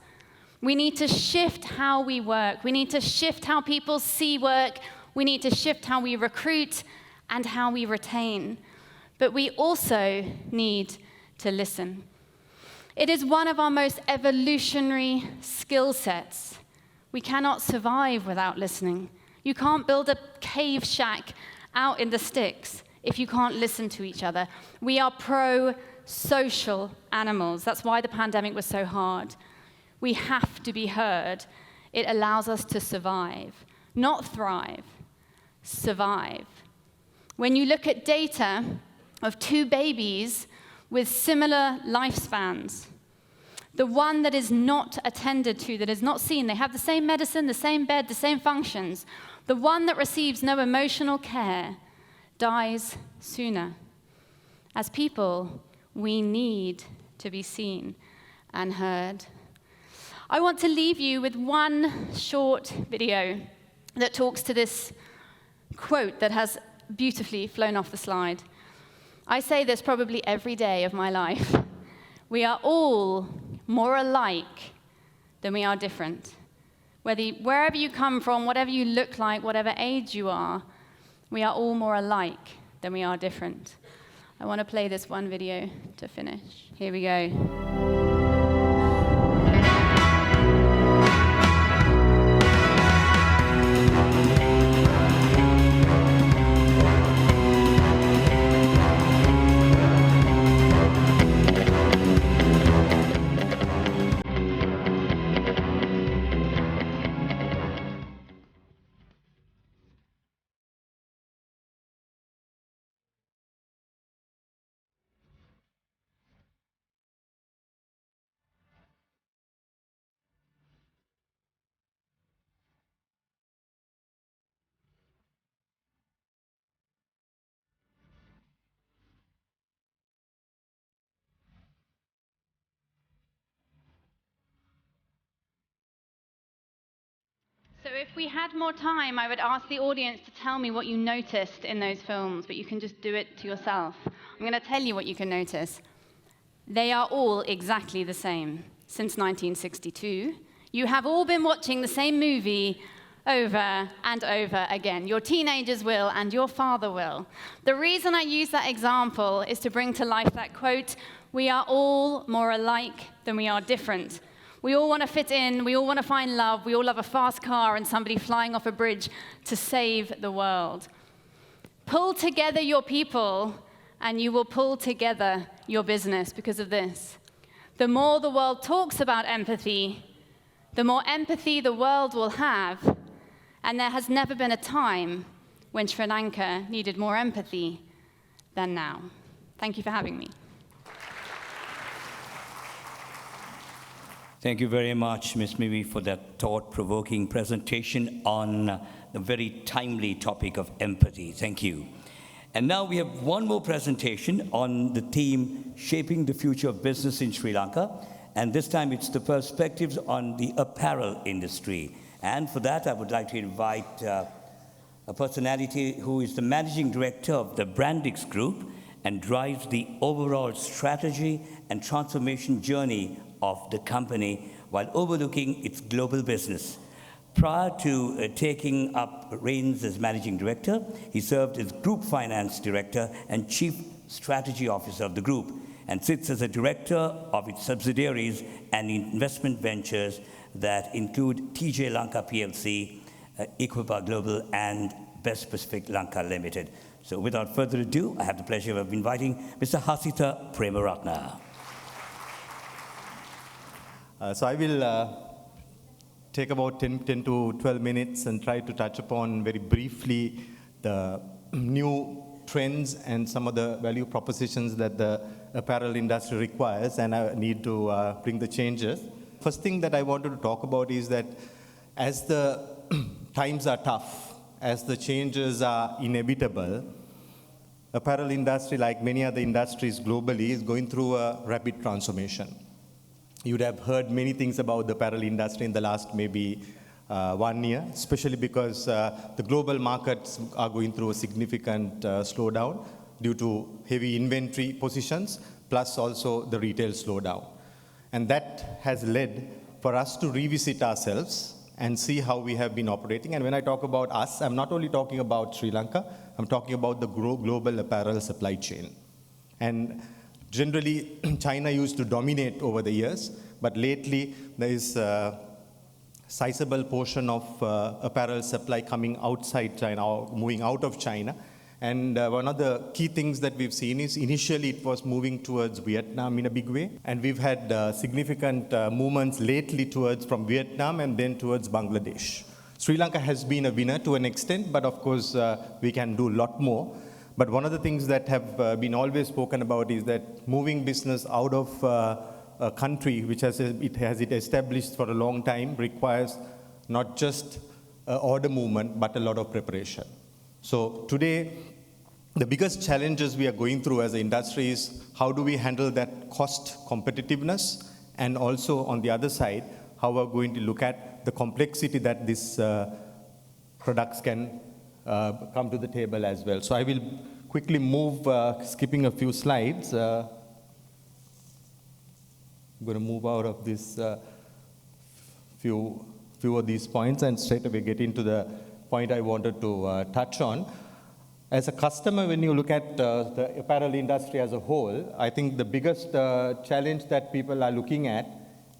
We need to shift how we work. We need to shift how people see work. We need to shift how we recruit and how we retain. But we also need to listen. It is one of our most evolutionary skill sets. We cannot survive without listening. You can't build a cave shack out in the sticks if you can't listen to each other. We are pro-social animals. That's why the pandemic was so hard. We have to be heard. It allows us to survive, not thrive, survive. When you look at data of 2 babies with similar lifespans, the one that is not attended to, that is not seen, they have the same medicine, the same bed, the same functions, the one that receives no emotional care dies sooner. As people, we need to be seen and heard. I want to leave you with one short video that talks to this quote that has beautifully flown off the slide. I say this probably every day of my life. We are all more alike than we are different. Wherever you come from, whatever you look like, whatever age you are, we are all more alike than we are different. I want to play this one video to finish. Here we go. So if we had more time, I would ask the audience to tell me what you noticed in those films, but you can just do it to yourself. I'm going to tell you what you can notice. They are all exactly the same. Since 1962, you have all been watching the same movie over and over again. Your teenagers will, and your father will. The reason I use that example is to bring to life that quote, we are all more alike than we are different. We all want to fit in, we all want to find love, we all love a fast car and somebody flying off a bridge to save the world. Pull together your people, and you will pull together your business because of this. The more the world talks about empathy, the more empathy the world will have, and there has never been a time when Sri Lanka needed more empathy than now. Thank you for having me. Thank you very much, Ms. Mimi, for that thought-provoking presentation on the very timely topic of empathy. Thank you. And now we have one more presentation on the theme, Shaping the Future of Business in Sri Lanka. And this time it's the perspectives on the apparel industry. And for that, I would like to invite a personality who is the managing director of the Brandix Group and drives the overall strategy and transformation journey of the company while overlooking its global business. Prior to taking up reins as managing director, he served as group finance director and chief strategy officer of the group and sits as a director of its subsidiaries and investment ventures that include TJ Lanka PLC, Equipa Global, and Best Pacific Lanka Limited. So without further ado, I have the pleasure of inviting Mr. Hasitha Premaratna. So I will take about 10 to 12 minutes and try to touch upon very briefly the new trends and some of the value propositions that the apparel industry requires, and I need to bring the changes. First thing that I wanted to talk about is that as the times are tough, as the changes are inevitable, apparel industry, like many other industries globally, is going through a rapid transformation. You'd have heard many things about the apparel industry in the last maybe 1 year, especially because the global markets are going through a significant slowdown due to heavy inventory positions, plus also the retail slowdown. And that has led for us to revisit ourselves and see how we have been operating. And when I talk about us, I'm not only talking about Sri Lanka, I'm talking about the global apparel supply chain. And generally, China used to dominate over the years, but lately there is a sizable portion of apparel supply coming outside China, or moving out of China. And one of the key things that we've seen is initially it was moving towards Vietnam in a big way. And we've had significant movements lately towards from Vietnam and then towards Bangladesh. Sri Lanka has been a winner to an extent, but of course we can do a lot more. But one of the things that have been always spoken about is that moving business out of a country which has it established for a long time requires not just order movement, but a lot of preparation. So today, the biggest challenges we are going through as an industry is how do we handle that cost competitiveness, and also on the other side, how we're going to look at the complexity that these products can come to the table as well. So I will quickly move, skipping a few slides. I'm going to move out of this few of these points and straight away get into the point I wanted to touch on. As a customer, when you look at the apparel industry as a whole, I think the biggest challenge that people are looking at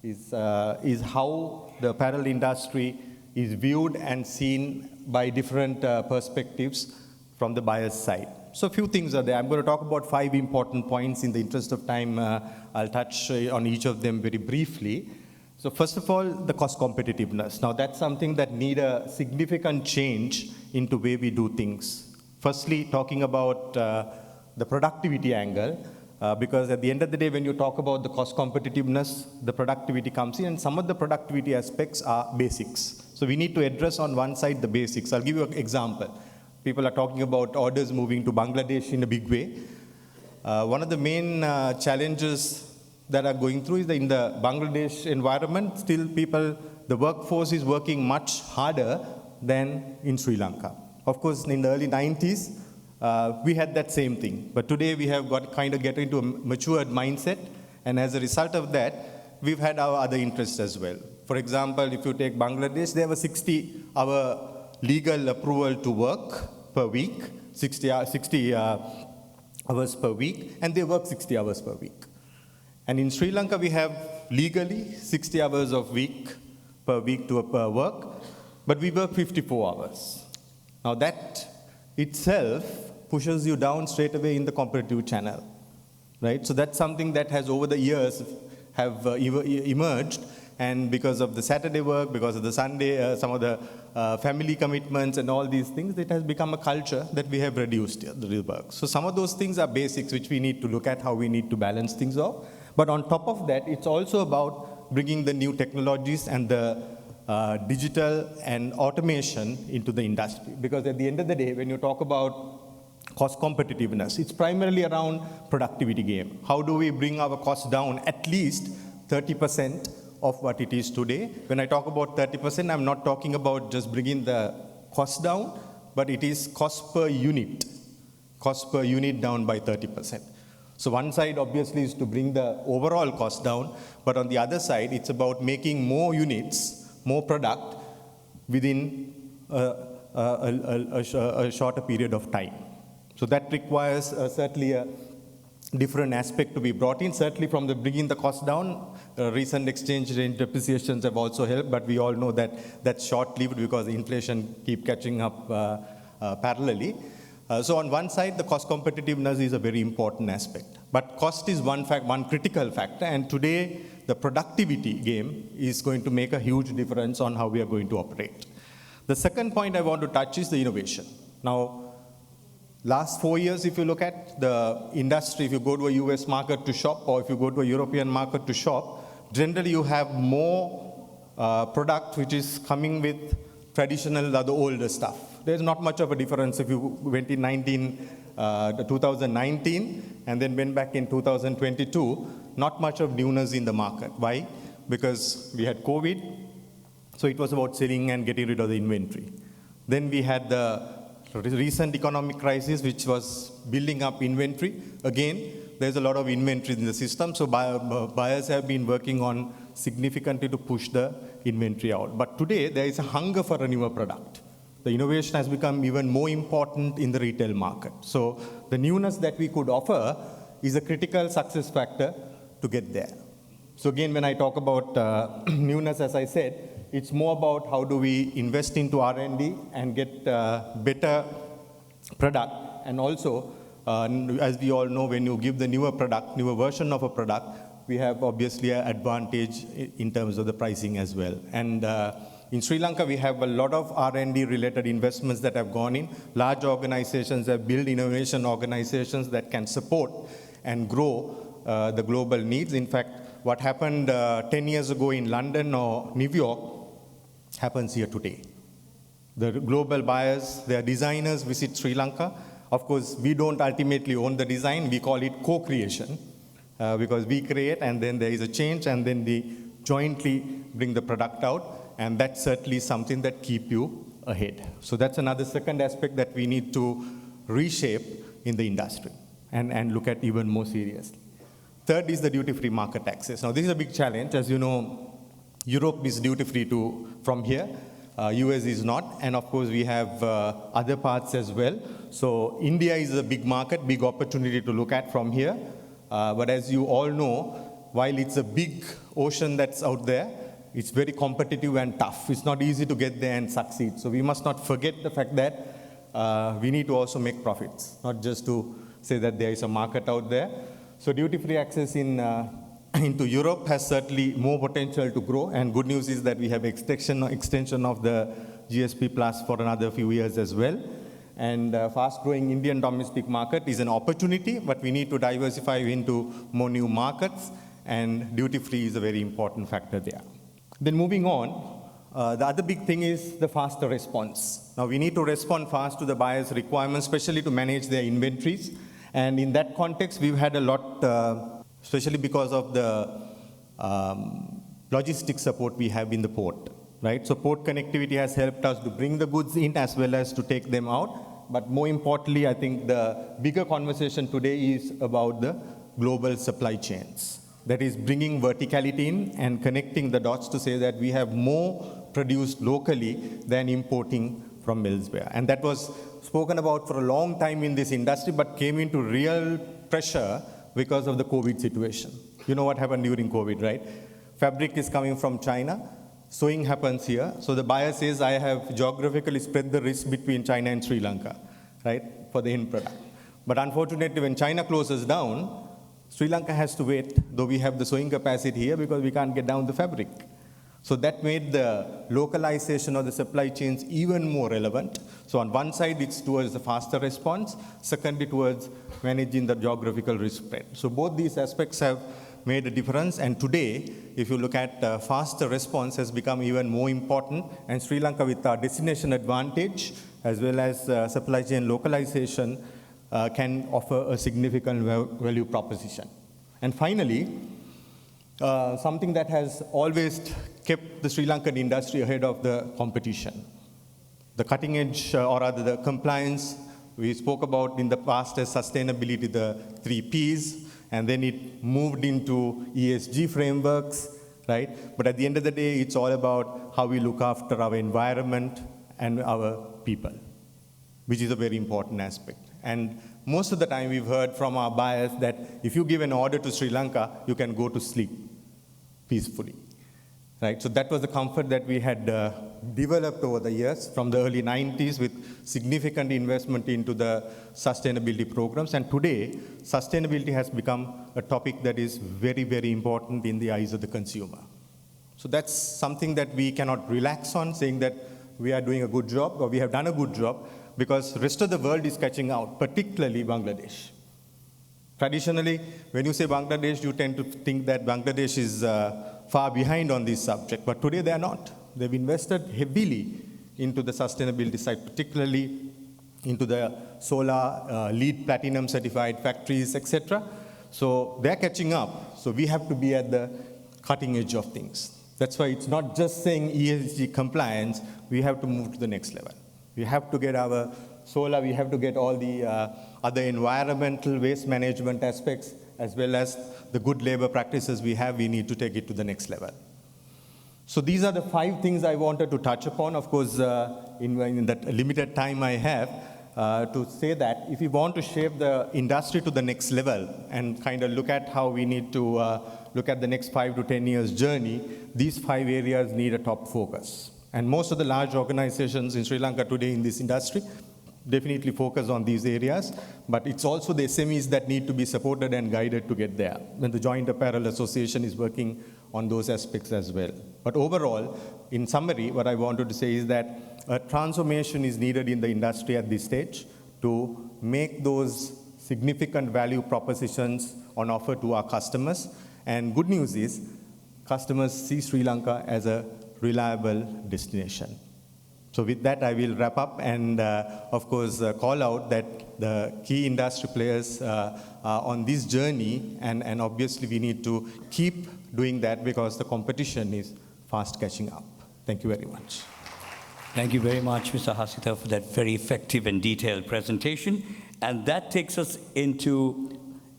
is how the apparel industry is viewed and seen by different perspectives from the buyer's side. So a few things are there. I'm going to talk about 5 important points. In the interest of time, I'll touch on each of them very briefly. So first of all, the cost competitiveness. Now that's something that need a significant change into the way we do things. Firstly, talking about the productivity angle, because at the end of the day, when you talk about the cost competitiveness, the productivity comes in, and some of the productivity aspects are basics. So we need to address on one side the basics. I'll give you an example. People are talking about orders moving to Bangladesh in a big way. One of the main challenges that are going through is that in the Bangladesh environment, still the workforce is working much harder than in Sri Lanka. Of course, in the early 90s, we had that same thing. But today we have got kind of get into a matured mindset. And as a result of that, we've had our other interests as well. For example, if you take Bangladesh, they have a 60-hour legal approval to work per week, 60 hours per week, and they work 60 hours per week. And in Sri Lanka, we have legally 60 hours of per week to work, but we work 54 hours. Now that itself pushes you down straight away in the competitive channel, right? So that's something that has over the years have emerged, And because of the Saturday work, because of the Sunday, some of the family commitments and all these things, it has become a culture that we have reduced the work. So some of those things are basics which we need to look at, how we need to balance things off. But on top of that, it's also about bringing the new technologies and the digital and automation into the industry. Because at the end of the day, when you talk about cost competitiveness, it's primarily around productivity game. How do we bring our costs down at least 30% of what it is today? When I talk about 30%, I'm not talking about just bringing the cost down, but it is cost per unit down by 30%. So one side obviously is to bring the overall cost down, but on the other side, it's about making more units, more product within a shorter period of time. So that requires certainly a different aspect to be brought in. Certainly from the bringing the cost down, recent exchange rate depreciations have also helped, but we all know that that's short-lived because inflation keep catching up parallelly. So on one side, the cost competitiveness is a very important aspect. But cost is one critical factor, and today the productivity game is going to make a huge difference on how we are going to operate. The second point I want to touch is the innovation. Now, last 4 years, if you look at the industry, if you go to a US market to shop, or if you go to a European market to shop, generally you have more product which is coming with traditional, the older stuff. There's not much of a difference if you went in 2019 and then went back in 2022, not much of newness in the market. Why? Because we had COVID, so it was about selling and getting rid of the inventory. Then we had the recent economic crisis, which was building up inventory. Again, there's a lot of inventory in the system, so buyers have been working on significantly to push the inventory out. But today, there is a hunger for a newer product. The innovation has become even more important in the retail market. So the newness that we could offer is a critical success factor to get there. So again, when I talk about newness, as I said, it's more about how do we invest into R&D and get better product. And also, as we all know, when you give the newer version of a product, we have obviously an advantage in terms of the pricing as well. And in Sri Lanka, we have a lot of R&D related investments that have gone in. Large organizations have built innovation organizations that can support and grow the global needs. In fact, what happened 10 years ago in London or New York happens here today. The global buyers, their designers visit Sri Lanka. Of course, we don't ultimately own the design. We call it co-creation because we create and then there is a change and then we jointly bring the product out. And that's certainly something that keeps you ahead. So that's another second aspect that we need to reshape in the industry and look at even more seriously. Third is the duty-free market access. Now, this is a big challenge. As you know, Europe is duty-free from here. US is not. And of course, we have other parts as well. So India is a big market, big opportunity to look at from here. But as you all know, while it's a big ocean that's out there, it's very competitive and tough. It's not easy to get there and succeed. So we must not forget the fact that we need to also make profits, not just to say that there is a market out there. So duty-free access into Europe has certainly more potential to grow. And good news is that we have extension of the GSP Plus for another few years as well. And fast-growing Indian domestic market is an opportunity, but we need to diversify into more new markets. And duty-free is a very important factor there. Then moving on, the other big thing is the faster response. Now we need to respond fast to the buyer's requirements, especially to manage their inventories. And in that context, we've had a lot, especially because of the logistics support we have in the port, right? So port connectivity has helped us to bring the goods in as well as to take them out. But more importantly, I think the bigger conversation today is about the global supply chains. That is bringing verticality in and connecting the dots to say that we have more produced locally than importing from elsewhere. And that was spoken about for a long time in this industry, but came into real pressure because of the COVID situation. You know what happened during COVID, right? Fabric is coming from China, sewing happens here. So the buyer says, I have geographically spread the risk between China and Sri Lanka, right, for the end product. But unfortunately, when China closes down, Sri Lanka has to wait, though we have the sewing capacity here, because we can't get down the fabric. So that made the localization of the supply chains even more relevant. So on one side, it's towards the faster response, secondly, towards managing the geographical risk spread. So both these aspects have made a difference, and today, if you look at faster response has become even more important, and Sri Lanka with our destination advantage, as well as supply chain localization, can offer a significant value proposition. And finally, something that has always kept the Sri Lankan industry ahead of the competition. The cutting edge, or rather the compliance, we spoke about in the past as sustainability, the 3 Ps, and then it moved into ESG frameworks, right? But at the end of the day, it's all about how we look after our environment and our people, which is a very important aspect. And most of the time we've heard from our buyers that if you give an order to Sri Lanka, you can go to sleep peacefully, right? So that was the comfort that we had developed over the years from the early 90s with significant investment into the sustainability programs. And today, sustainability has become a topic that is very, very important in the eyes of the consumer. So that's something that we cannot relax on, saying that we are doing a good job or we have done a good job, because the rest of the world is catching out, particularly Bangladesh. Traditionally, when you say Bangladesh, you tend to think that Bangladesh is far behind on this subject, but today they are not. They've invested heavily into the sustainability side, particularly into the solar, LEED platinum certified factories, etc. So they're catching up. So we have to be at the cutting edge of things. That's why it's not just saying ESG compliance, we have to move to the next level. We have to get our solar, we have to get all the other environmental waste management aspects, as well as the good labor practices we have, we need to take it to the next level. So these are the 5 things I wanted to touch upon. Of course, in that limited time I have, to say that if we want to shape the industry to the next level and kind of look at how we need to look at the next 5 to 10 years journey, these 5 areas need a top focus. And most of the large organizations in Sri Lanka today in this industry definitely focus on these areas, but it's also the SMEs that need to be supported and guided to get there. And the Joint Apparel Association is working on those aspects as well. But overall, in summary, what I wanted to say is that a transformation is needed in the industry at this stage to make those significant value propositions on offer to our customers. And good news is, customers see Sri Lanka as a reliable destination. So with that, I will wrap up and, of course, call out that the key industry players are on this journey, and obviously we need to keep doing that because the competition is fast catching up. Thank you very much. Thank you very much, Mr. Hasita, for that very effective and detailed presentation. And that takes us into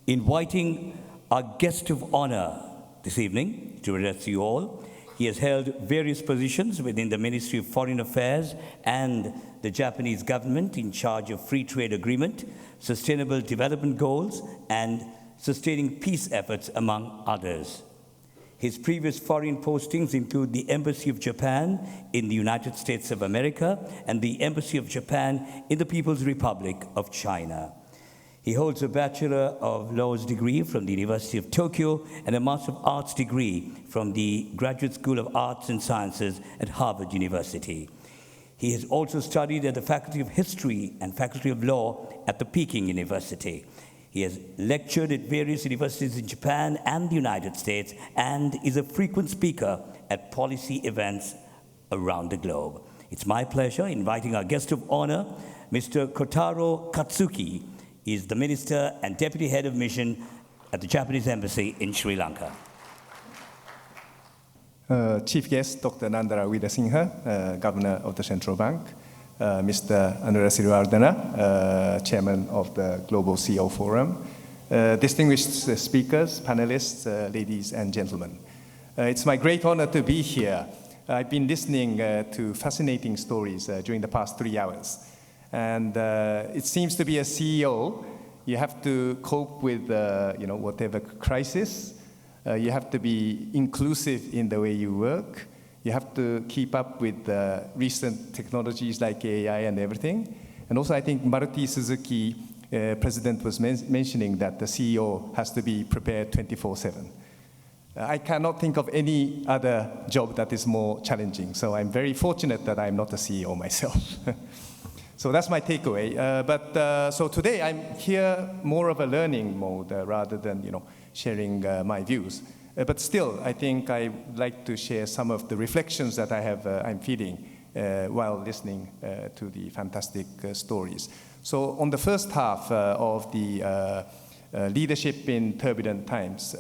inviting our guest of honor this evening to address you all. He has held various positions within the Ministry of Foreign Affairs and the Japanese government in charge of free trade agreement, sustainable development goals, and sustaining peace efforts, among others. His previous foreign postings include the Embassy of Japan in the United States of America and the Embassy of Japan in the People's Republic of China. He holds a Bachelor of Laws degree from the University of Tokyo and a Master of Arts degree from the Graduate School of Arts and Sciences at Harvard University. He has also studied at the Faculty of History and Faculty of Law at the Peking University. He has lectured at various universities in Japan and the United States and is a frequent speaker at policy events around the globe. It's my pleasure inviting our guest of honor, Mr. Kotaro Katsuki. He is the Minister and Deputy Head of Mission at the Japanese Embassy in Sri Lanka. Chief Guest, Dr. Nandalal Weerasinghe, Governor of the Central Bank, Mr. Anurasiriwardena, Chairman of the Global CEO Forum, distinguished speakers, panelists, ladies and gentlemen. It's my great honor to be here. I've been listening to fascinating stories during the past 3 hours. And it seems to be a CEO, you have to cope with whatever crisis. You have to be inclusive in the way you work. You have to keep up with recent technologies like AI and everything. And also I think Maruti Suzuki, President was mentioning that the CEO has to be prepared 24/7. I cannot think of any other job that is more challenging. So I'm very fortunate that I'm not a CEO myself. So that's my takeaway. So today I'm here more of a learning mode rather than sharing my views. But still, I think I'd like to share some of the reflections that I'm feeling while listening to the fantastic stories. So on the first half of the leadership in turbulent times,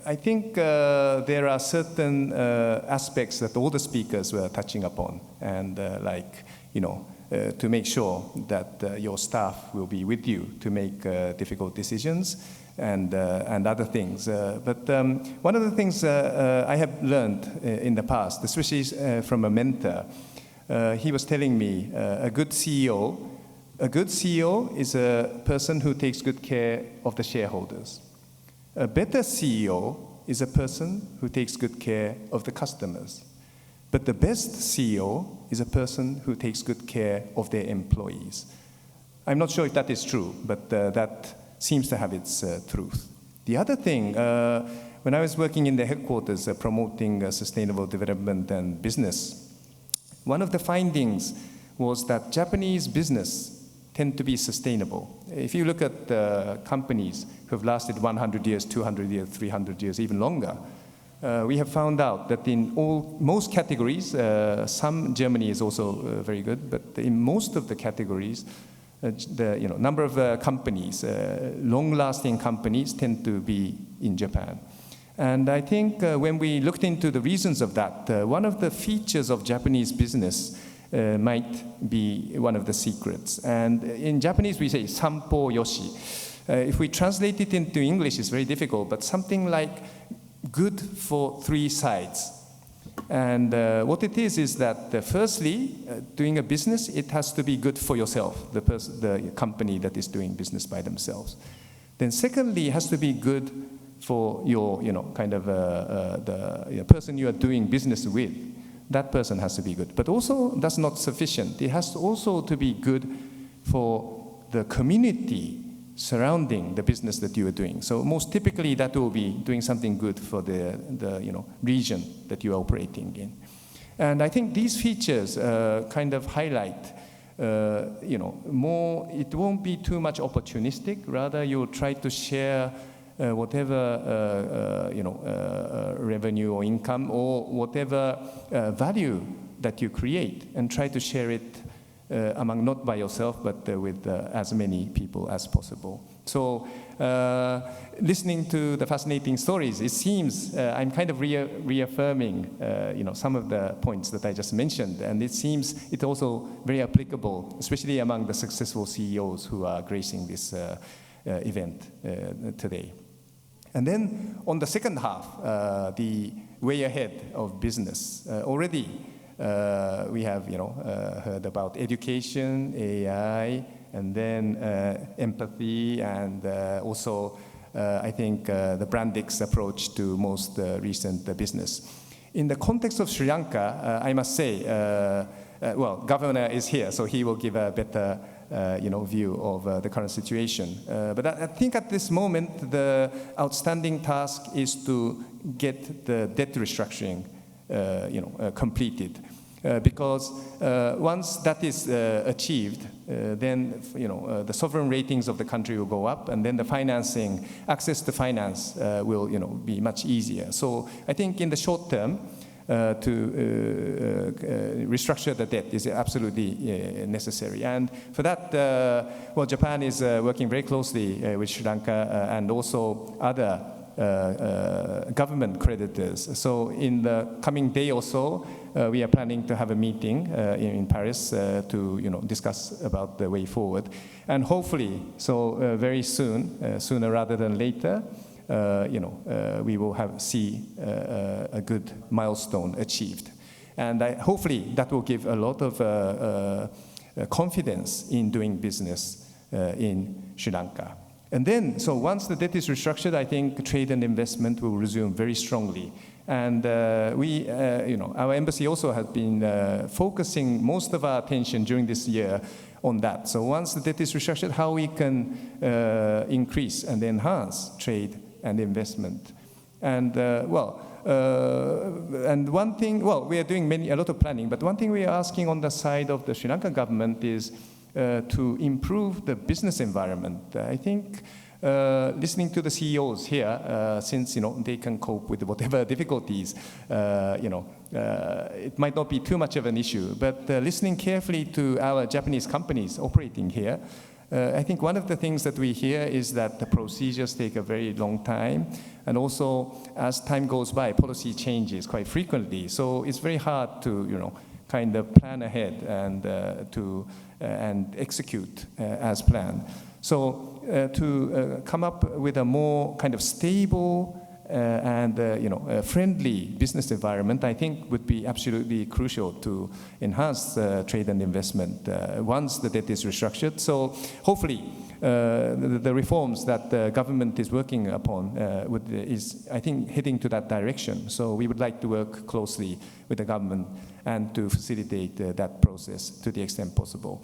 I think there are certain aspects that all the speakers were touching upon, and to make sure that your staff will be with you to make difficult decisions and other things. But one of the things I have learned in the past, especially from a mentor, he was telling me a good CEO is a person who takes good care of the shareholders. A better CEO is a person who takes good care of the customers. But the best CEO is a person who takes good care of their employees. I'm not sure if that is true, but that seems to have its truth. The other thing, when I was working in the headquarters promoting sustainable development and business, one of the findings was that Japanese business tend to be sustainable. If you look at companies who have lasted 100 years, 200 years, 300 years, even longer, we have found out that in most categories, some Germany is also very good, but in most of the categories, the number of companies, long-lasting companies, tend to be in Japan. And I think when we looked into the reasons of that, one of the features of Japanese business might be one of the secrets. And in Japanese, we say sampo yoshi. If we translate it into English, it's very difficult, but something like good for three sides. And what it is that firstly, doing a business, it has to be good for yourself, the company that is doing business by themselves. Then secondly, it has to be good for your, the person you are doing business with. That person has to be good. But also, that's not sufficient. It has also to be good for the community surrounding the business that you are doing. So most typically, that will be doing something good for the region that you are operating in. And I think these features kind of highlight, more, it won't be too much opportunistic. Rather, you'll try to share whatever revenue or income or whatever value that you create, and try to share it among, not by yourself, but with as many people as possible. So listening to the fascinating stories, it seems I'm kind of reaffirming some of the points that I just mentioned, and it seems it's also very applicable, especially among the successful CEOs who are gracing this event today. And then on the second half, the way ahead of business, already we have heard about education, AI, and then empathy, and also I think the Brandix approach to most recent business. In the context of Sri Lanka, I must say, well, governor is here, so he will give a better view of the current situation. But I think at this moment, the outstanding task is to get the debt restructuring completed. Because once that is achieved, then the sovereign ratings of the country will go up, and then the financing, access to finance will be much easier. So I think in the short term, to restructure the debt is absolutely necessary. And for that, well, Japan is working very closely with Sri Lanka and also other government creditors. So in the coming day or so, we are planning to have a meeting in Paris to discuss about the way forward. And hopefully, so very soon, sooner rather than later, we will see a good milestone achieved. And hopefully that will give a lot of confidence in doing business in Sri Lanka. And then, so once the debt is restructured, I think trade and investment will resume very strongly. And we, our embassy also has been focusing most of our attention during this year on that. So once the debt is restructured, how we can increase and enhance trade and investment. And and one thing, we are doing a lot of planning, but one thing we are asking on the side of the Sri Lankan government is to improve the business environment. I think listening to the CEOs here, since they can cope with whatever difficulties, it might not be too much of an issue. But listening carefully to our Japanese companies operating here, I think one of the things that we hear is that the procedures take a very long time, and also as time goes by, policy changes quite frequently. So it's very hard to kind of plan ahead and and execute as planned. So to come up with a more kind of stable and friendly business environment, I think would be absolutely crucial to enhance trade and investment once the debt is restructured. So hopefully the reforms that the government is working upon is, I think, heading to that direction. So we would like to work closely with the government and to facilitate that process to the extent possible.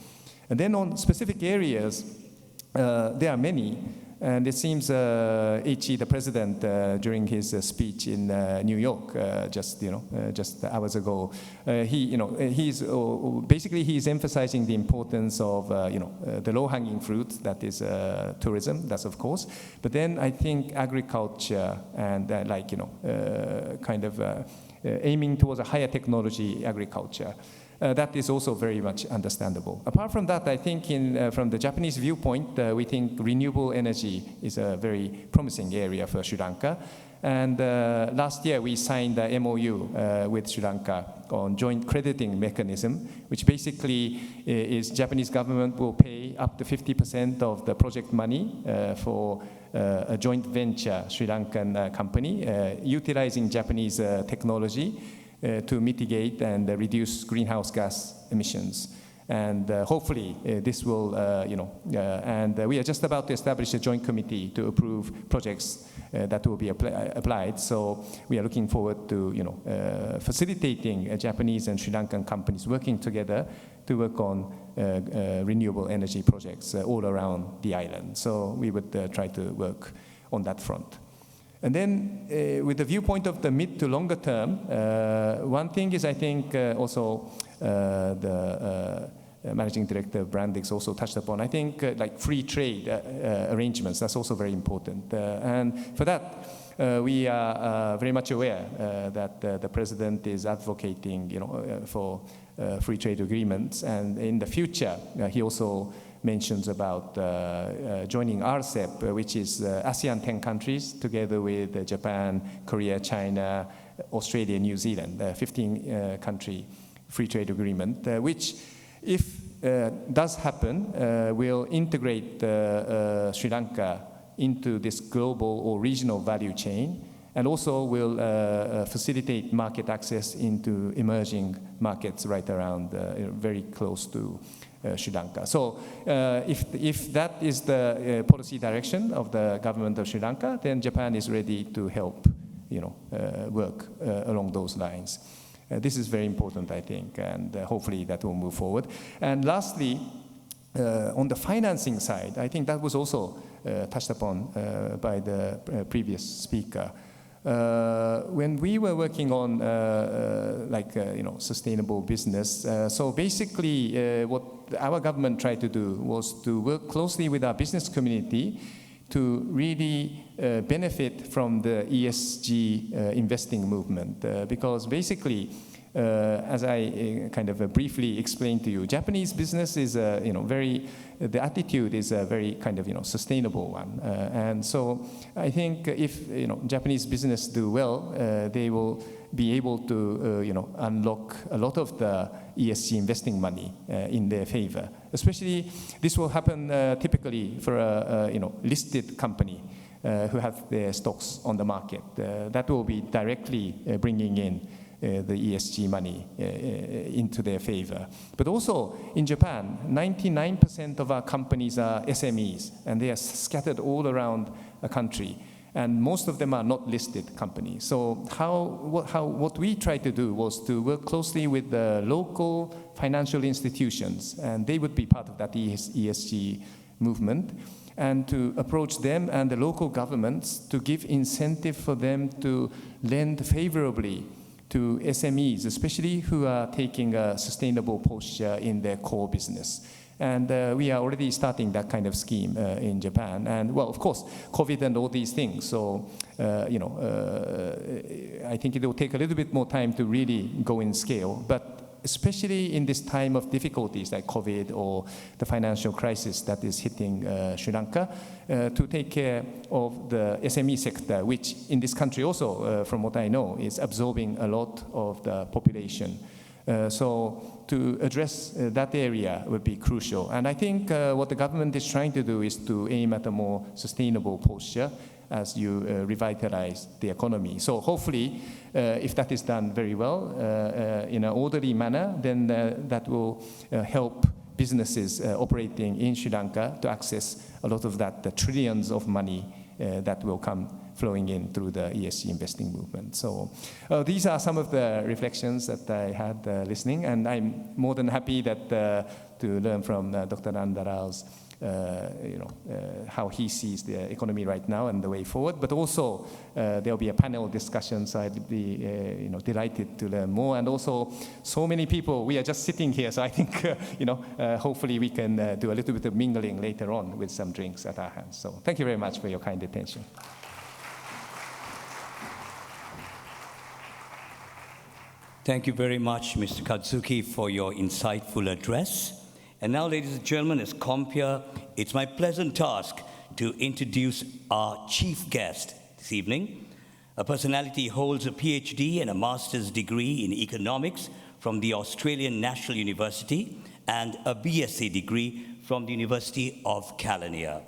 And then on specific areas, there are many. And it seems Ichi, the president, during his speech in New York just hours ago, he's emphasizing the importance of the low-hanging fruit, that is tourism, that's of course. But then I think agriculture and aiming towards a higher technology agriculture. That is also very much understandable. Apart from that, I think from the Japanese viewpoint, we think renewable energy is a very promising area for Sri Lanka. And last year, we signed the MOU with Sri Lanka on joint crediting mechanism, which basically is Japanese government will pay up to 50% of the project money for a joint venture Sri Lankan company utilizing Japanese technology to mitigate and reduce greenhouse gas emissions. And hopefully this will, and we are just about to establish a joint committee to approve projects that will be applied. So we are looking forward to, facilitating Japanese and Sri Lankan companies working together to work on renewable energy projects all around the island. So we would try to work on that front. And then with the viewpoint of the mid to longer term, one thing is, I think, also the Managing Director of Brandix also touched upon, I think, like free trade arrangements, that's also very important. And for that, we are very much aware that the President is advocating, for free trade agreements. And in the future, he also mentions about joining RCEP, which is ASEAN 10 countries, together with Japan, Korea, China, Australia, New Zealand, 15-country free trade agreement, which, if does happen, will integrate Sri Lanka into this global or regional value chain, and also will facilitate market access into emerging markets right around, very close to Sri Lanka. So if that is the policy direction of the government of Sri Lanka, then Japan is ready to help, work along those lines. This is very important, I think, and hopefully that will move forward. And lastly, on the financing side, I think that was also touched upon by the previous speaker. When we were working on sustainable business, so basically what our government tried to do was to work closely with our business community to really benefit from the ESG investing movement, because basically, as I kind of briefly explained to you, Japanese business is the attitude is a very kind of sustainable one, and so I think if Japanese business do well, they will be able to unlock a lot of the ESG investing money in their favor. Especially, this will happen typically for a listed company who have their stocks on the market. That will be directly bringing in the ESG money into their favor. But also in Japan, 99% of our companies are SMEs, and they are scattered all around the country. And most of them are not listed companies. So what we tried to do was to work closely with the local financial institutions, and they would be part of that ESG movement. and to approach them and the local governments to give incentive for them to lend favorably to SMEs, especially who are taking a sustainable posture in their core business. And we are already starting that kind of scheme in Japan. And well, of course, COVID and all these things. So, I think it will take a little bit more time to really go in scale. But especially in this time of difficulties like COVID or the financial crisis that is hitting Sri Lanka, to take care of the SME sector, which in this country also, from what I know, is absorbing a lot of the population. So to address that area would be crucial. And I think what the government is trying to do is to aim at a more sustainable posture as you revitalize the economy. So hopefully, if that is done very well in an orderly manner, then that will help businesses operating in Sri Lanka to access a lot of that, the trillions of money that will come flowing in through the ESG investing movement. So these are some of the reflections that I had listening, and I'm more than happy that to learn from Dr. Nandalal's how he sees the economy right now and the way forward. But also there'll be a panel discussion, so I'd be delighted to learn more. And also so many people, we are just sitting here, so I think hopefully we can do a little bit of mingling later on with some drinks at our hands. So thank you very much for your kind attention. Thank you very much, Mr. Katsuki, for your insightful address. And now, ladies and gentlemen, as Compia, it's my pleasant task to introduce our chief guest this evening. A personality who holds a PhD and a master's degree in economics from the Australian National University and a BSc degree from the University of Kelaniya.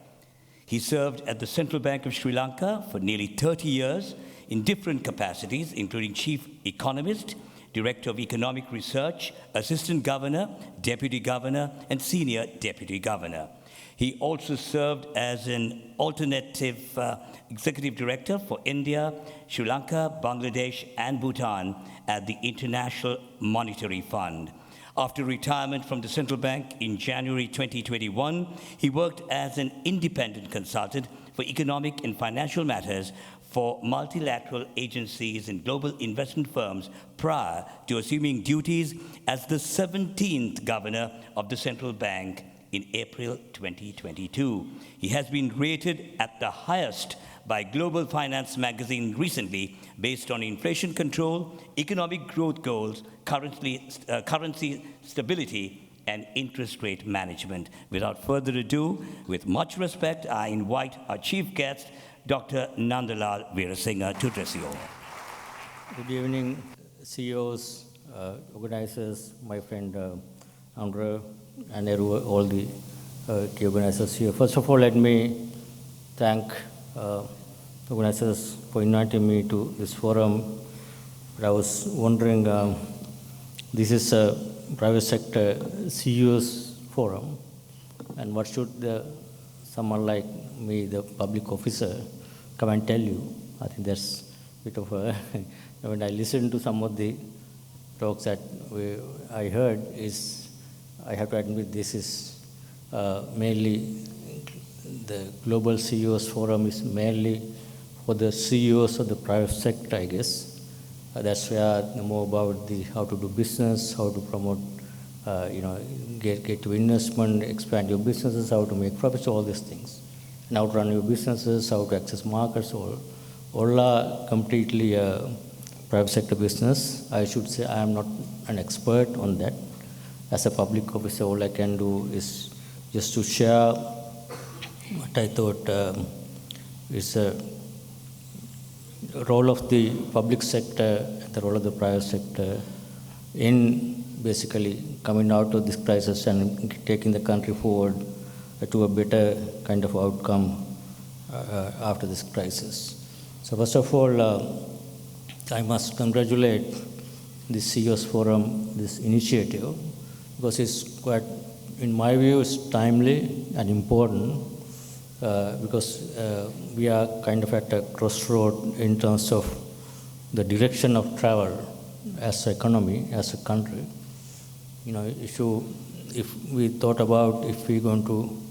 He served at the Central Bank of Sri Lanka for nearly 30 years in different capacities, including chief economist, Director of Economic Research, Assistant Governor, Deputy Governor, and Senior Deputy Governor. He also served as an alternative Executive Director for India, Sri Lanka, Bangladesh, and Bhutan at the International Monetary Fund. After retirement from the Central Bank in January 2021, he worked as an independent consultant for economic and financial matters for multilateral agencies and global investment firms prior to assuming duties as the 17th governor of the central bank in April 2022. He has been rated at the highest by Global Finance magazine recently based on inflation control, economic growth goals, currency stability, and interest rate management. Without further ado, with much respect, I invite our chief guest, Dr. Nandalal Weerasinghe, to address you all. Good evening, CEOs, organizers, my friend Andre, and all the key organizers here. First of all, let me thank the organizers for inviting me to this forum. But I was wondering, this is a private sector CEOs forum, and what should someone like me, the public officer, come and tell you? I think that's a bit of a, when I listened to some of the talks that I heard, I have to admit this is mainly, the Global CEOs Forum is mainly for the CEOs of the private sector, I guess. That's where more about how to do business, how to promote, get to investment, expand your businesses, how to make profits, all these things. And how to run your businesses, how to access markets, all are completely private sector business. I should say I am not an expert on that. As a public officer, all I can do is just to share what I thought is a role of the public sector and the role of the private sector in basically coming out of this crisis and taking the country forward to a better kind of outcome after this crisis. So first of all, I must congratulate the CEOs Forum, this initiative, because it's quite, in my view, it's timely and important because we are kind of at a crossroad in terms of the direction of travel as an economy, as a country. If we thought about if we're going to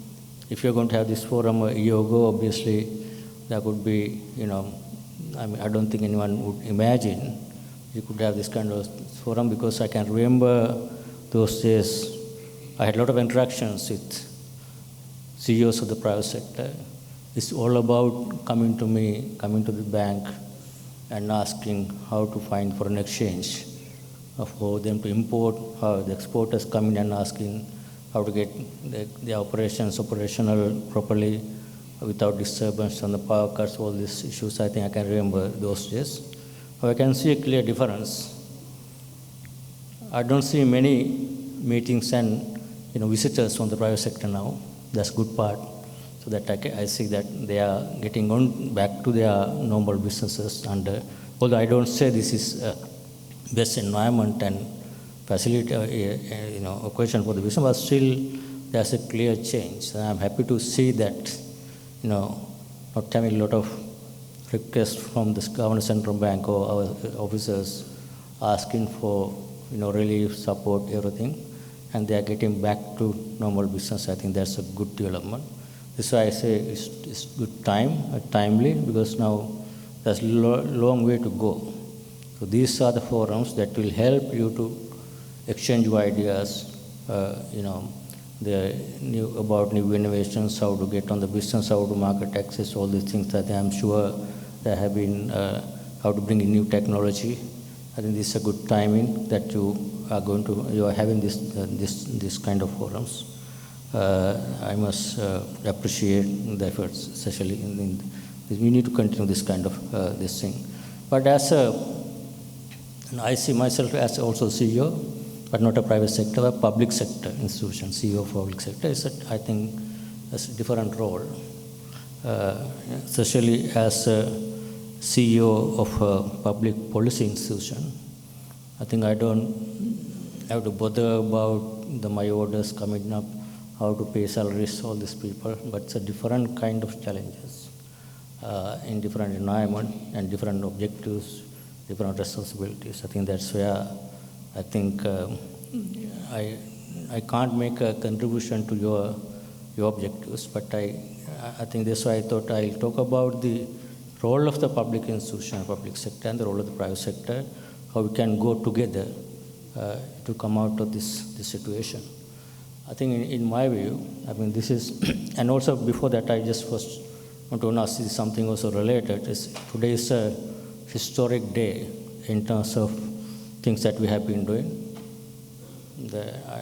if you're going to have this forum a year ago, obviously, that would be, I mean, I don't think anyone would imagine you could have this kind of forum, because I can remember those days, I had a lot of interactions with CEOs of the private sector. It's all about coming to me, coming to the bank, and asking how to find foreign exchange, for them to import, how the exporters coming and asking how to get the operations operational properly without disturbance on the power cuts, all these issues. I think I can remember those days. I can see a clear difference. I don't see many meetings and visitors from the private sector now. That's a good part. So that I see that they are getting on back to their normal businesses. And although I don't say this is best environment and facility, occasion for the business, but still there's a clear change. And I'm happy to see that, not having a lot of requests from the government central bank or our officers asking for, relief, support, everything, and they are getting back to normal business. I think that's a good development. This is why I say it's good timely, because now there's a long way to go. So these are the forums that will help you to exchange your ideas, about new innovations, how to get on the business, how to market access, all these things that I'm sure there have been, how to bring in new technology. I think this is a good timing that you are having this kind of forums. I must appreciate the efforts, especially we need to continue this kind of this thing. But I see myself as also CEO, but not a private sector, a public sector institution. CEO of public sector is, I think, that's a different role. Especially as a CEO of a public policy institution, I think I don't have to bother about my orders coming up, how to pay salaries, all these people, but it's a different kind of challenges in different environment and different objectives, different responsibilities. I think that's where I think I can't make a contribution to your objectives, but I think that's why I thought I'll talk about the role of the public institution, public sector, and the role of the private sector, how we can go together to come out of this situation. I think in my view, I mean, this is, and also before that, I just first want to ask you something also related. Today is a historic day in terms of things that we have been doing.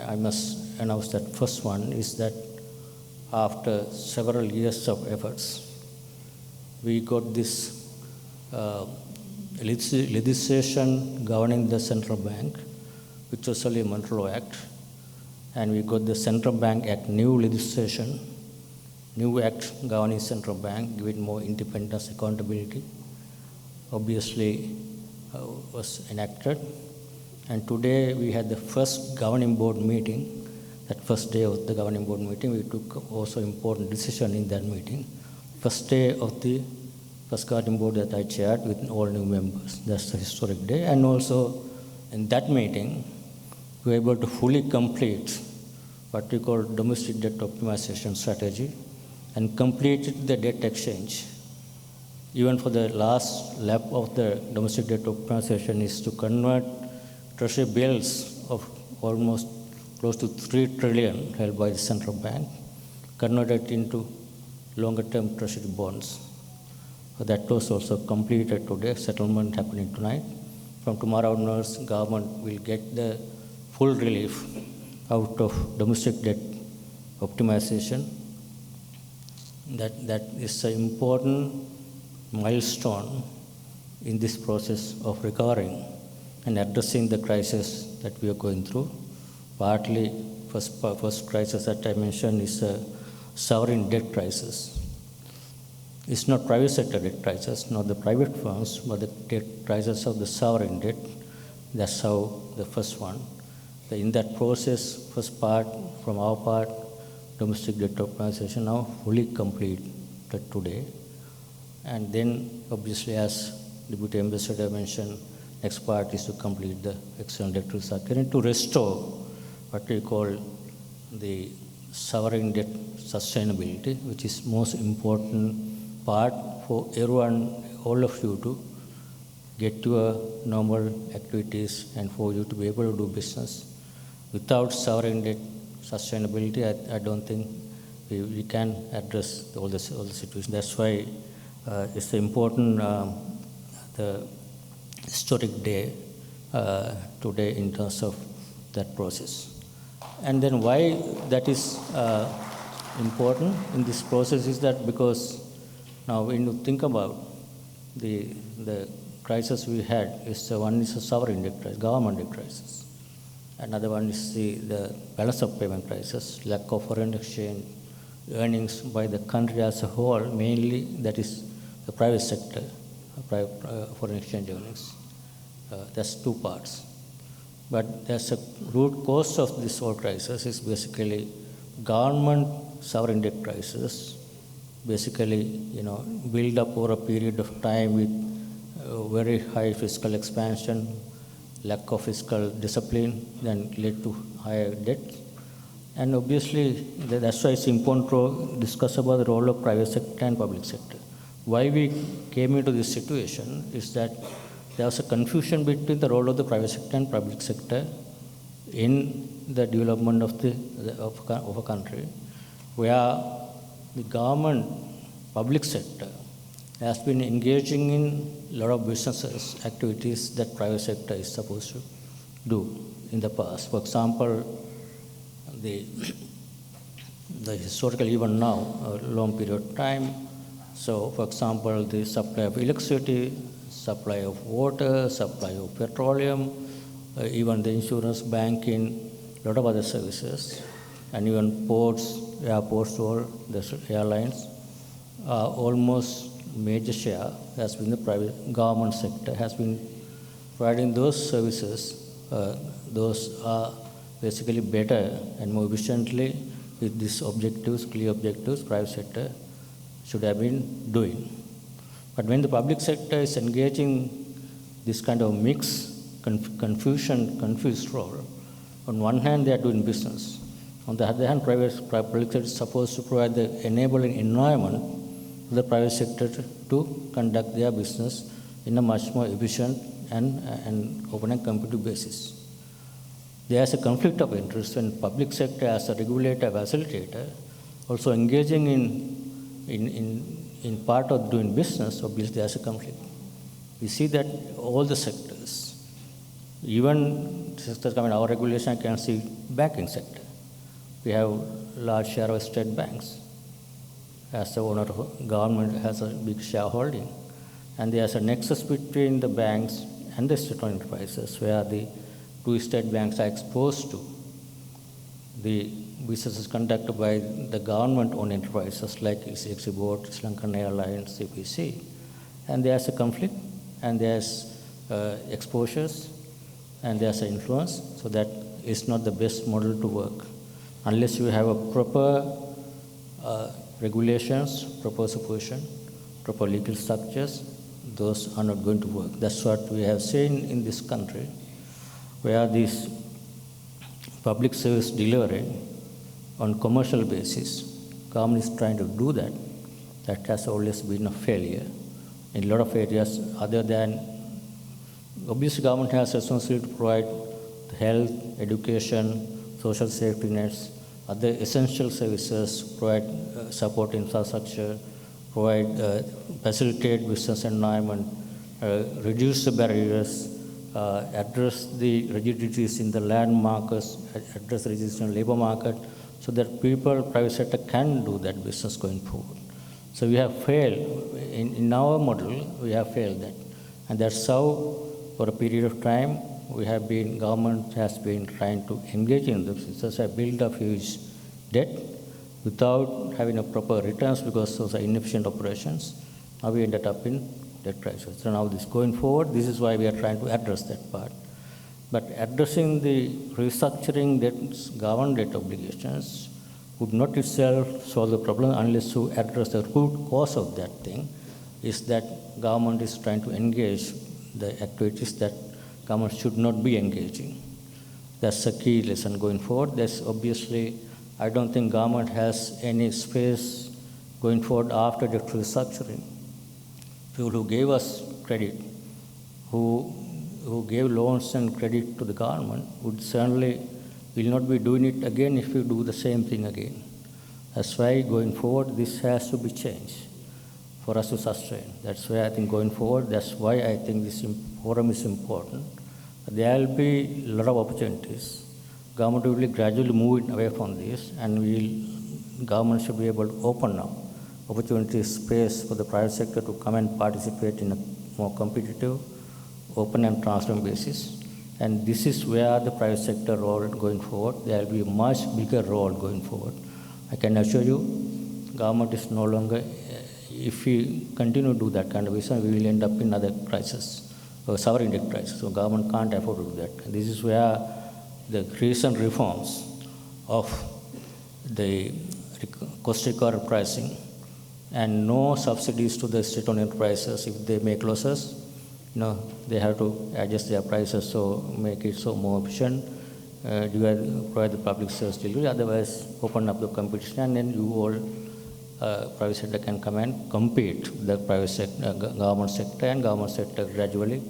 I must announce that first one is that after several years of efforts, we got this legislation governing the central bank, which was only a Monroe Act, and we got the Central Bank Act, new legislation, new act governing central bank, giving more independence, accountability. Obviously, was enacted. And today we had the first governing board meeting. That first day of the governing board meeting, we took also important decision in that meeting. First day of the first governing board that I chaired with all new members. That's the historic day. And also in that meeting, we were able to fully complete what we call domestic debt optimization strategy and completed the debt exchange. Even for the last lap of the domestic debt optimization is to convert treasury bills of almost close to 3 trillion held by the central bank, converted into longer-term treasury bonds. So that was also completed today, settlement happening tonight. From tomorrow onwards, government will get the full relief out of domestic debt optimization. That is an important milestone in this process of recovering and addressing the crisis that we are going through. Partly, first crisis that I mentioned is a sovereign debt crisis. It's not private sector debt crisis, not the private firms, but the debt crisis of the sovereign debt. That's how the first one. In that process, first part, from our part, domestic debt optimization now fully completed today. And then, obviously, as Deputy Ambassador mentioned, next part is to complete the external debt restructuring to restore what we call the sovereign debt sustainability, which is most important part for everyone, all of you to get your normal activities and for you to be able to do business. Without sovereign debt sustainability, I don't think we can address all the situations. That's why it's important, the historic day today in terms of that process. And then why that is important in this process is that because now when you think about the crisis we had, is one is a sovereign debt crisis, government debt crisis. Another one is the balance of payment crisis, lack of foreign exchange earnings by the country as a whole, mainly that is the private sector, foreign exchange earnings. That's two parts. But there's a root cause of this whole crisis is basically government sovereign debt crisis, basically, build up over a period of time with very high fiscal expansion, lack of fiscal discipline, then led to higher debt. And obviously, that's why it's important to discuss about the role of private sector and public sector. Why we came into this situation is that there was a confusion between the role of the private sector and public sector in the development of a country, where the government, public sector, has been engaging in a lot of businesses, activities that private sector is supposed to do in the past. For example, the historical, even now, a long period of time. So, for example, the supply of electricity, supply of water, supply of petroleum, even the insurance, banking, a lot of other services, and even ports, airports, all the airlines, almost major share has been the private government sector, has been providing those services. Those are basically better and more efficiently with these objectives, clear objectives, private sector should have been doing. But when the public sector is engaging this kind of mix, confused role, on one hand they are doing business. On the other hand, public sector is supposed to provide the enabling environment for the private sector to conduct their business in a much more efficient and open and competitive basis. There is a conflict of interest when public sector as a regulator, facilitator, also engaging in part of doing business, obviously there is a conflict. We see that all the sectors, even sectors coming our regulation, can see banking sector. We have large share of state banks. As the owner of government has a big shareholding. And there's a nexus between the banks and the state-owned enterprises where the two state banks are exposed to the businesses conducted by the government-owned enterprises like CXC Board, Sri Lankan Airlines, CPC. And there's a conflict, and there's exposures, and there's an influence, so that is not the best model to work. Unless you have a proper regulations, proper supervision, proper legal structures, those are not going to work. That's what we have seen in this country, where this public service delivery on commercial basis, government is trying to do that. That has always been a failure in a lot of areas other than, obviously government has responsibility to provide health, education, social safety nets, other essential services, provide support infrastructure, provide, facilitate business environment, reduce the barriers, address the rigidities in the land markets, address the rigidities in the labor market, so that people, private sector can do that business going forward. So we have failed, in our model, we have failed that. And that's how, for a period of time, government has been trying to engage in this. It's just a build up huge debt without having a proper returns because those are inefficient operations. Now we ended up in debt crisis. So now this going forward, this is why we are trying to address that part. But addressing the restructuring debts, government debt obligations would not itself solve the problem unless you address the root cause of that thing, is that government is trying to engage the activities that government should not be engaging. That's a key lesson going forward. There's obviously I don't think government has any space going forward after the restructuring. People who gave us credit, who gave loans and credit to the government would certainly will not be doing it again if we do the same thing again. That's why going forward this has to be changed for us to sustain. That's why I think going forward, that's why I think this forum is important. There will be a lot of opportunities. Government will be gradually moving away from this, and government should be able to open up opportunity space for the private sector to come and participate in a more competitive, open and transparent basis. And this is where the private sector role going forward, there will be a much bigger role going forward. I can assure you, government is no longer, if we continue to do that kind of business, we will end up in another crisis, a sovereign debt crisis. So government can't afford to do that. And this is where the recent reforms of the cost recovery pricing and no subsidies to the state-owned enterprises if they make losses. They have to adjust their prices so make it so more efficient. Provide the public service delivery, otherwise open up the competition, and then you all private sector can come and compete with the private sector, government sector, and government sector gradually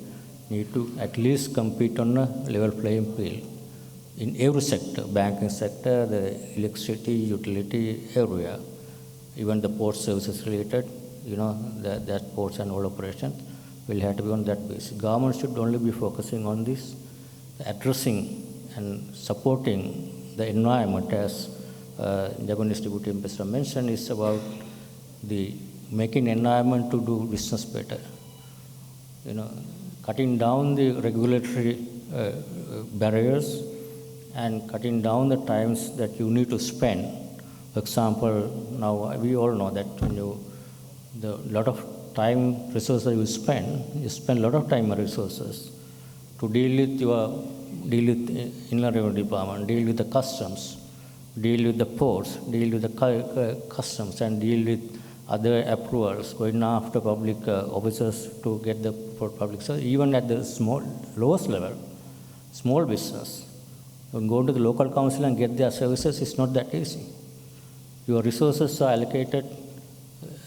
need to at least compete on a level playing field in every sector, banking sector, the electricity, utility, everywhere. Even the port services related, that ports and all operations will have to be on that basis. Government should only be focusing on this, addressing and supporting the environment, as Japanese Deputy Ambassador mentioned, is about the making environment to do business better. Cutting down the regulatory barriers and cutting down the times that you need to spend. For example, now we all know that the lot of time, resources you spend a lot of time and resources to deal with Inland Revenue Department, deal with the customs, deal with the ports, deal with the customs, and deal with other approvals, going after public officers to get the public service. Even at the lowest level, small business, when go to the local council and get their services, it's not that easy. Your resources are allocated,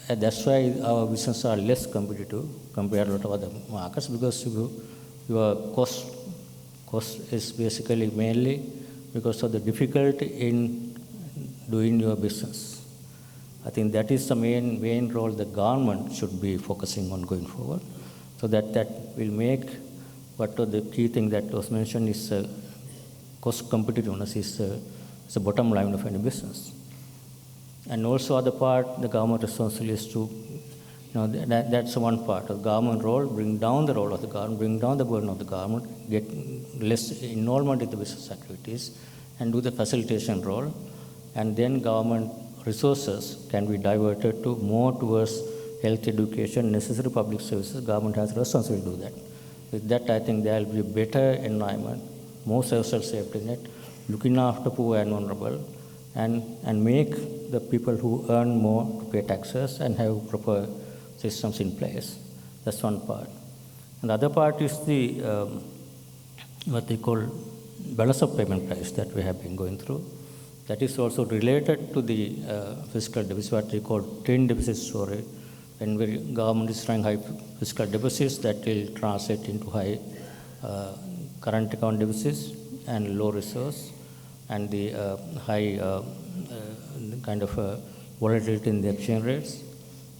and that's why our businesses are less competitive compared to a lot of other markets, because your cost is basically mainly because of the difficulty in doing your business. I think that is the main role the government should be focusing on going forward, so that will make the key thing that was mentioned is cost competitiveness is the bottom line of any business. And also other part, the government responsibility is to, that's one part of government role, bring down the role of the government, bring down the burden of the government, get less involvement in the business activities, and do the facilitation role. And then government resources can be diverted to more towards health, education, necessary public services. Government has responsibility to do that. With that, I think there will be a better environment, more social safety net, looking after poor and vulnerable, and make the people who earn more to pay taxes and have proper systems in place. That's one part. And the other part is the what they call balance of payment price that we have been going through. That is also related to the fiscal deficit, what we call trend deficit story. When the government is trying high fiscal deficits, that will translate into high current account deficits and low reserves, and the high kind of volatility in the exchange rates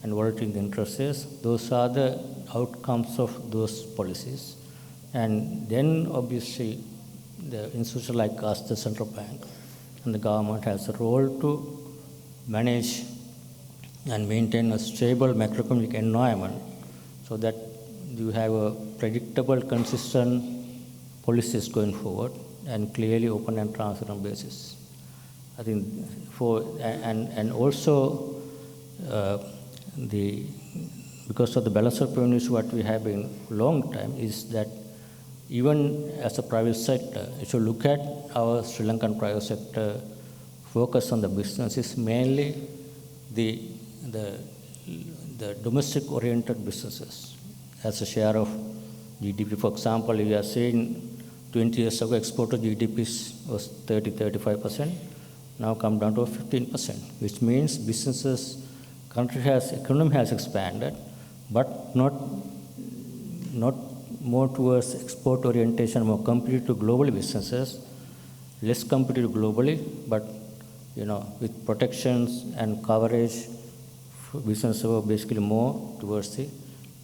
and volatility in the interest rates. Those are the outcomes of those policies. And then obviously the institution like us, the central bank, and the government has a role to manage and maintain a stable macroeconomic environment so that you have a predictable, consistent policies going forward and clearly open and transparent basis. I think and also because of the balance of payments, what we have in long time is that even as a private sector, if you look at our Sri Lankan private sector focus on the business is mainly the domestic-oriented businesses as a share of GDP. For example, we are saying 20 years ago, export to GDP was 30-35%. now come down to 15%, which means economy has expanded, but not more towards export orientation, more competitive to global businesses, less competitive globally, but with protections and coverage, businesses were basically more towards the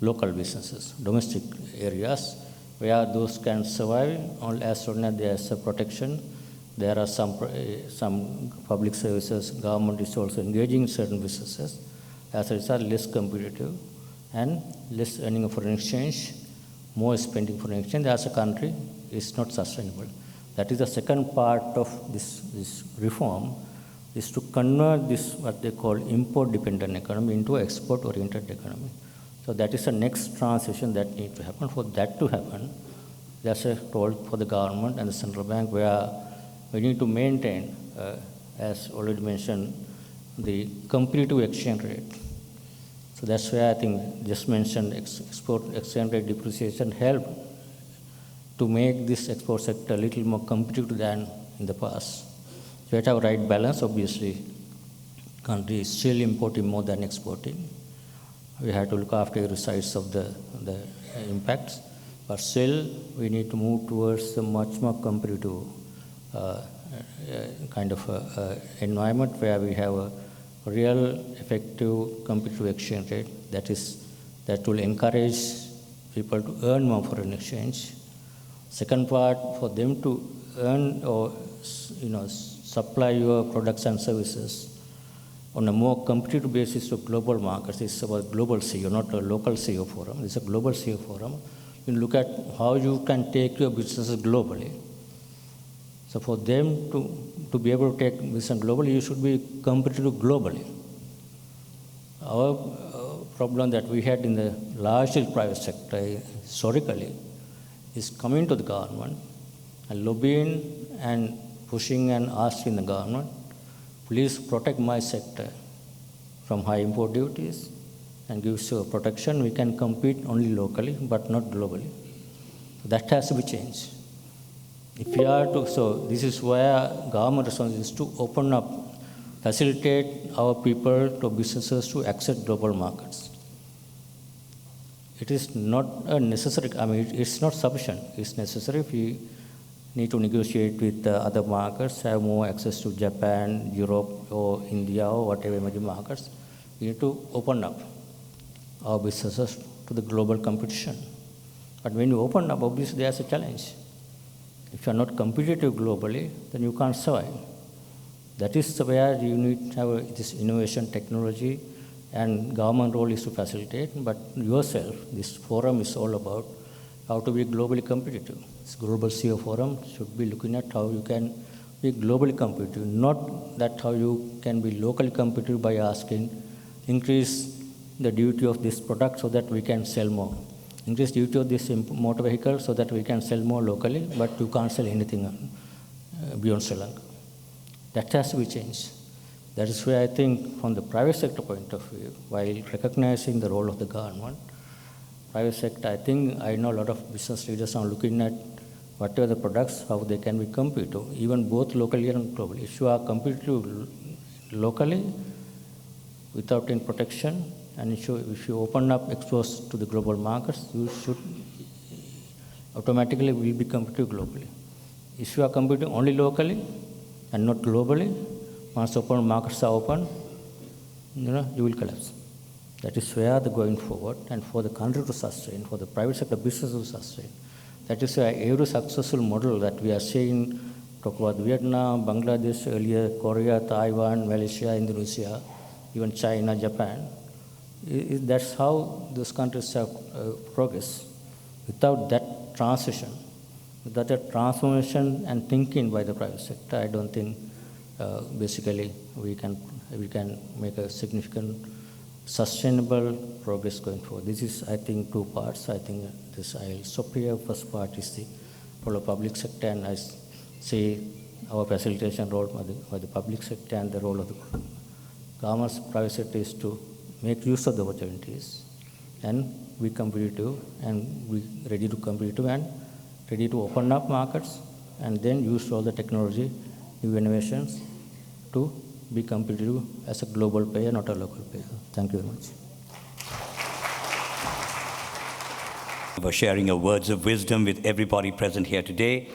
local businesses, domestic areas, where those can survive only as soon as there is a protection. There are some public services, government is also engaging in certain businesses. As a result, less competitive and less earning of foreign exchange, more spending foreign exchange as a country is not sustainable. That is the second part of this reform, is to convert this, what they call import-dependent economy, into an export-oriented economy. So that is the next transition that needs to happen. For that to happen, there's a role for the government and the central bank, where we need to maintain, as already mentioned, the competitive exchange rate. So that's where I think just mentioned export exchange rate depreciation helped to make this export sector a little more competitive than in the past. So we have to have right balance. Obviously, country is still importing more than exporting. We have to look after every sides of the impacts, but still we need to move towards a much more competitive kind of environment where we have a real effective competitive exchange rate that will encourage people to earn more foreign exchange. Second part, for them to earn or supply your products and services on a more competitive basis to global markets. It's about global CEO, not a local CEO forum. It's a global CEO forum. You look at how you can take your businesses globally. So for them to be able to take business globally, you should be competitive globally. Our problem that we had in the largely private sector historically is coming to the government and lobbying and pushing and asking the government, please protect my sector from high import duties and give us protection. We can compete only locally, but not globally. That has to be changed. If we are to, so this is where government response is to open up, facilitate our people to businesses to access global markets. It is not a necessary, it's not sufficient. It's necessary if we need to negotiate with other markets, have more access to Japan, Europe, or India, or whatever emerging markets. We need to open up our businesses to the global competition. But when you open up, obviously there's a challenge. If you're not competitive globally, then you can't survive. That is where you need to have this innovation technology, and government role is to facilitate, but yourself, this forum is all about how to be globally competitive. This global CEO forum should be looking at how you can be globally competitive, not that how you can be locally competitive by asking, increase the duty of this product so that we can sell more. Increase duty of this motor vehicle so that we can sell more locally, but you can't sell anything beyond Sri Lanka. That has to be changed. That is where I think from the private sector point of view, while recognizing the role of the government, private sector, I think I know a lot of business leaders are looking at what are the products, how they can be competitive, even both locally and globally. If you are competitive locally without any protection, and if you open up, exposed to the global markets, you should automatically will be competitive globally. If you are competing only locally and not globally, once open markets are open, you will collapse. That is where the going forward, and for the country to sustain, for the private sector business to sustain. That is why every successful model that we are seeing, talk about Vietnam, Bangladesh earlier, Korea, Taiwan, Malaysia, Indonesia, even China, Japan. That's how those countries have progressed. Without that transition, without that transformation and thinking by the private sector, I don't think basically we can make a significant sustainable progress going forward. This is, I think, two parts. I think this I'll stop here. First part is the role of public sector, and I say our facilitation role by the public sector, and the role of the government's private sector is to make use of the opportunities and be competitive and be ready to competitive and ready to open up markets, and then use all the technology, new innovations, to be competitive as a global player, not a local player. Thank you very much. For sharing your words of wisdom with everybody present here today.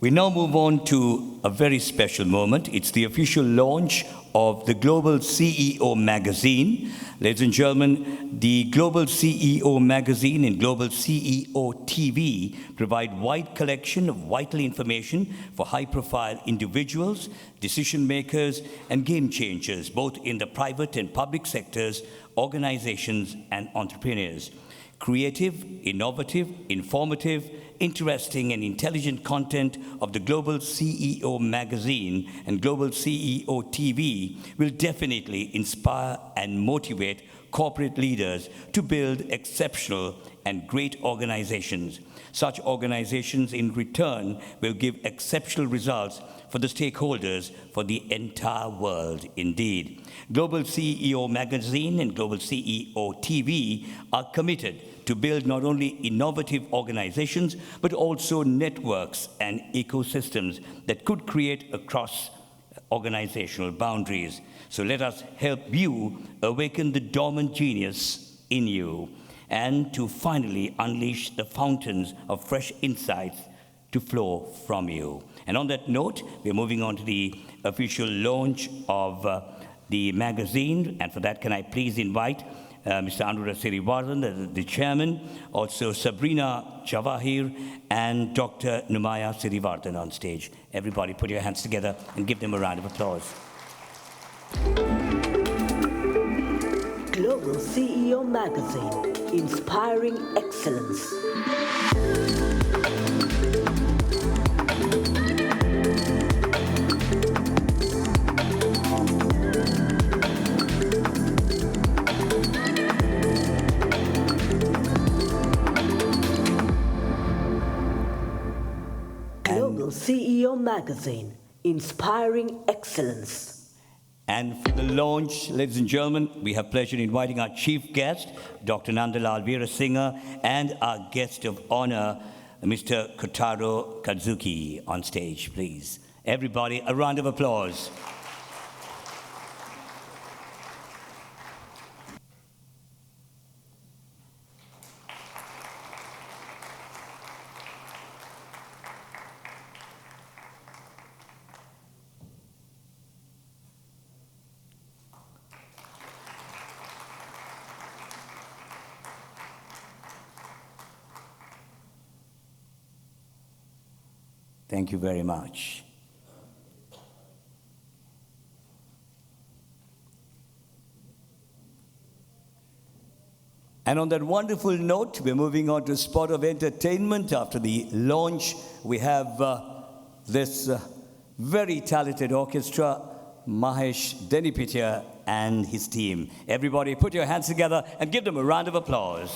We now move on to a very special moment. It's the official launch of the Global CEO magazine. Ladies and gentlemen, the Global CEO magazine and Global CEO TV provide wide collection of vital information for high-profile individuals, decision makers, and game changers, both in the private and public sectors, organizations, and entrepreneurs. Creative, innovative, informative, interesting, and intelligent content of the Global CEO magazine and Global CEO TV will definitely inspire and motivate corporate leaders to build exceptional and great organizations. Such organizations, in return, will give exceptional results for the stakeholders for the entire world, indeed. Global CEO magazine and Global CEO TV are committed to build not only innovative organizations, but also networks and ecosystems that could create across organizational boundaries. So let us help you awaken the dormant genius in you and to finally unleash the fountains of fresh insights to flow from you. And on that note, we're moving on to the official launch of the magazine. And for that, can I please invite Mr. Anura Siriwardhan, the chairman, also Sabrina Jawahir, and Dr. Numaya Siriwardhan on stage. Everybody put your hands together and give them a round of applause. Global CEO Magazine, inspiring excellence. Global CEO Magazine, inspiring excellence. And for the launch, ladies and gentlemen, we have pleasure in inviting our chief guest, Dr. Nandalal Weerasinghe, and our guest of honor, Mr. Kotaro Katsuki, on stage, please. Everybody, a round of applause. Thank you very much. And on that wonderful note, we're moving on to a spot of entertainment. After the launch, we have this very talented orchestra, Mahesh Denipitya and his team. Everybody put your hands together and give them a round of applause.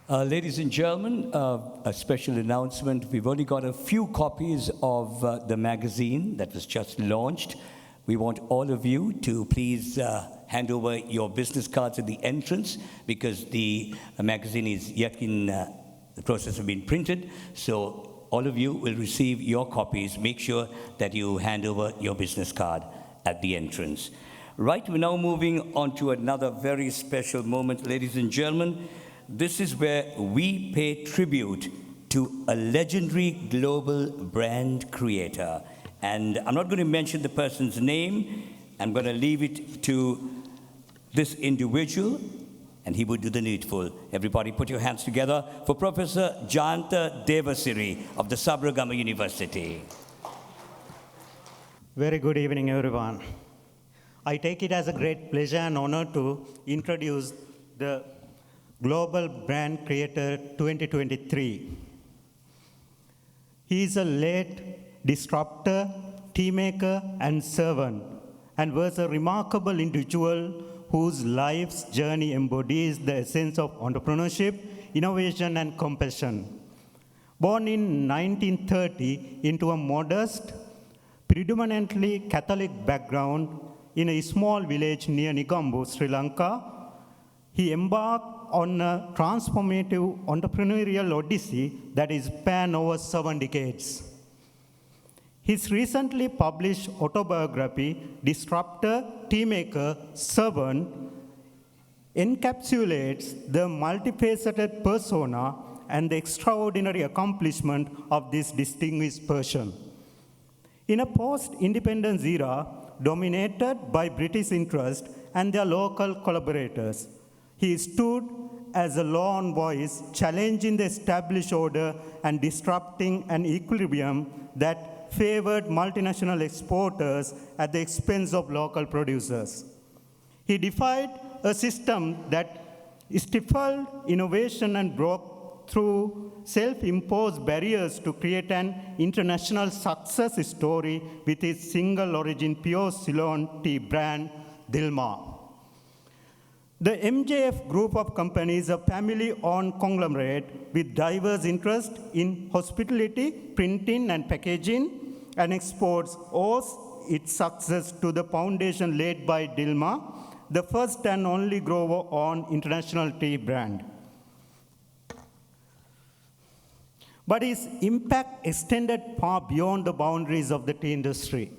Ladies and gentlemen, a special announcement. We've only got a few copies of the magazine that was just launched. We want all of you to please hand over your business cards at the entrance because the magazine is yet in the process of being printed. So all of you will receive your copies. Make sure that you hand over your business card at the entrance. Right, we're now moving on to another very special moment, ladies and gentlemen. This is where we pay tribute to a legendary global brand creator. And I'm not going to mention the person's name. I'm going to leave it to this individual, and he will do the needful. Everybody put your hands together for Professor Jayanta Devasiri of the Sabaragama University. Very good evening, everyone. I take it as a great pleasure and honor to introduce the Global Brand Creator 2023. He is a late disruptor, team maker, and servant, and was a remarkable individual whose life's journey embodies the essence of entrepreneurship, innovation, and compassion. Born in 1930 into a modest, predominantly Catholic background in a small village near Colombo, Sri Lanka, he embarked on a transformative entrepreneurial odyssey that is spanned over 7 decades. His recently published autobiography, Disruptor, Teammaker, Servant, encapsulates the multifaceted persona and the extraordinary accomplishment of this distinguished person. In a post-independence era dominated by British interests and their local collaborators, he stood as a lone voice, challenging the established order and disrupting an equilibrium that favored multinational exporters at the expense of local producers. He defied a system that stifled innovation and broke through self-imposed barriers to create an international success story with his single origin pure Ceylon tea brand, Dilmah. The MJF group of companies, a family-owned conglomerate with diverse interests in hospitality, printing, and packaging, and exports, owes its success to the foundation laid by Dilmah, the first and only grower-owned international tea brand. But his impact extended far beyond the boundaries of the tea industry.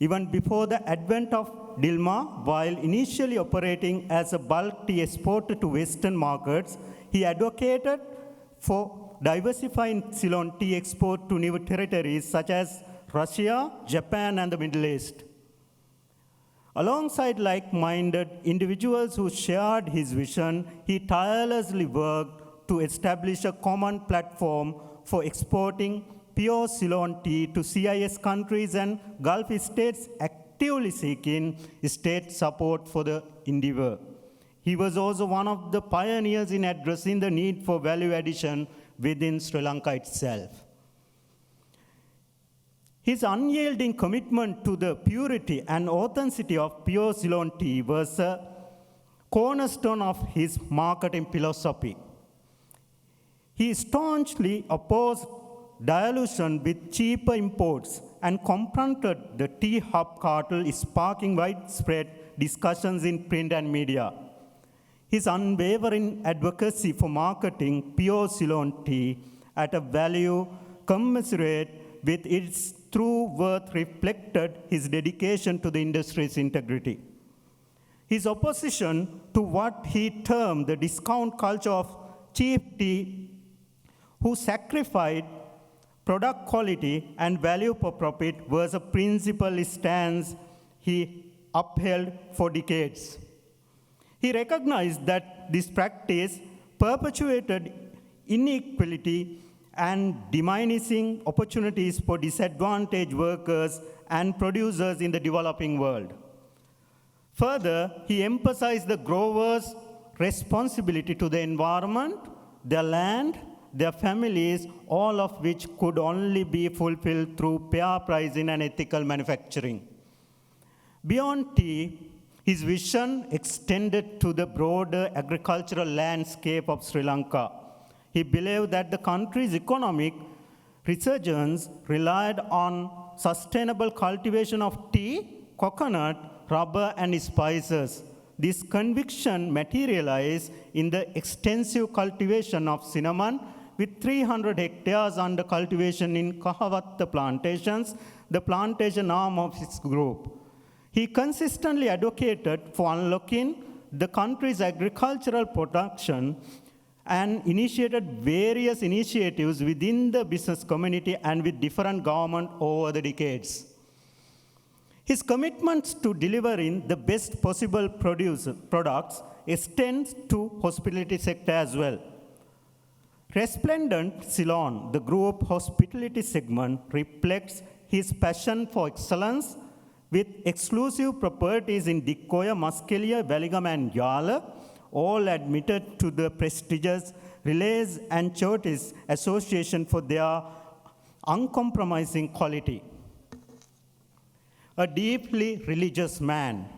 Even before the advent of Dilmah, while initially operating as a bulk tea exporter to Western markets, he advocated for diversifying Ceylon tea export to new territories such as Russia, Japan, and the Middle East. Alongside like-minded individuals who shared his vision, he tirelessly worked to establish a common platform for exporting pure Ceylon tea to CIS countries and Gulf states actively seeking state support for the endeavor. He was also one of the pioneers in addressing the need for value addition within Sri Lanka itself. His unyielding commitment to the purity and authenticity of pure Ceylon tea was a cornerstone of his marketing philosophy. He staunchly opposed dilution with cheaper imports and confronted the tea hub cartel, sparking widespread discussions in print and media. His unwavering advocacy for marketing pure Ceylon tea at a value commensurate with its true worth reflected his dedication to the industry's integrity. His opposition to what he termed the discount culture of cheap tea, who sacrificed product quality and value per profit, was a principal stance he upheld for decades. He recognized that this practice perpetuated inequality and diminishing opportunities for disadvantaged workers and producers in the developing world. Further, he emphasized the growers' responsibility to the environment, their land, their families, all of which could only be fulfilled through fair pricing and ethical manufacturing. Beyond tea, His vision extended to the broader agricultural landscape of Sri Lanka. He believed that the country's economic resurgence relied on sustainable cultivation of tea, coconut, rubber, and spices. This conviction materialized in the extensive cultivation of cinnamon, with 300 hectares under cultivation in Kahavatta plantations, the plantation arm of his group. He consistently advocated for unlocking the country's agricultural production and initiated various initiatives within the business community and with different governments over the decades. His commitments to delivering the best possible products extends to hospitality sector as well. Resplendent Ceylon, the group hospitality segment, reflects his passion for excellence with exclusive properties in Dikkoya, Muskelia, Veligam, and Yala, all admitted to the prestigious Relays and Charities Association for their uncompromising quality. A deeply religious man,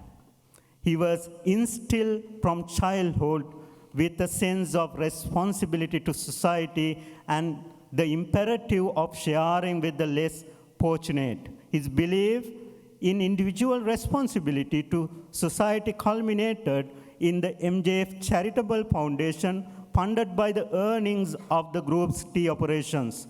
he was instilled from childhood with a sense of responsibility to society and the imperative of sharing with the less fortunate. His belief in individual responsibility to society culminated in the MJF Charitable Foundation, funded by the earnings of the group's tea operations.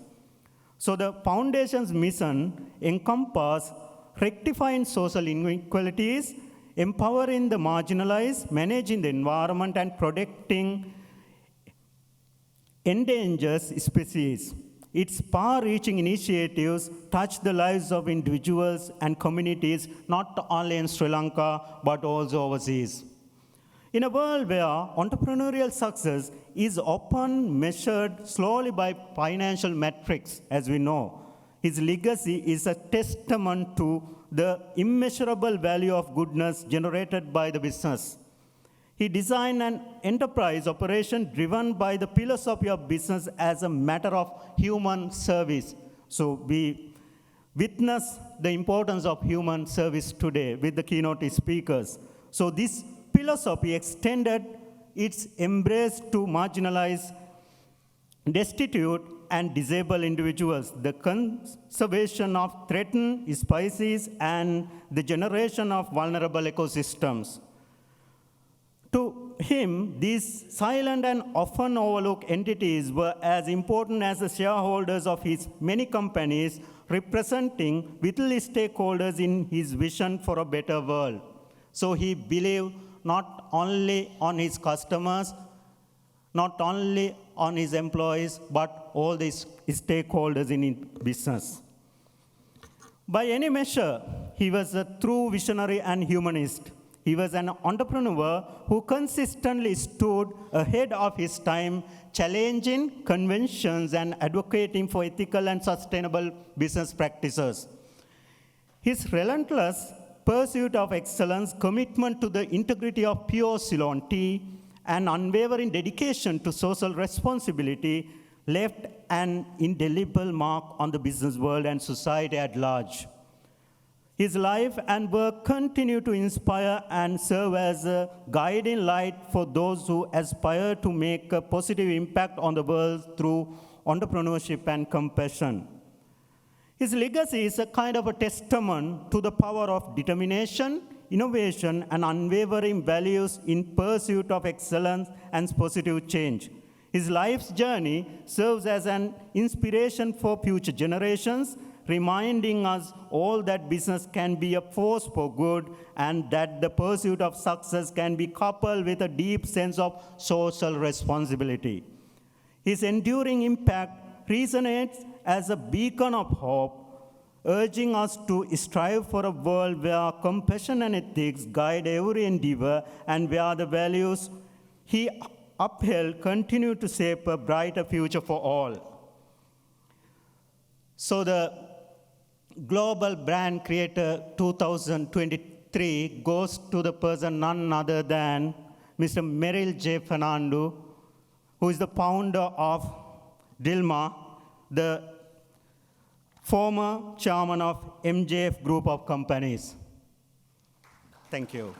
So the foundation's mission encompasses rectifying social inequalities, empowering the marginalized, managing the environment, and protecting endangered species. Its far-reaching initiatives touch the lives of individuals and communities, not only in Sri Lanka, but also overseas. In a world where entrepreneurial success is often measured slowly by financial metrics, as we know, his legacy is a testament to the immeasurable value of goodness generated by the business. He designed an enterprise operation driven by the philosophy of business as a matter of human service. So we witness the importance of human service today with the keynote speakers. So this philosophy extended its embrace to marginalized, destitute, and disabled individuals, the conservation of threatened species, and the generation of vulnerable ecosystems. To him, these silent and often overlooked entities were as important as the shareholders of his many companies, representing vital stakeholders in his vision for a better world. So he believed not only on his customers, not only on his employees, but all the stakeholders in business. By any measure, he was a true visionary and humanist. He was an entrepreneur who consistently stood ahead of his time, challenging conventions and advocating for ethical and sustainable business practices. His relentless pursuit of excellence, commitment to the integrity of pure Ceylon tea, and unwavering dedication to social responsibility left an indelible mark on the business world and society at large. His life and work continue to inspire and serve as a guiding light for those who aspire to make a positive impact on the world through entrepreneurship and compassion. His legacy is a kind of a testament to the power of determination, innovation, and unwavering values in pursuit of excellence and positive change. His life's journey serves as an inspiration for future generations, reminding us all that business can be a force for good and that the pursuit of success can be coupled with a deep sense of social responsibility. His enduring impact resonates as a beacon of hope, urging us to strive for a world where compassion and ethics guide every endeavor and where the values he upheld continue to shape a brighter future for all. So the Global Brand Creator 2023 goes to the person none other than Mr. Merrill J. Fernando, who is the founder of Dilma, the former chairman of MJF Group of Companies. Thank you.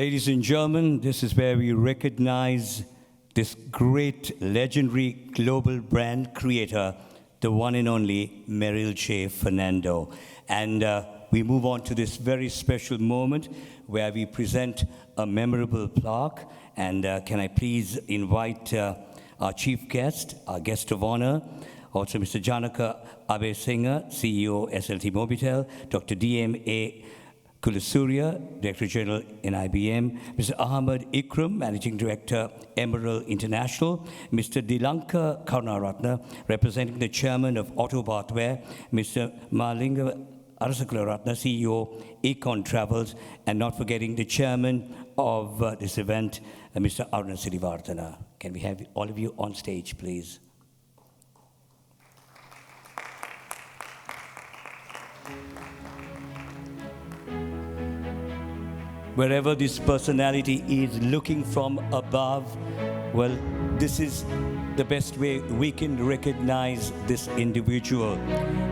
Ladies and gentlemen, this is where we recognize this great, legendary global brand creator, the one and only Meryl J. Fernando. And we move on to this very special moment where we present a memorable plaque. And can I please invite our chief guest, our guest of honor, also Mr. Janaka Abesinghe, CEO, SLT Mobitel, Dr. D.M.A. Kulasooriya, Director General, NIBM, Mr. Ahmed Ikram, Managing Director, Emerald International, Mr. Dilanka Karunaratne, representing the Chairman of Auto Bathware, Mr. Malinga Arasakularatne, CEO, Econ Travels, and not forgetting the Chairman of this event, Mr. Aruna Sirivardhana. Can we have all of you on stage, please? Wherever this personality is looking from above, well, this is the best way we can recognize this individual.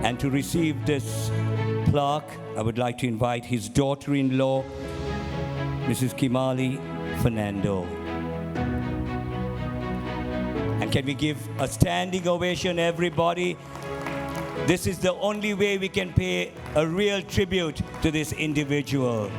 And to receive this plaque, I would like to invite his daughter-in-law, Mrs. Kimali Fernando. And can we give a standing ovation, everybody? This is the only way we can pay a real tribute to this individual.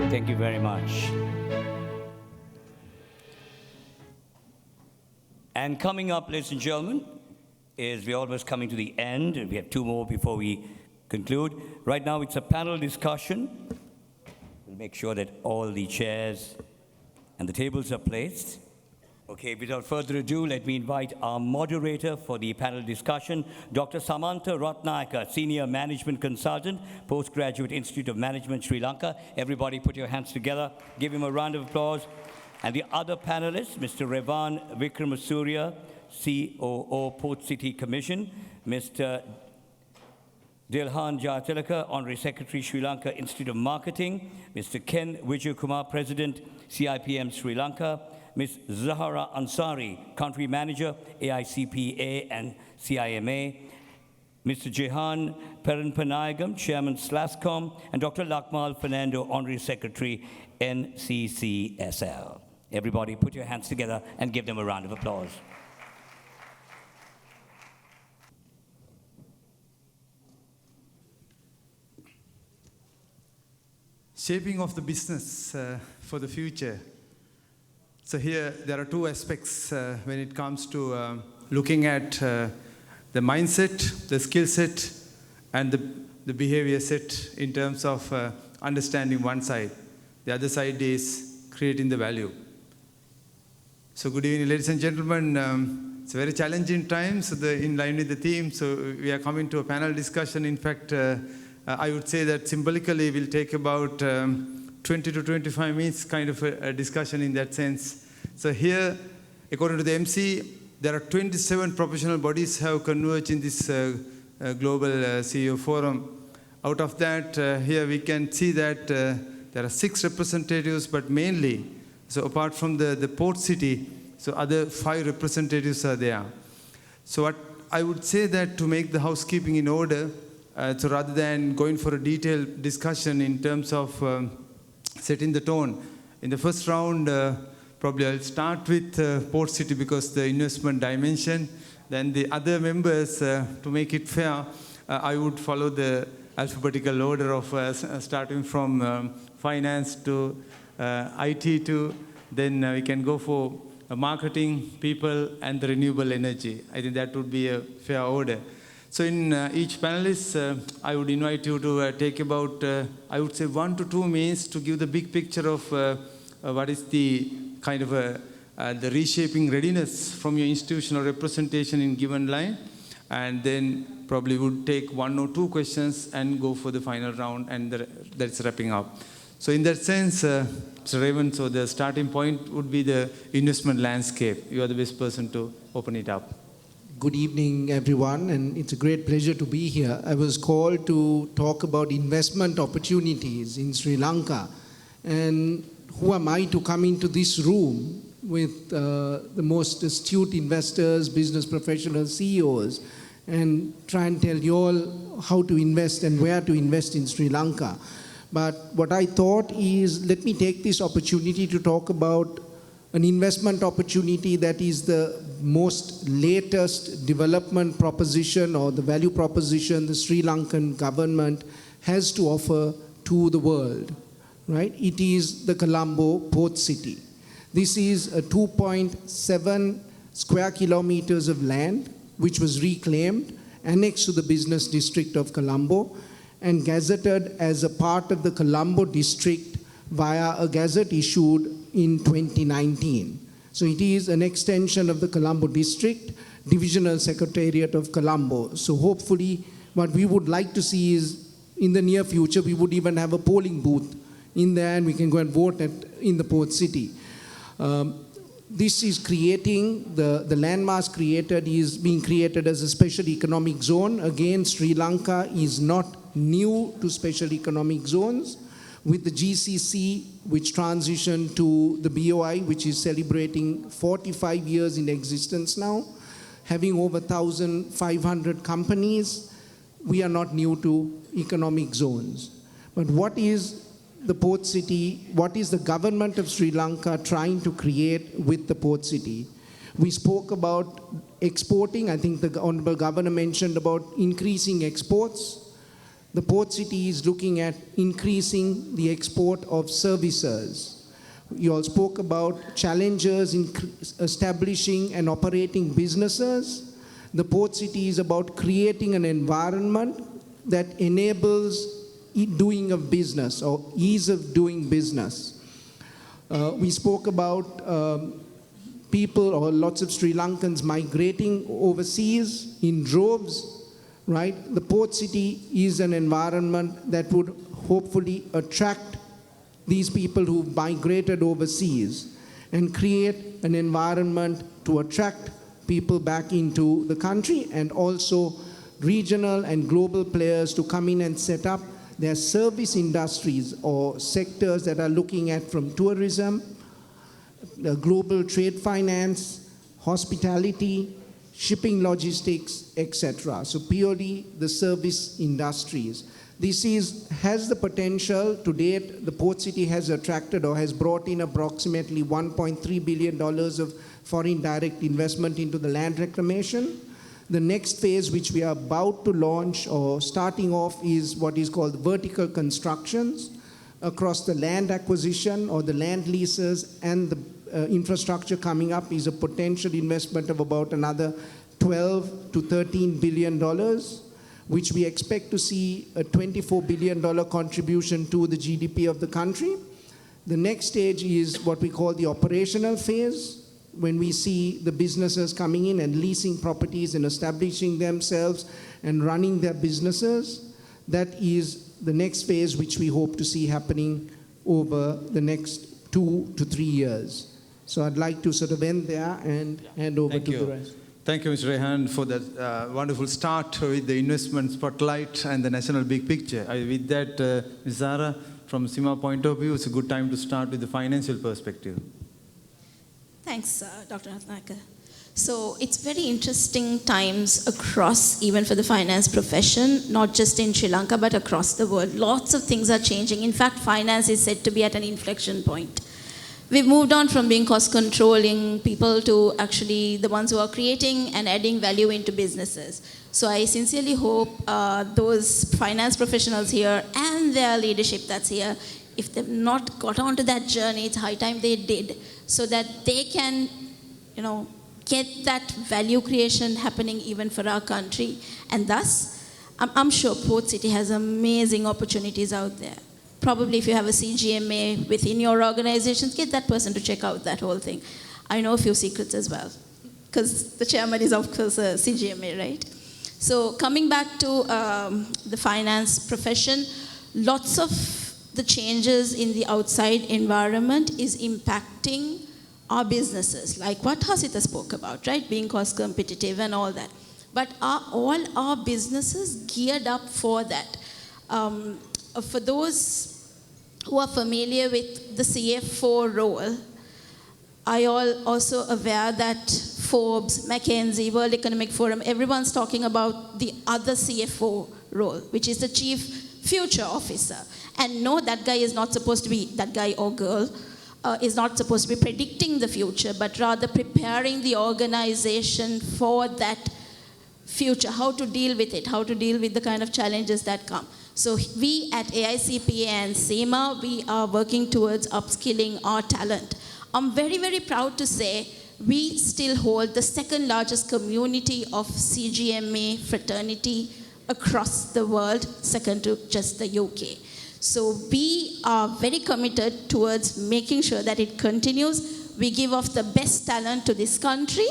Thank you very much. And coming up, ladies and gentlemen, is we're almost coming to the end, and we have two more before we conclude. Right now, it's a panel discussion. We'll make sure that all the chairs and the tables are placed. Okay, without further ado, let me invite our moderator for the panel discussion, Dr. Samantha Ratnayaka, Senior Management Consultant, Postgraduate Institute of Management, Sri Lanka. Everybody put your hands together. Give him a round of applause. And the other panelists, Mr. Revan Wickramasuriya, COO, Port City Commission, Mr. Dilhan Jayatilaka, Honorary Secretary, Sri Lanka Institute of Marketing, Mr. Ken Vijayakumar, President, CIPM Sri Lanka, Ms. Zahara Ansari, Country Manager, AICPA and CIMA, Mr. Jehan Perenpanayagam, Chairman SLASCOM, and Dr. Lakmal Fernando, Honorary Secretary, NCCSL. Everybody put your hands together and give them a round of applause. Shaping of the business for the future. So here there are two aspects when it comes to looking at the mindset, the skill set, and the behavior set in terms of understanding one side. The other side is creating the value. So good evening, ladies and gentlemen. It's a very challenging time, so in line with the theme, so we are coming to a panel discussion. In fact, I would say that symbolically we'll take about 20 to 25 minutes kind of a discussion in that sense. So here, according to the MC, there are 27 professional bodies have converged in this global CEO forum. Out of that, here we can see that there are 6 representatives, but mainly, so apart from the port city, so other 5 representatives are there. So what I would say that to make the housekeeping in order, so rather than going for a detailed discussion in terms of setting the tone, in the first round, probably I'll start with Port City because the investment dimension. Then the other members, to make it fair, I would follow the alphabetical order of starting from finance to IT to, then we can go for marketing, people, and the renewable energy. I think that would be a fair order. So in each panelist, I would invite you to take about, I would say 1 to 2 minutes to give the big picture of what is the kind of the reshaping readiness from your institutional representation in given line. And then probably would take 1 or 2 questions and go for the final round, and that's wrapping up. So in that sense, Mr. Raven, so the starting point would be the investment landscape. You are the best person to open it up. Good evening, everyone, and it's a great pleasure to be here. I was called to talk about investment opportunities in Sri Lanka. And who am I to come into this room with the most astute investors, business professionals, CEOs, and try and tell you all how to invest and where to invest in Sri Lanka. But what I thought is, let me take this opportunity to talk about an investment opportunity that is the most latest development proposition or the value proposition the Sri Lankan government has to offer to the world, right? It is the Colombo port city. This is a 2.7 square kilometers of land which was reclaimed, annexed to the business district of Colombo, and gazetted as a part of the Colombo district via a gazette issued in 2019. So it is an extension of the Colombo district, divisional secretariat of Colombo. So hopefully what we would like to see is in the near future, we would even have a polling booth in there and we can go and vote in the port city. This is creating, the landmass created is being created as a special economic zone. Again, Sri Lanka is not new to special economic zones. With the GCC, which transitioned to the BOI, which is celebrating 45 years in existence now, having over 1,500 companies, we are not new to economic zones. But what is the port city, what is the government of Sri Lanka trying to create with the port city? We spoke about exporting. I think the Honorable Governor mentioned about increasing exports. The port city is looking at increasing the export of services. You all spoke about challenges in establishing and operating businesses. The port city is about creating an environment that enables doing of business or ease of doing business. We spoke about people or lots of Sri Lankans migrating overseas in droves. Right? The port city is an environment that would hopefully attract these people who migrated overseas and create an environment to attract people back into the country, and also regional and global players to come in and set up their service industries or sectors that are looking at from tourism, global trade finance, hospitality, shipping logistics, etc. So purely the service industries. This has the potential. To date, the port city has attracted or has brought in approximately $1.3 billion of foreign direct investment into the land reclamation. The next phase, which we are about to launch or starting off, is what is called vertical constructions across the land acquisition or the land leases and the infrastructure coming up is a potential investment of about another $12 to $13 billion, which we expect to see a $24 billion contribution to the GDP of the country. The next stage is what we call the operational phase, when we see the businesses coming in and leasing properties and establishing themselves and running their businesses. That is the next phase, which we hope to see happening over the next 2 to 3 years. So I'd like to sort of end there and hand over to the rest. Thank you, Mr. Rehan, for that wonderful start with the investment spotlight and the national big picture. With that, Ms. Zara, from CIMA point of view, it's a good time to start with the financial perspective. Thanks, Dr. Ratnakar. So it's very interesting times across, even for the finance profession, not just in Sri Lanka, but across the world. Lots of things are changing. In fact, finance is said to be at an inflection point. We've moved on from being cost-controlling people to actually the ones who are creating and adding value into businesses. So I sincerely hope those finance professionals here and their leadership that's here, if they've not got onto that journey, it's high time they did, so that they can, get that value creation happening even for our country. And thus, I'm sure Port City has amazing opportunities out there. Probably if you have a CGMA within your organizations, get that person to check out that whole thing. I know a few secrets as well, because the chairman is of course a CGMA, right? So coming back to the finance profession, lots of the changes in the outside environment is impacting our businesses, like what Hasita spoke about, right? Being cost competitive and all that. But are all our businesses geared up for that? For those who are familiar with the CFO role, are you all also aware that Forbes, McKinsey, World Economic Forum, everyone's talking about the other CFO role, which is the Chief Future Officer. And no, that guy is not supposed to be, that guy or girl, is not supposed to be predicting the future, but rather preparing the organization for that future, how to deal with it, how to deal with the kind of challenges that come. So we at AICPA and SEMA, we are working towards upskilling our talent. I'm very, very proud to say we still hold the second largest community of CGMA fraternity across the world, second to just the UK. So we are very committed towards making sure that it continues. We give off the best talent to this country.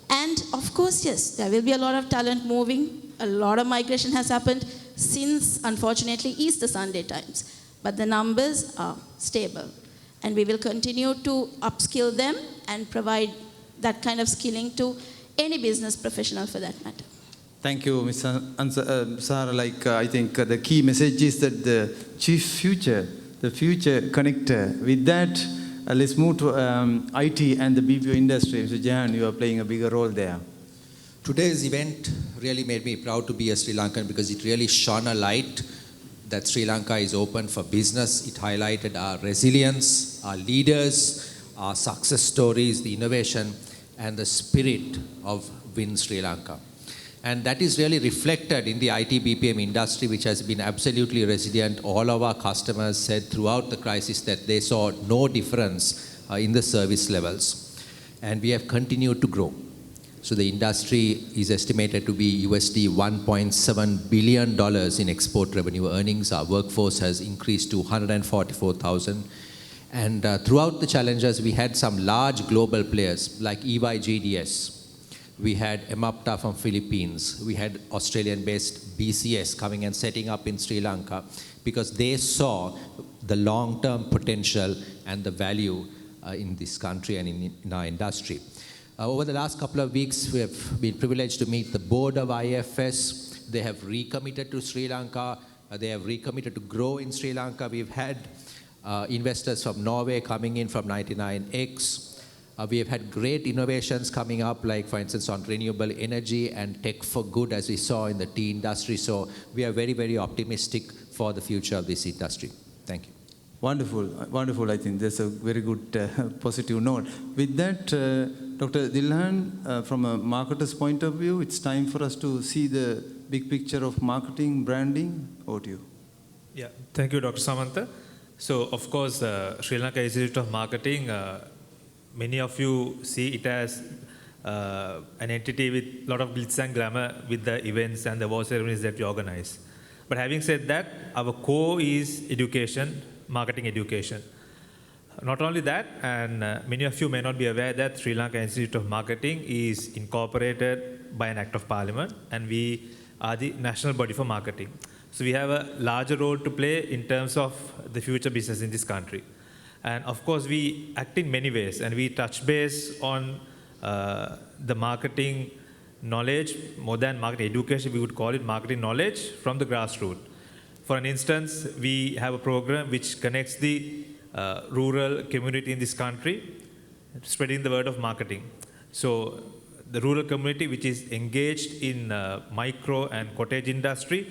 And of course, yes, there will be a lot of talent moving. A lot of migration has happened since, unfortunately, Easter Sunday times. But the numbers are stable. And we will continue to upskill them and provide that kind of skilling to any business professional for that matter. Thank you, Ms. Sahara. I think the key message is that the chief future, the future connector. With that, let's move to IT and the BPO industry. Mr. Jahan, you are playing a bigger role there. Today's event really made me proud to be a Sri Lankan because it really shone a light that Sri Lanka is open for business. It highlighted our resilience, our leaders, our success stories, the innovation, and the spirit of Win Sri Lanka. And that is really reflected in the IT BPM industry, which has been absolutely resilient. All of our customers said throughout the crisis that they saw no difference in the service levels. And we have continued to grow. So the industry is estimated to be USD $1.7 billion in export revenue earnings. Our workforce has increased to 144,000. And throughout the challenges, we had some large global players like EY GDS. We had Emapta from Philippines. We had Australian-based BCS coming and setting up in Sri Lanka because they saw the long-term potential and the value in this country and in our industry. Over the last couple of weeks, we have been privileged to meet the board of IFS. They have recommitted to Sri Lanka. They have recommitted to grow in Sri Lanka. We've had investors from Norway coming in from 99X. We have had great innovations coming up, like for instance on renewable energy and tech for good, as we saw in the tea industry. So we are very, very optimistic for the future of this industry. Thank you. Wonderful, wonderful. I think that's a very good positive note. With that, Dr. Dilhan, from a marketer's point of view, it's time for us to see the big picture of marketing, branding. Over to you. Yeah, thank you, Dr. Samantha. So, of course, Sri Lanka Institute of Marketing, many of you see it as an entity with a lot of glitz and glamour with the events and the award ceremonies that we organize. But having said that, our core is education, marketing education. Not only that, and many of you may not be aware that Sri Lanka Institute of Marketing is incorporated by an Act of Parliament, and we are the national body for marketing. So we have a larger role to play in terms of the future business in this country. And of course, we act in many ways, and we touch base on the marketing knowledge, more than marketing education, we would call it marketing knowledge from the grassroots. For an instance, we have a program which connects the rural community in this country, spreading the word of marketing. So the rural community which is engaged in micro and cottage industry,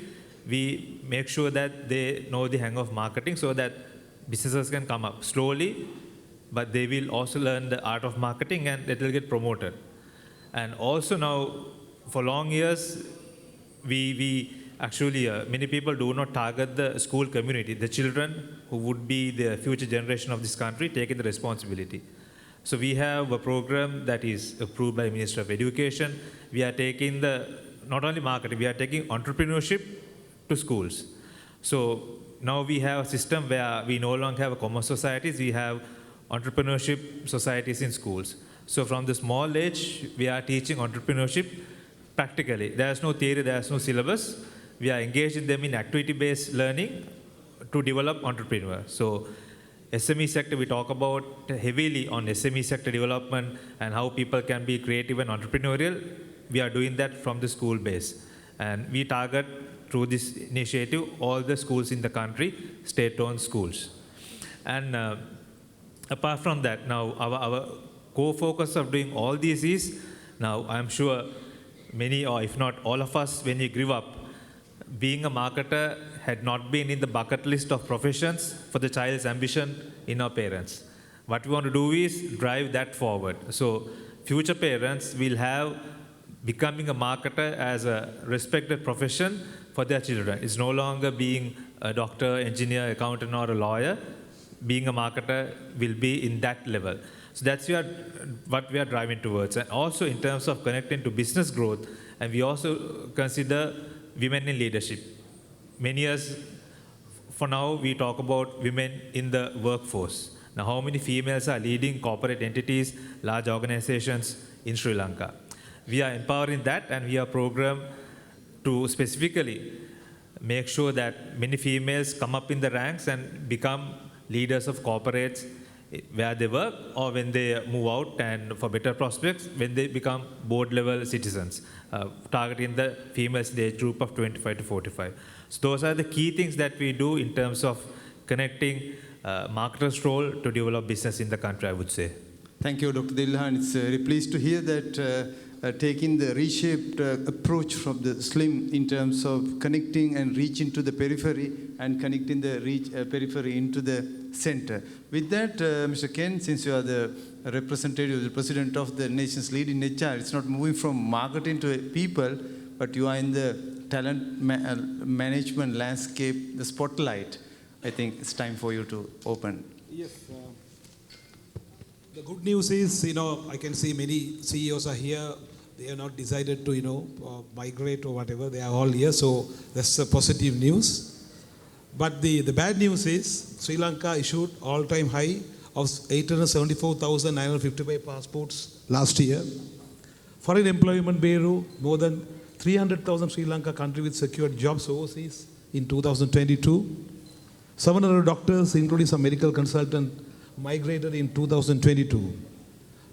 we make sure that they know the hang of marketing so that businesses can come up slowly, but they will also learn the art of marketing and it will get promoted. And also now, for long years, we actually, many people do not target the school community, the children who would be the future generation of this country, taking the responsibility. So we have a program that is approved by the Ministry of Education. We are taking not only marketing, we are taking entrepreneurship to schools. So now we have a system where we no longer have commerce societies, we have entrepreneurship societies in schools. So from the small age, we are teaching entrepreneurship practically. There's no theory, there's no syllabus. We are engaging them in activity-based learning to develop entrepreneurs. So SME sector, we talk about heavily on SME sector development and how people can be creative and entrepreneurial. We are doing that from the school base. And we target through this initiative all the schools in the country, state-owned schools. And apart from that, now our core focus of doing all these is, now I'm sure many, or if not all of us, when you grew up, being a marketer had not been in the bucket list of professions for the child's ambition in our parents. What we want to do is drive that forward. So future parents will have becoming a marketer as a respected profession for their children. It's no longer being a doctor, engineer, accountant, or a lawyer. Being a marketer will be in that level. So that's what we are driving towards. And also in terms of connecting to business growth, and we also consider women in leadership. Many years for now, we talk about women in the workforce. Now, how many females are leading corporate entities, large organizations in Sri Lanka? We are empowering that, and we are programmed to specifically make sure that many females come up in the ranks and become leaders of corporates where they work, or when they move out and for better prospects, when they become board level citizens, targeting the females in the age group of 25 to 45. So those are the key things that we do in terms of connecting marketers' role to develop business in the country, I would say. Thank you, Dr. Dilhan. It's very pleased to hear that taking the reshaped approach from the SLIM in terms of connecting and reaching to the periphery and connecting the periphery into the center. With that, Mr. Ken, since you are the representative, the president of the nation's leading HR, it's not moving from marketing to people, but you are in the talent management landscape, the spotlight. I think it's time for you to open. Yes. The good news is, I can see many CEOs are here. They have not decided to, migrate or whatever. They are all here, so that's a positive news. But the bad news is Sri Lanka issued all-time high of 874,955 passports last year. Foreign Employment Bureau, more than 300,000 Sri Lanka country with secured jobs overseas in 2022. 700 doctors, including some medical consultants, migrated in 2022.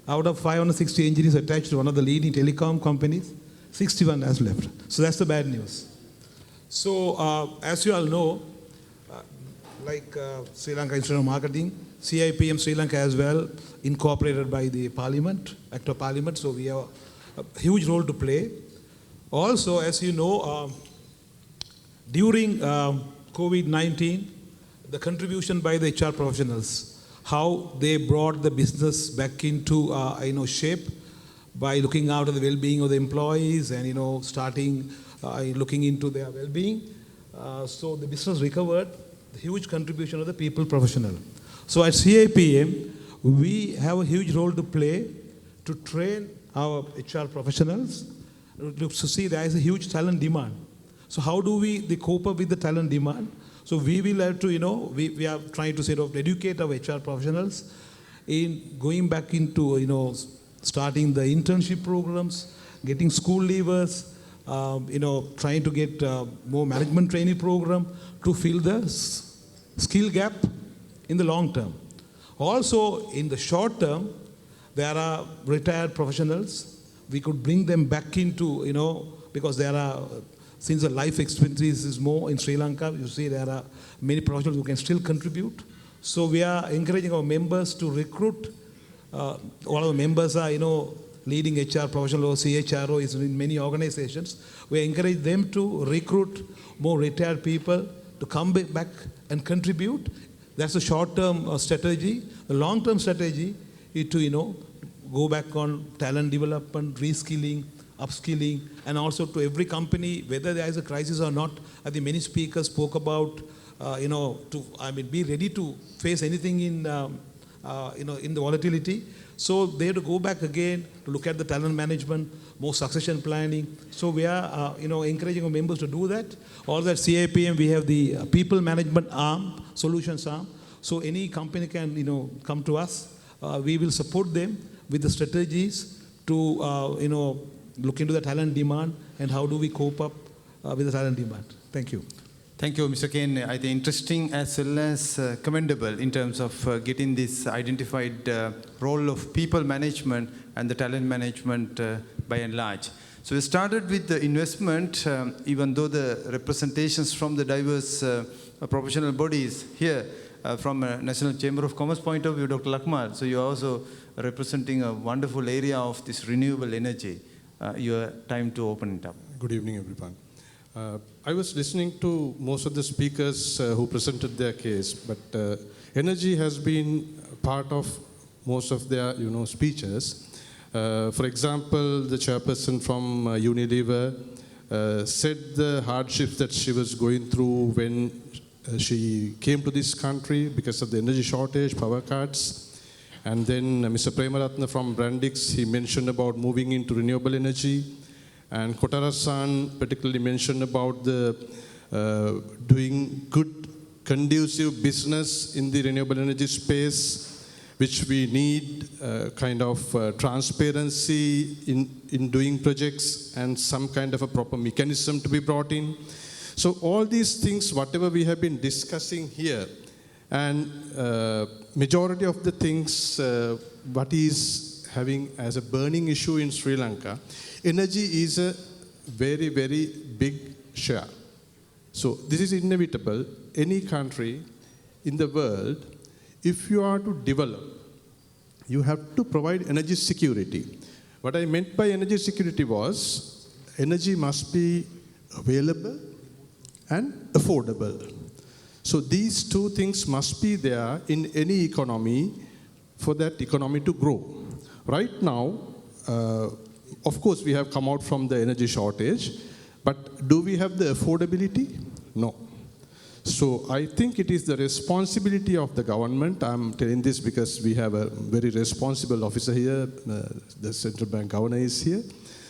Out of 560 engineers attached to one of the leading telecom companies, 61 has left. So that's the bad news. So as you all know, like Sri Lanka Institute of Marketing, CIPM Sri Lanka as well, incorporated by the Parliament, Act of Parliament, so we have a huge role to play. Also, as you know, during COVID-19, the contribution by the HR professionals, how they brought the business back into shape by looking out at the well-being of the employees and starting looking into their well-being. So the business recovered. The huge contribution of the people professional. So at CIPM, we have a huge role to play to train our HR professionals to see there is a huge talent demand. So how do we cope up with the talent demand? So we will have to, we are trying to educate our HR professionals in going back into, starting the internship programs, getting school leavers, trying to get more management training program to fill the skill gap in the long term. Also, in the short term, there are retired professionals. We could bring them back into, because there are, since the life expectancy is more in Sri Lanka, you see there are many professionals who can still contribute. So we are encouraging our members to recruit. All our members are, leading HR professional or CHRO is in many organizations. We encourage them to recruit more retired people to come back and contribute. That's a short-term strategy. The long-term strategy is to, go back on talent development, reskilling, upskilling, and also to every company, whether there is a crisis or not. I think many speakers spoke about, be ready to face anything in in the volatility. So they have to go back again to look at the talent management, more succession planning. So we are, encouraging our members to do that. Also at CIPM, we have the people management arm, solutions arm. So any company can, come to us. We will support them with the strategies to, look into the talent demand and how do we cope up with the talent demand. Thank you. Thank you, Mr. Kane. I think interesting as well as commendable in terms of getting this identified role of people management and the talent management by and large. So we started with the investment, even though the representations from the diverse professional bodies here, from a National Chamber of Commerce point of view, Dr. Lakmal, so you're also representing a wonderful area of this renewable energy. Your time to open it up. Good evening, everyone. I was listening to most of the speakers who presented their case, but energy has been part of most of their, speeches. For example, the chairperson from Unilever said the hardships that she was going through when she came to this country because of the energy shortage, power cuts. And then Mr. Premaratna from Brandix, he mentioned about moving into renewable energy. And Kotaro-san particularly mentioned about the doing good, conducive business in the renewable energy space, which we need kind of transparency in doing projects and some kind of a proper mechanism to be brought in. So all these things, whatever we have been discussing here, and majority of the things, what is having as a burning issue in Sri Lanka, energy is a very, very big share. So this is inevitable. Any country in the world, if you are to develop, you have to provide energy security. What I meant by energy security was, energy must be available and affordable. So these two things must be there in any economy for that economy to grow. Right now, of course, we have come out from the energy shortage, but do we have the affordability? No. So I think it is the responsibility of the government. I'm telling this because we have a very responsible officer here. The central bank governor is here.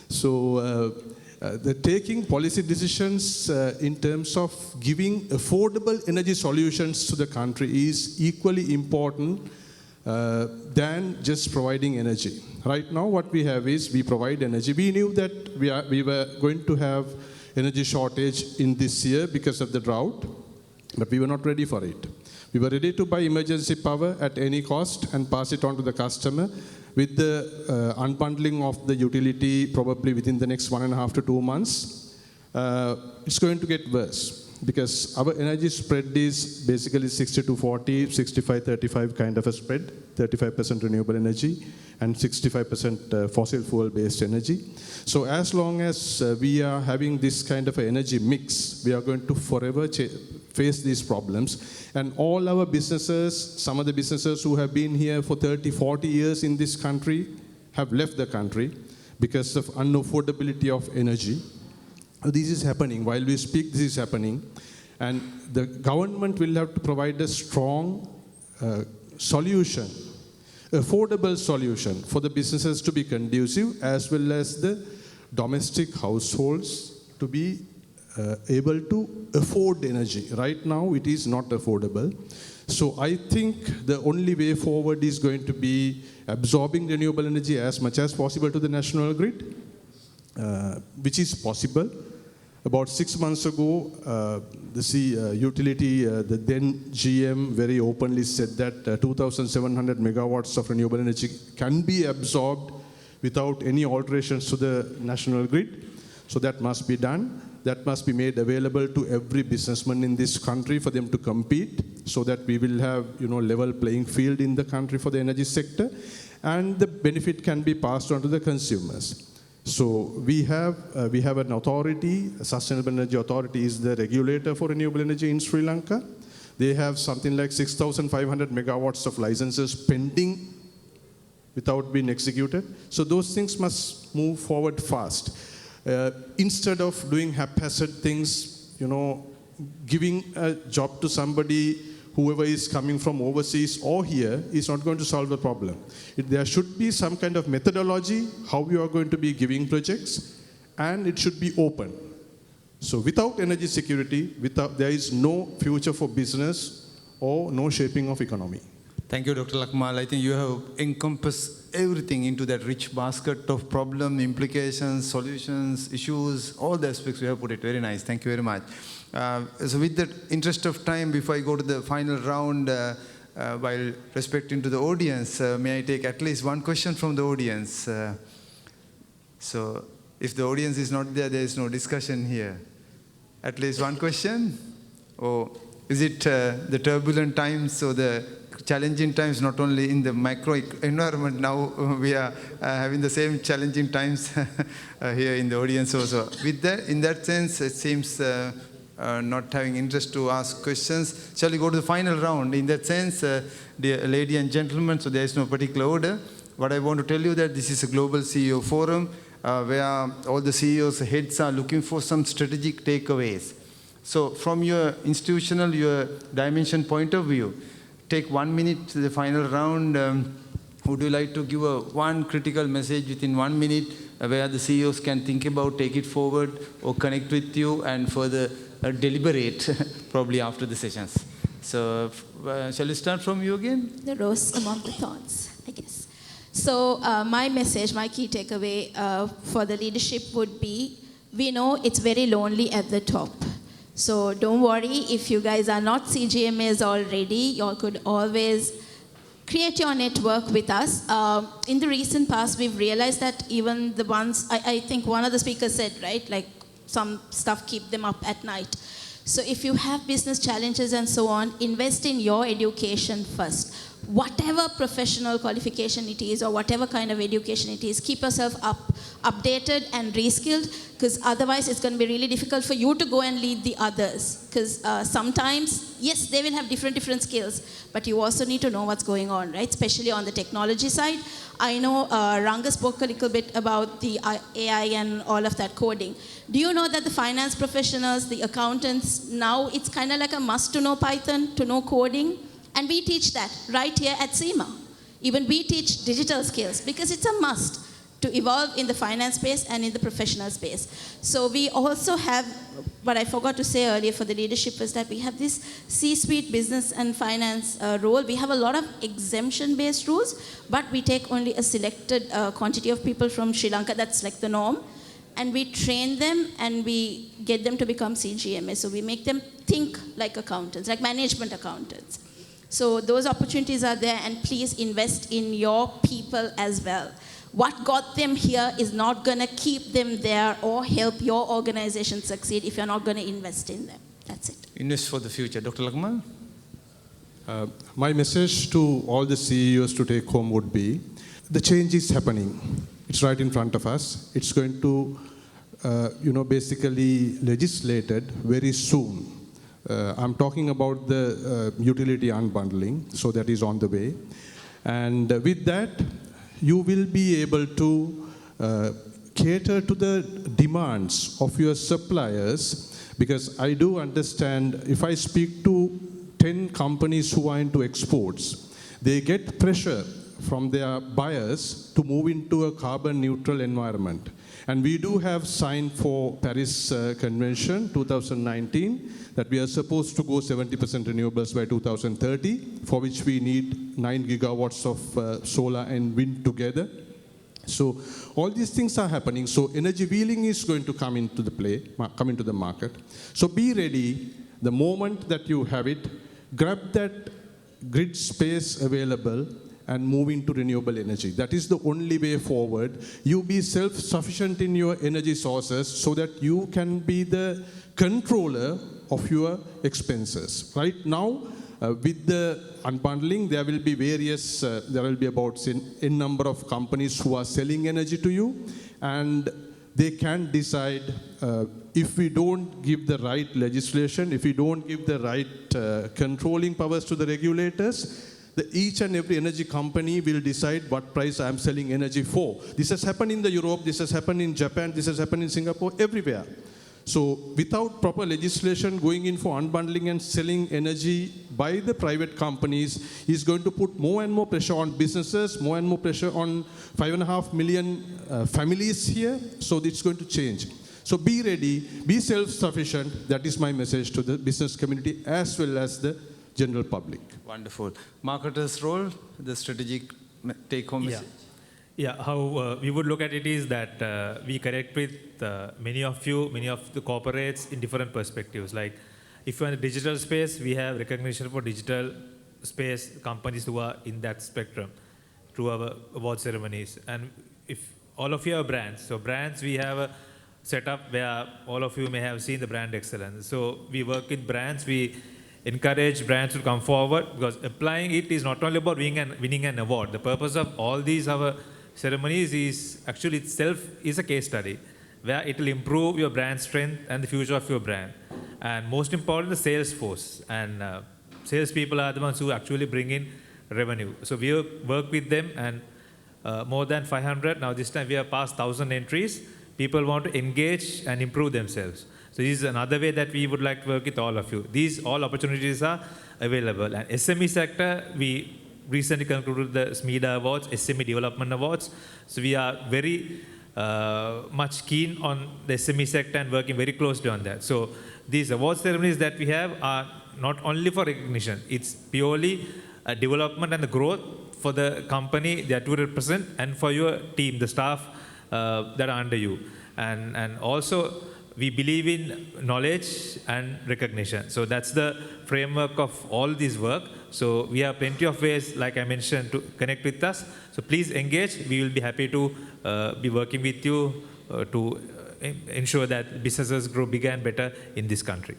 So the taking policy decisions in terms of giving affordable energy solutions to the country is equally important than just providing energy. Right now what we have is we provide energy. We knew that we were going to have energy shortage in this year because of the drought, but we were not ready for it. We were ready to buy emergency power at any cost and pass it on to the customer. With the unbundling of the utility probably within the next 1.5 to 2 months, it's going to get worse. Because our energy spread is basically 60-40, 65-35 kind of a spread, 35% renewable energy and 65% fossil fuel-based energy. So as long as we are having this kind of an energy mix, we are going to forever face these problems. And all our businesses, some of the businesses who have been here for 30, 40 years in this country have left the country because of unaffordability of energy. This is happening. While we speak, this is happening. And the government will have to provide a strong solution, affordable solution for the businesses to be conducive as well as the domestic households to be able to afford energy. Right now, it is not affordable. So I think the only way forward is going to be absorbing renewable energy as much as possible to the national grid, which is possible. About 6 months ago, the utility, the then GM very openly said that 2,700 megawatts of renewable energy can be absorbed without any alterations to the national grid. So that must be done. That must be made available to every businessman in this country for them to compete so that we will have, level playing field in the country for the energy sector, and the benefit can be passed on to the consumers. So we have an authority, a Sustainable Energy Authority is the regulator for renewable energy in Sri Lanka. They have something like 6,500 megawatts of licenses pending without being executed. So those things must move forward fast. Instead of doing haphazard things, giving a job to somebody whoever is coming from overseas or here is not going to solve the problem. There should be some kind of methodology, how you are going to be giving projects, and it should be open. So without energy security, there is no future for business or no shaping of economy. Thank you, Dr. Lakmal. I think you have encompassed everything into that rich basket of problem, implications, solutions, issues, all the aspects you have put it. Very nice. Thank you very much. So with the interest of time, before I go to the final round, while respecting to the audience, may I take at least one question from the audience? So if the audience is not there, there is no discussion here. At least one question? Or is it the turbulent times or the challenging times, not only in the macro environment, now we are having the same challenging times here in the audience also. With that, in that sense, it seems not having interest to ask questions. Shall we go to the final round? In that sense, dear ladies and gentlemen, so there is no particular order. What I want to tell you that this is a global CEO forum where all the CEOs, heads are looking for some strategic takeaways. So from your institutional, your dimension point of view, take 1 minute to the final round. Would you like to give one critical message within 1 minute where the CEOs can think about, take it forward, or connect with you and further deliberate probably after the sessions? So shall we start from you again? The rose among the thorns, I guess. So my message, my key takeaway for the leadership would be, we know it's very lonely at the top. So don't worry, if you guys are not CGMAs already, you all could always create your network with us. In the recent past, we've realized that even the ones, I think one of the speakers said, right, like some stuff keep them up at night. So if you have business challenges and so on, invest in your education first. Whatever professional qualification it is or whatever kind of education it is, keep yourself updated and reskilled, because otherwise it's going to be really difficult for you to go and lead the others. Because sometimes, yes, they will have different skills, but you also need to know what's going on, right? Especially on the technology side. I know Ranga spoke a little bit about the AI and all of that coding. Do you know that the finance professionals, the accountants, now it's kind of like a must to know Python, to know coding? And we teach that right here at SEMA. Even we teach digital skills because it's a must to evolve in the finance space and in the professional space. So we also have, what I forgot to say earlier for the leadership is that we have this C-suite business and finance role. We have a lot of exemption-based rules, but we take only a selected quantity of people from Sri Lanka. That's like the norm. And we train them and we get them to become CGMA. So we make them think like accountants, like management accountants. So those opportunities are there, and please invest in your people as well. What got them here is not going to keep them there or help your organization succeed if you're not going to invest in them. That's it. Invest for the future. Dr. Lakmal? My message to all the CEOs to take home would be, the change is happening. It's right in front of us. It's going to, basically legislated very soon. I'm talking about the utility unbundling, so that is on the way. And with that, you will be able to cater to the demands of your suppliers, because I do understand, if I speak to 10 companies who are into exports, they get pressure from their buyers to move into a carbon neutral environment. And we do have signed for Paris Convention 2019 that we are supposed to go 70% renewables by 2030, for which we need 9 gigawatts of solar and wind together. So all these things are happening. So energy wheeling is going to come into the play, come into the market. So be ready the moment that you have it, grab that grid space available and move into renewable energy. That is the only way forward. You be self-sufficient in your energy sources so that you can be the controller of your expenses. Right now, with the unbundling, there will be various, there will be about n number of companies who are selling energy to you, and they can decide if we don't give the right legislation, if we don't give the right controlling powers to the regulators, each and every energy company will decide what price I am selling energy for. This has happened in Europe, this has happened in Japan, this has happened in Singapore, everywhere. So without proper legislation going in for unbundling and selling energy by the private companies is going to put more and more pressure on businesses, more and more pressure on 5.5 million families here. So it's going to change. So be ready, be self-sufficient. That is my message to the business community as well as the general public. Wonderful. Marketer's role, the strategic take-home message. Yeah, how we would look at it is that we connect with many of the corporates in different perspectives. Like if you're in the digital space, we have recognition for digital space companies who are in that spectrum through our award ceremonies. And if all of you are brands, so brands, we have a setup where all of you may have seen the brand excellence. So we work with brands, we encourage brands to come forward because applying it is not only about winning an award. The purpose of all these our ceremonies is actually itself is a case study where it will improve your brand strength and the future of your brand. And most important, the sales force. And sales people are the ones who actually bring in revenue. So we work with them and more than 500. Now this time we have passed 1,000 entries. People want to engage and improve themselves. So this is another way that we would like to work with all of you. These all opportunities are available. And SME sector, we recently concluded the SMEDA Awards, SME Development Awards. So we are very much keen on the SME sector and working very closely on that. So these award ceremonies that we have are not only for recognition, it's purely a development and the growth for the company that you represent and for your team, the staff that are under you. And also, we believe in knowledge and recognition. So that's the framework of all this work. So we have plenty of ways, like I mentioned, to connect with us. So please engage. We will be happy to be working with you to ensure that businesses grow bigger and better in this country.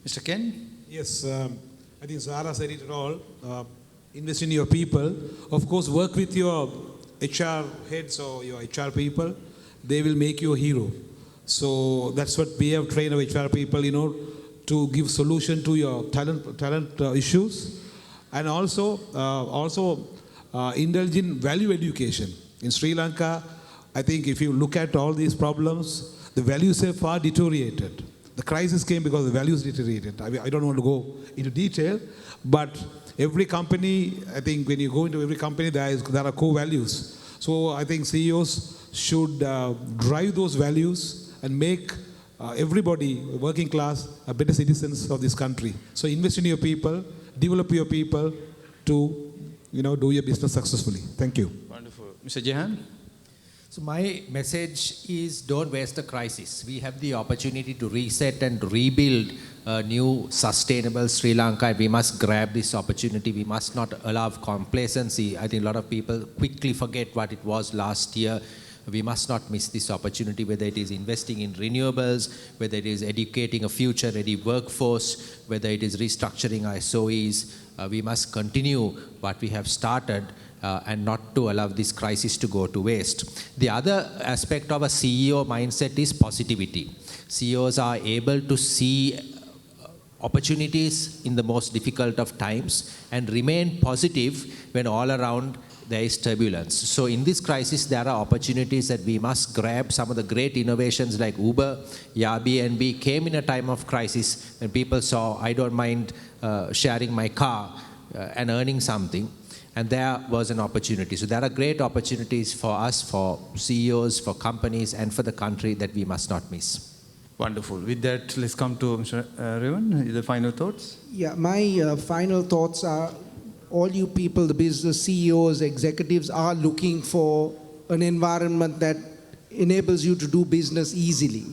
Mr. Ken? Yes, I think Zara said it all. Invest in your people. Of course, work with your HR heads or your HR people. They will make you a hero. So that's what we have trained our HR people, to give solution to your talent issues, and also indulge in value education. In Sri Lanka, I think if you look at all these problems, the values have far deteriorated. The crisis came because the values deteriorated. I don't want to go into detail, but every company, I think when you go into every company, there are core values. So I think CEOs should drive those values and make everybody, working class, better citizens of this country. So invest in your people, develop your people to, do your business successfully. Thank you. Wonderful. Mr. Jehan? So my message is don't waste the crisis. We have the opportunity to reset and rebuild a new sustainable Sri Lanka. We must grab this opportunity. We must not allow complacency. I think a lot of people quickly forget what it was last year. We must not miss this opportunity, whether it is investing in renewables, whether it is educating a future-ready workforce, whether it is restructuring our SOEs. We must continue what we have started and not to allow this crisis to go to waste. The other aspect of a CEO mindset is positivity. CEOs are able to see opportunities in the most difficult of times and remain positive when all around there is turbulence. So in this crisis, there are opportunities that we must grab. Some of the great innovations like Uber, Airbnb came in a time of crisis when people saw, I don't mind sharing my car and earning something. And there was an opportunity. So there are great opportunities for us, for CEOs, for companies, and for the country that we must not miss. Wonderful. With that, let's come to Mr. Revan. The final thoughts? Yeah, my final thoughts are, all you people, the business CEOs, executives are looking for an environment that enables you to do business easily.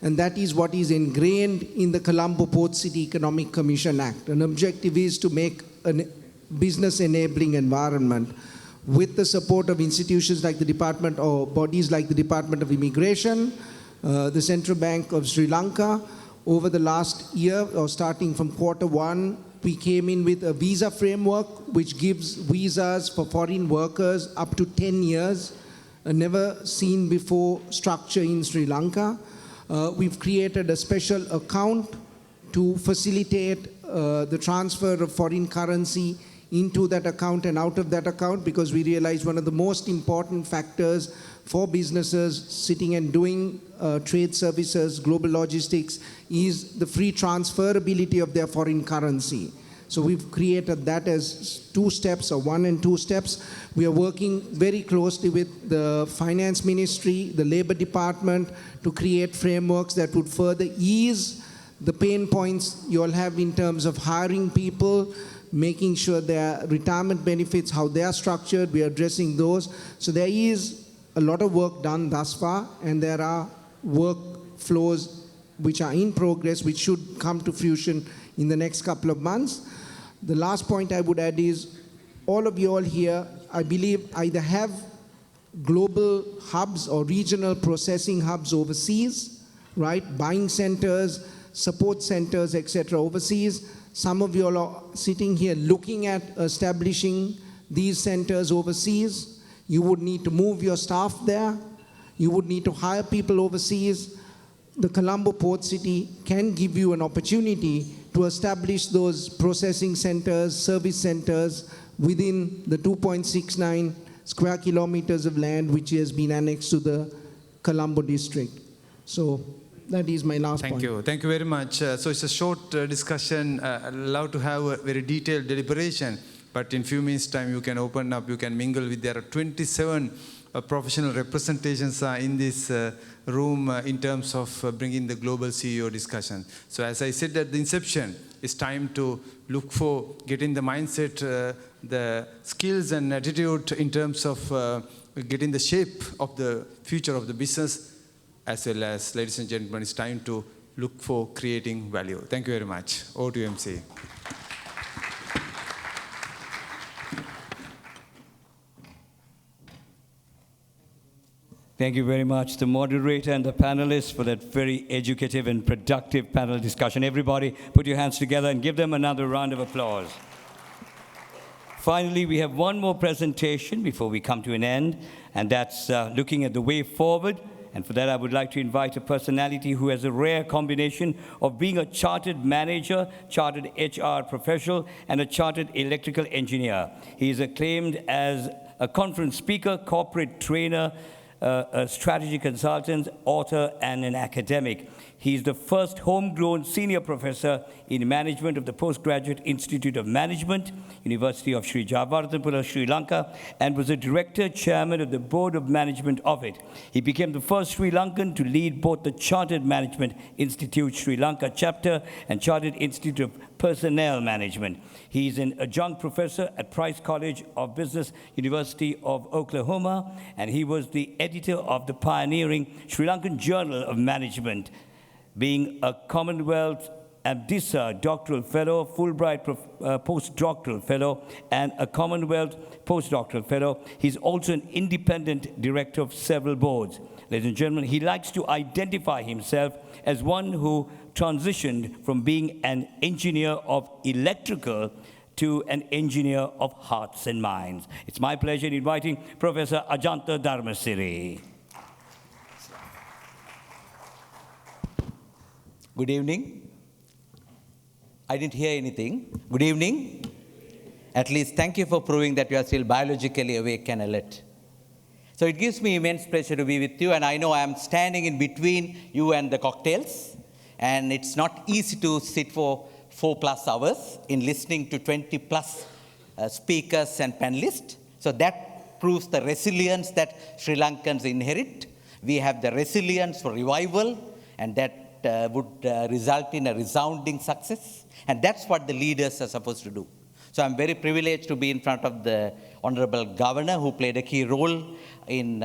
And that is what is ingrained in the Colombo Port City Economic Commission Act. An objective is to make a business enabling environment with the support of institutions like the Department or bodies like the Department of Immigration, the Central Bank of Sri Lanka. Over the last year, or starting from Q1, we came in with a visa framework which gives visas for foreign workers up to 10 years, a never seen before structure in Sri Lanka. We've created a special account to facilitate the transfer of foreign currency into that account and out of that account, because we realize one of the most important factors for businesses sitting and doing trade services, global logistics, is the free transferability of their foreign currency. So we've created that as 2 steps, or 1 and 2 steps. We are working very closely with the Finance Ministry, the Labor Department, to create frameworks that would further ease the pain points you all have in terms of hiring people, making sure their retirement benefits, how they are structured, we are addressing those. So there is a lot of work done thus far, and there are workflows which are in progress, which should come to fruition in the next couple of months. The last point I would add is, all of you all here, I believe, either have global hubs or regional processing hubs overseas, right? Buying centers, support centers, etc. overseas. Some of you all are sitting here looking at establishing these centers overseas. You would need to move your staff there. You would need to hire people overseas. The Colombo port city can give you an opportunity to establish those processing centers, service centers within the 2.69 square kilometers of land which has been annexed to the Colombo district. So that is my last point. Thank you. Thank you very much. So it's a short discussion. Allowed to have a very detailed deliberation, but in few minutes time you can open up, you can mingle with. There are 27 professional representations in this room in terms of bringing the global CEO discussion. So as I said at the inception, it's time to look for getting the mindset, the skills and attitude in terms of getting the shape of the future of the business, as well as, ladies and gentlemen, it's time to look for creating value. Thank you very much. Over to you, MC. Thank you very much, the moderator and the panelists, for that very educative and productive panel discussion. Everybody, put your hands together and give them another round of applause. Finally, we have one more presentation before we come to an end, and that's looking at the way forward. And for that, I would like to invite a personality who has a rare combination of being a chartered manager, chartered HR professional, and a chartered electrical engineer. He is acclaimed as a conference speaker, corporate trainer, a strategy consultant, author, and an academic. He's the first homegrown senior professor in management of the Postgraduate Institute of Management, University of Sri Jayawardenepura, Sri Lanka, and was a director chairman of the board of management of it. He became the first Sri Lankan to lead both the Chartered Management Institute Sri Lanka chapter and Chartered Institute of Personnel Management. He is an adjunct professor at Price College of Business, University of Oklahoma, and he was the editor of the pioneering Sri Lankan Journal of Management. Being a Commonwealth Abdissa Doctoral Fellow, Fulbright Postdoctoral Fellow, and a Commonwealth Postdoctoral Fellow, he's also an independent director of several boards. Ladies and gentlemen, he likes to identify himself as one who transitioned from being an engineer of electrical to an engineer of hearts and minds. It's my pleasure in inviting Professor Ajanta Dharmasiri. Good evening. I didn't hear anything. Good evening. At least thank you for proving that you are still biologically awake and alert. So it gives me immense pleasure to be with you, and I know I'm standing in between you and the cocktails, and it's not easy to sit for 4+ hours in listening to 20+ speakers and panelists. So that proves the resilience that Sri Lankans inherit. We have the resilience for revival, and that would result in a resounding success. And that's what the leaders are supposed to do. So I'm very privileged to be in front of the Honorable Governor, who played a key role in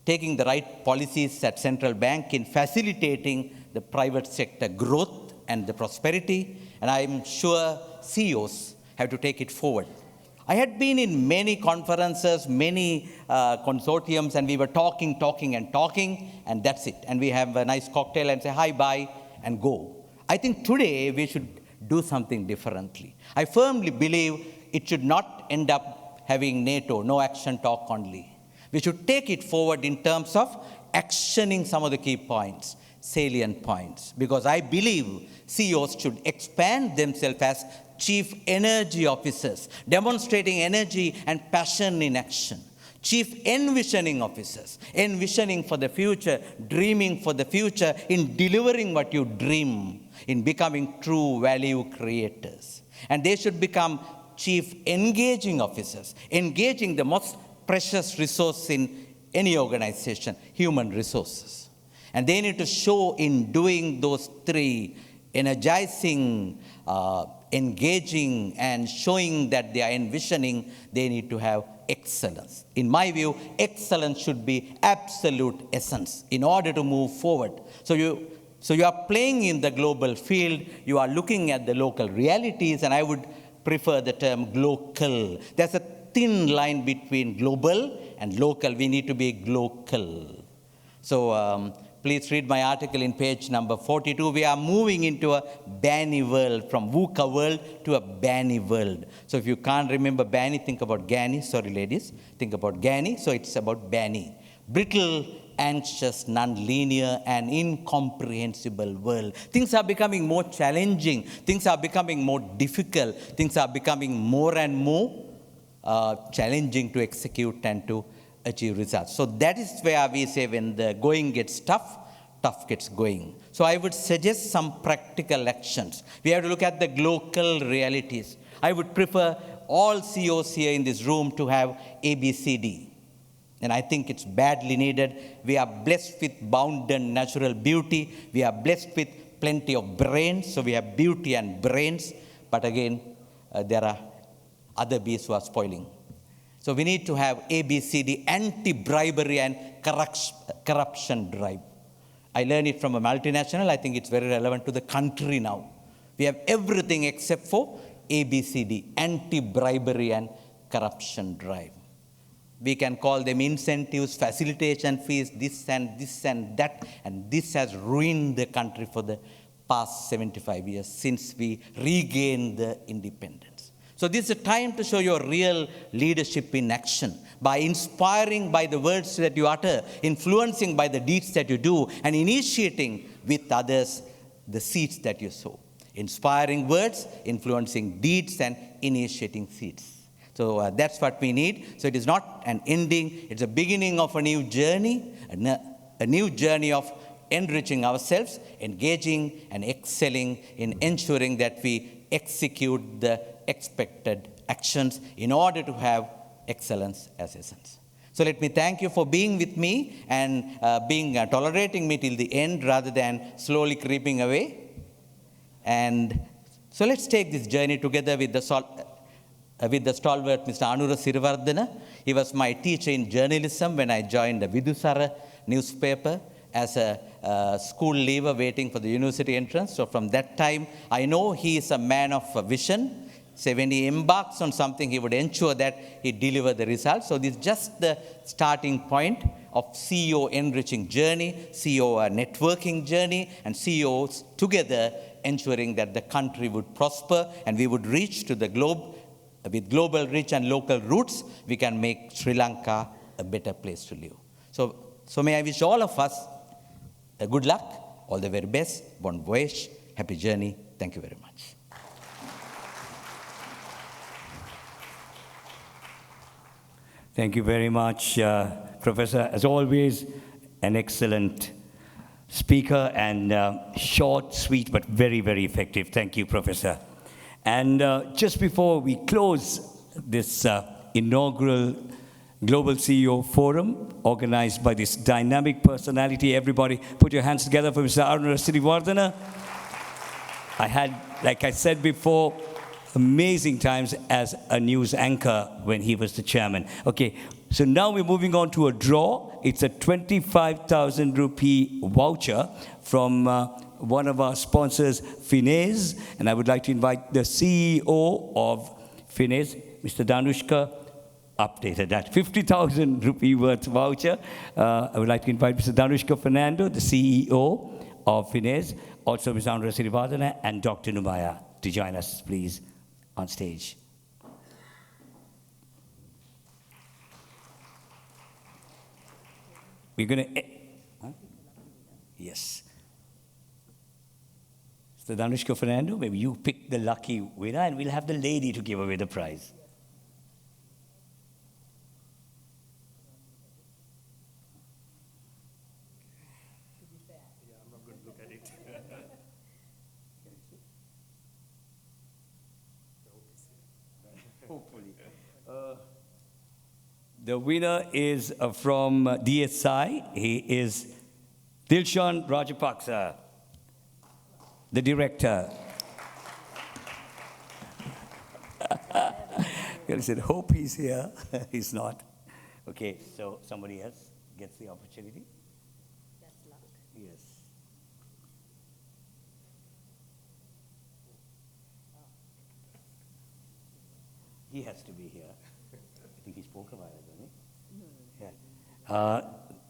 taking the right policies at Central Bank in facilitating the private sector growth and the prosperity. And I'm sure CEOs have to take it forward. I had been in many conferences, many consortiums, and we were talking, and that's it. And we have a nice cocktail and say hi, bye, and go. I think today we should do something differently. I firmly believe it should not end up having NATO, no action talk only. We should take it forward in terms of actioning some of the key points, salient points, because I believe CEOs should expand themselves as chief energy officers, demonstrating energy and passion in action. Chief envisioning officers, envisioning for the future, dreaming for the future, in delivering what you dream, in becoming true value creators. And they should become chief engaging officers, engaging the most precious resource in any organization, human resources. And they need to show in doing those three, energizing, engaging, and showing that they are envisioning, they need to have excellence. In my view, excellence should be absolute essence in order to move forward. So you are playing in the global field, you are looking at the local realities, and I would prefer the term glocal. There's a thin line between global and local. We need to be glocal. So please read my article in page number 42. We are moving into a Banny world, from VUCA world to a Banny world. So if you can't remember Banny, think about Ganny. Sorry, ladies. Think about Ganny. So it's about Banny. Brittle, anxious, non-linear, and incomprehensible world. Things are becoming more challenging. Things are becoming more difficult. Things are becoming more and more challenging to execute and to achieve results. So that is where we say when the going gets tough, tough gets going. So I would suggest some practical actions. We have to look at the local realities. I would prefer all CEOs here in this room to have ABCD. And I think it's badly needed. We are blessed with bounded natural beauty. We are blessed with plenty of brains. So we have beauty and brains. But again, there are other bees who are spoiling. So we need to have ABCD, anti-bribery and corruption drive. I learned it from a multinational. I think it's very relevant to the country now. We have everything except for ABCD, anti-bribery and corruption drive. We can call them incentives, facilitation fees, this and that. And this has ruined the country for the past 75 years since we regained the independence. So this is a time to show your real leadership in action by inspiring by the words that you utter, influencing by the deeds that you do, and initiating with others the seeds that you sow. Inspiring words, influencing deeds, and initiating seeds. So that's what we need. So it is not an ending, it's a beginning of a new journey, a new journey of enriching ourselves, engaging and excelling in ensuring that we execute the expected actions in order to have excellence as essence. So let me thank you for being with me and tolerating me till the end rather than slowly creeping away. And so let's take this journey together with the stalwart Mr. Anura Sirivardana. He was my teacher in journalism when I joined the Vidusara newspaper as a school leaver waiting for the university entrance. So from that time, I know he is a man of vision. So when he embarks on something, he would ensure that he deliver the results. So this is just the starting point of CEO enriching journey, CEO networking journey, and CEOs together ensuring that the country would prosper and we would reach to the globe. With global reach and local roots, we can make Sri Lanka a better place to live. So may I wish all of us a good luck, all the very best, bon voyage, happy journey. Thank you very much. Thank you very much, Professor. As always, an excellent speaker and short, sweet, but very, very effective. Thank you, Professor. And just before we close this inaugural Global CEO Forum, organized by this dynamic personality, everybody put your hands together for Mr. Anura Sirivardana. I had, like I said before, amazing times as a news anchor when he was the chairman. Okay, so now we're moving on to a draw. It's a 25,000 rupee voucher from one of our sponsors, Finnaise, and I would like to invite the CEO of Finnaise, Mr. Danushka, updated that 50,000 rupee worth voucher. I would like to invite Mr. Danushka Fernando, the CEO of Finnaise, also Mr. Anura Sirivardana and Dr. Numaya to join us, please, on stage. We're going to... Yes. So Danushka Fernando, maybe you pick the lucky winner and we'll have the lady to give away the prize. Hopefully. The winner is from DSI. He is Dilshan Rajapaksa, the director. I said, hope he's here. He's not. Okay, so somebody else gets the opportunity. That's luck. Yes. He has to be here. I think he spoke about it, didn't he? Yeah.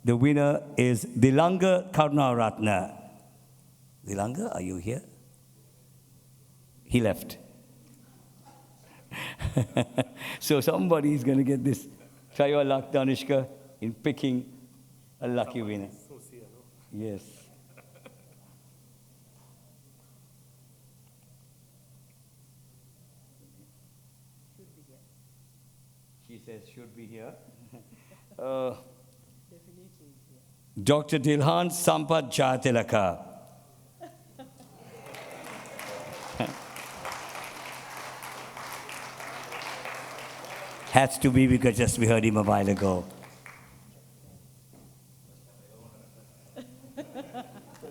The winner is Dilanga Karunaratna. Dilanga, are you here? He left. So somebody is going to get this. Try your luck, Danishka, in picking a lucky winner. Yes. She says should be here. Dr. Dilhan Sampath Jatilaka. Has to be because just we heard him a while ago.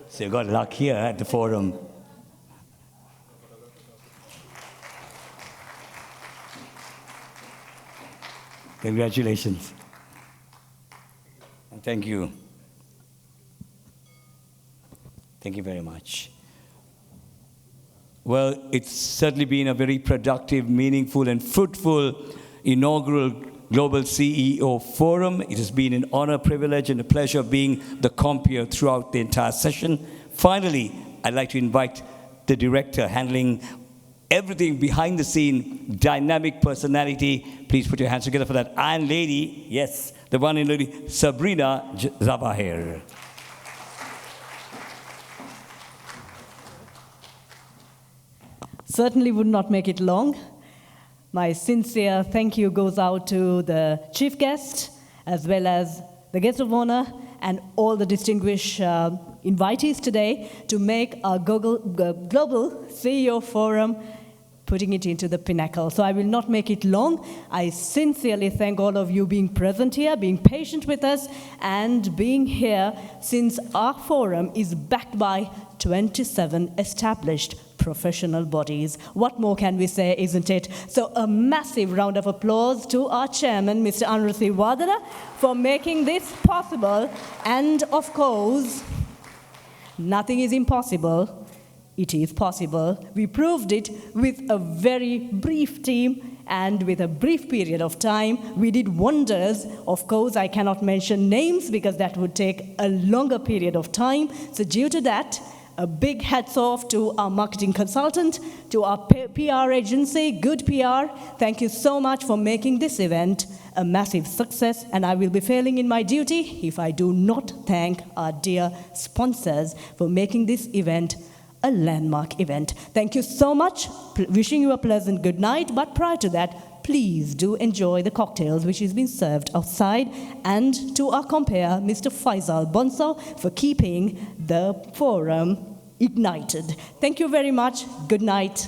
So you got luck here at the forum. Congratulations. And thank you. Thank you very much. Well, it's certainly been a very productive, meaningful, and fruitful inaugural Global CEO Forum. It has been an honor, privilege, and a pleasure being the compeer throughout the entire session. Finally, I'd like to invite the director handling everything behind the scene, dynamic personality. Please put your hands together for that Iron Lady. Yes, the one and only Sabrina Zabahir. Certainly would not make it long. My sincere thank you goes out to the chief guest, as well as the guest of honor, and all the distinguished invitees today to make our Global CEO Forum, putting it into the pinnacle. So I will not make it long. I sincerely thank all of you being present here, being patient with us, and being here since our forum is backed by 27 established professional bodies. What more can we say, isn't it? So a massive round of applause to our chairman, Mr. Anurathiwardana, for making this possible. And of course, nothing is impossible. It is possible. We proved it with a very brief team and with a brief period of time. We did wonders. Of course, I cannot mention names because that would take a longer period of time. So due to that, a big hats off to our marketing consultant, to our PR agency, Good PR. Thank you so much for making this event a massive success, and I will be failing in my duty if I do not thank our dear sponsors for making this event a landmark event. Thank you so much. Wishing you a pleasant good night, but prior to that, please do enjoy the cocktails which has been served outside, and to our compere, Mr. Faisal Bonso, for keeping the forum ignited. Thank you very much. Good night.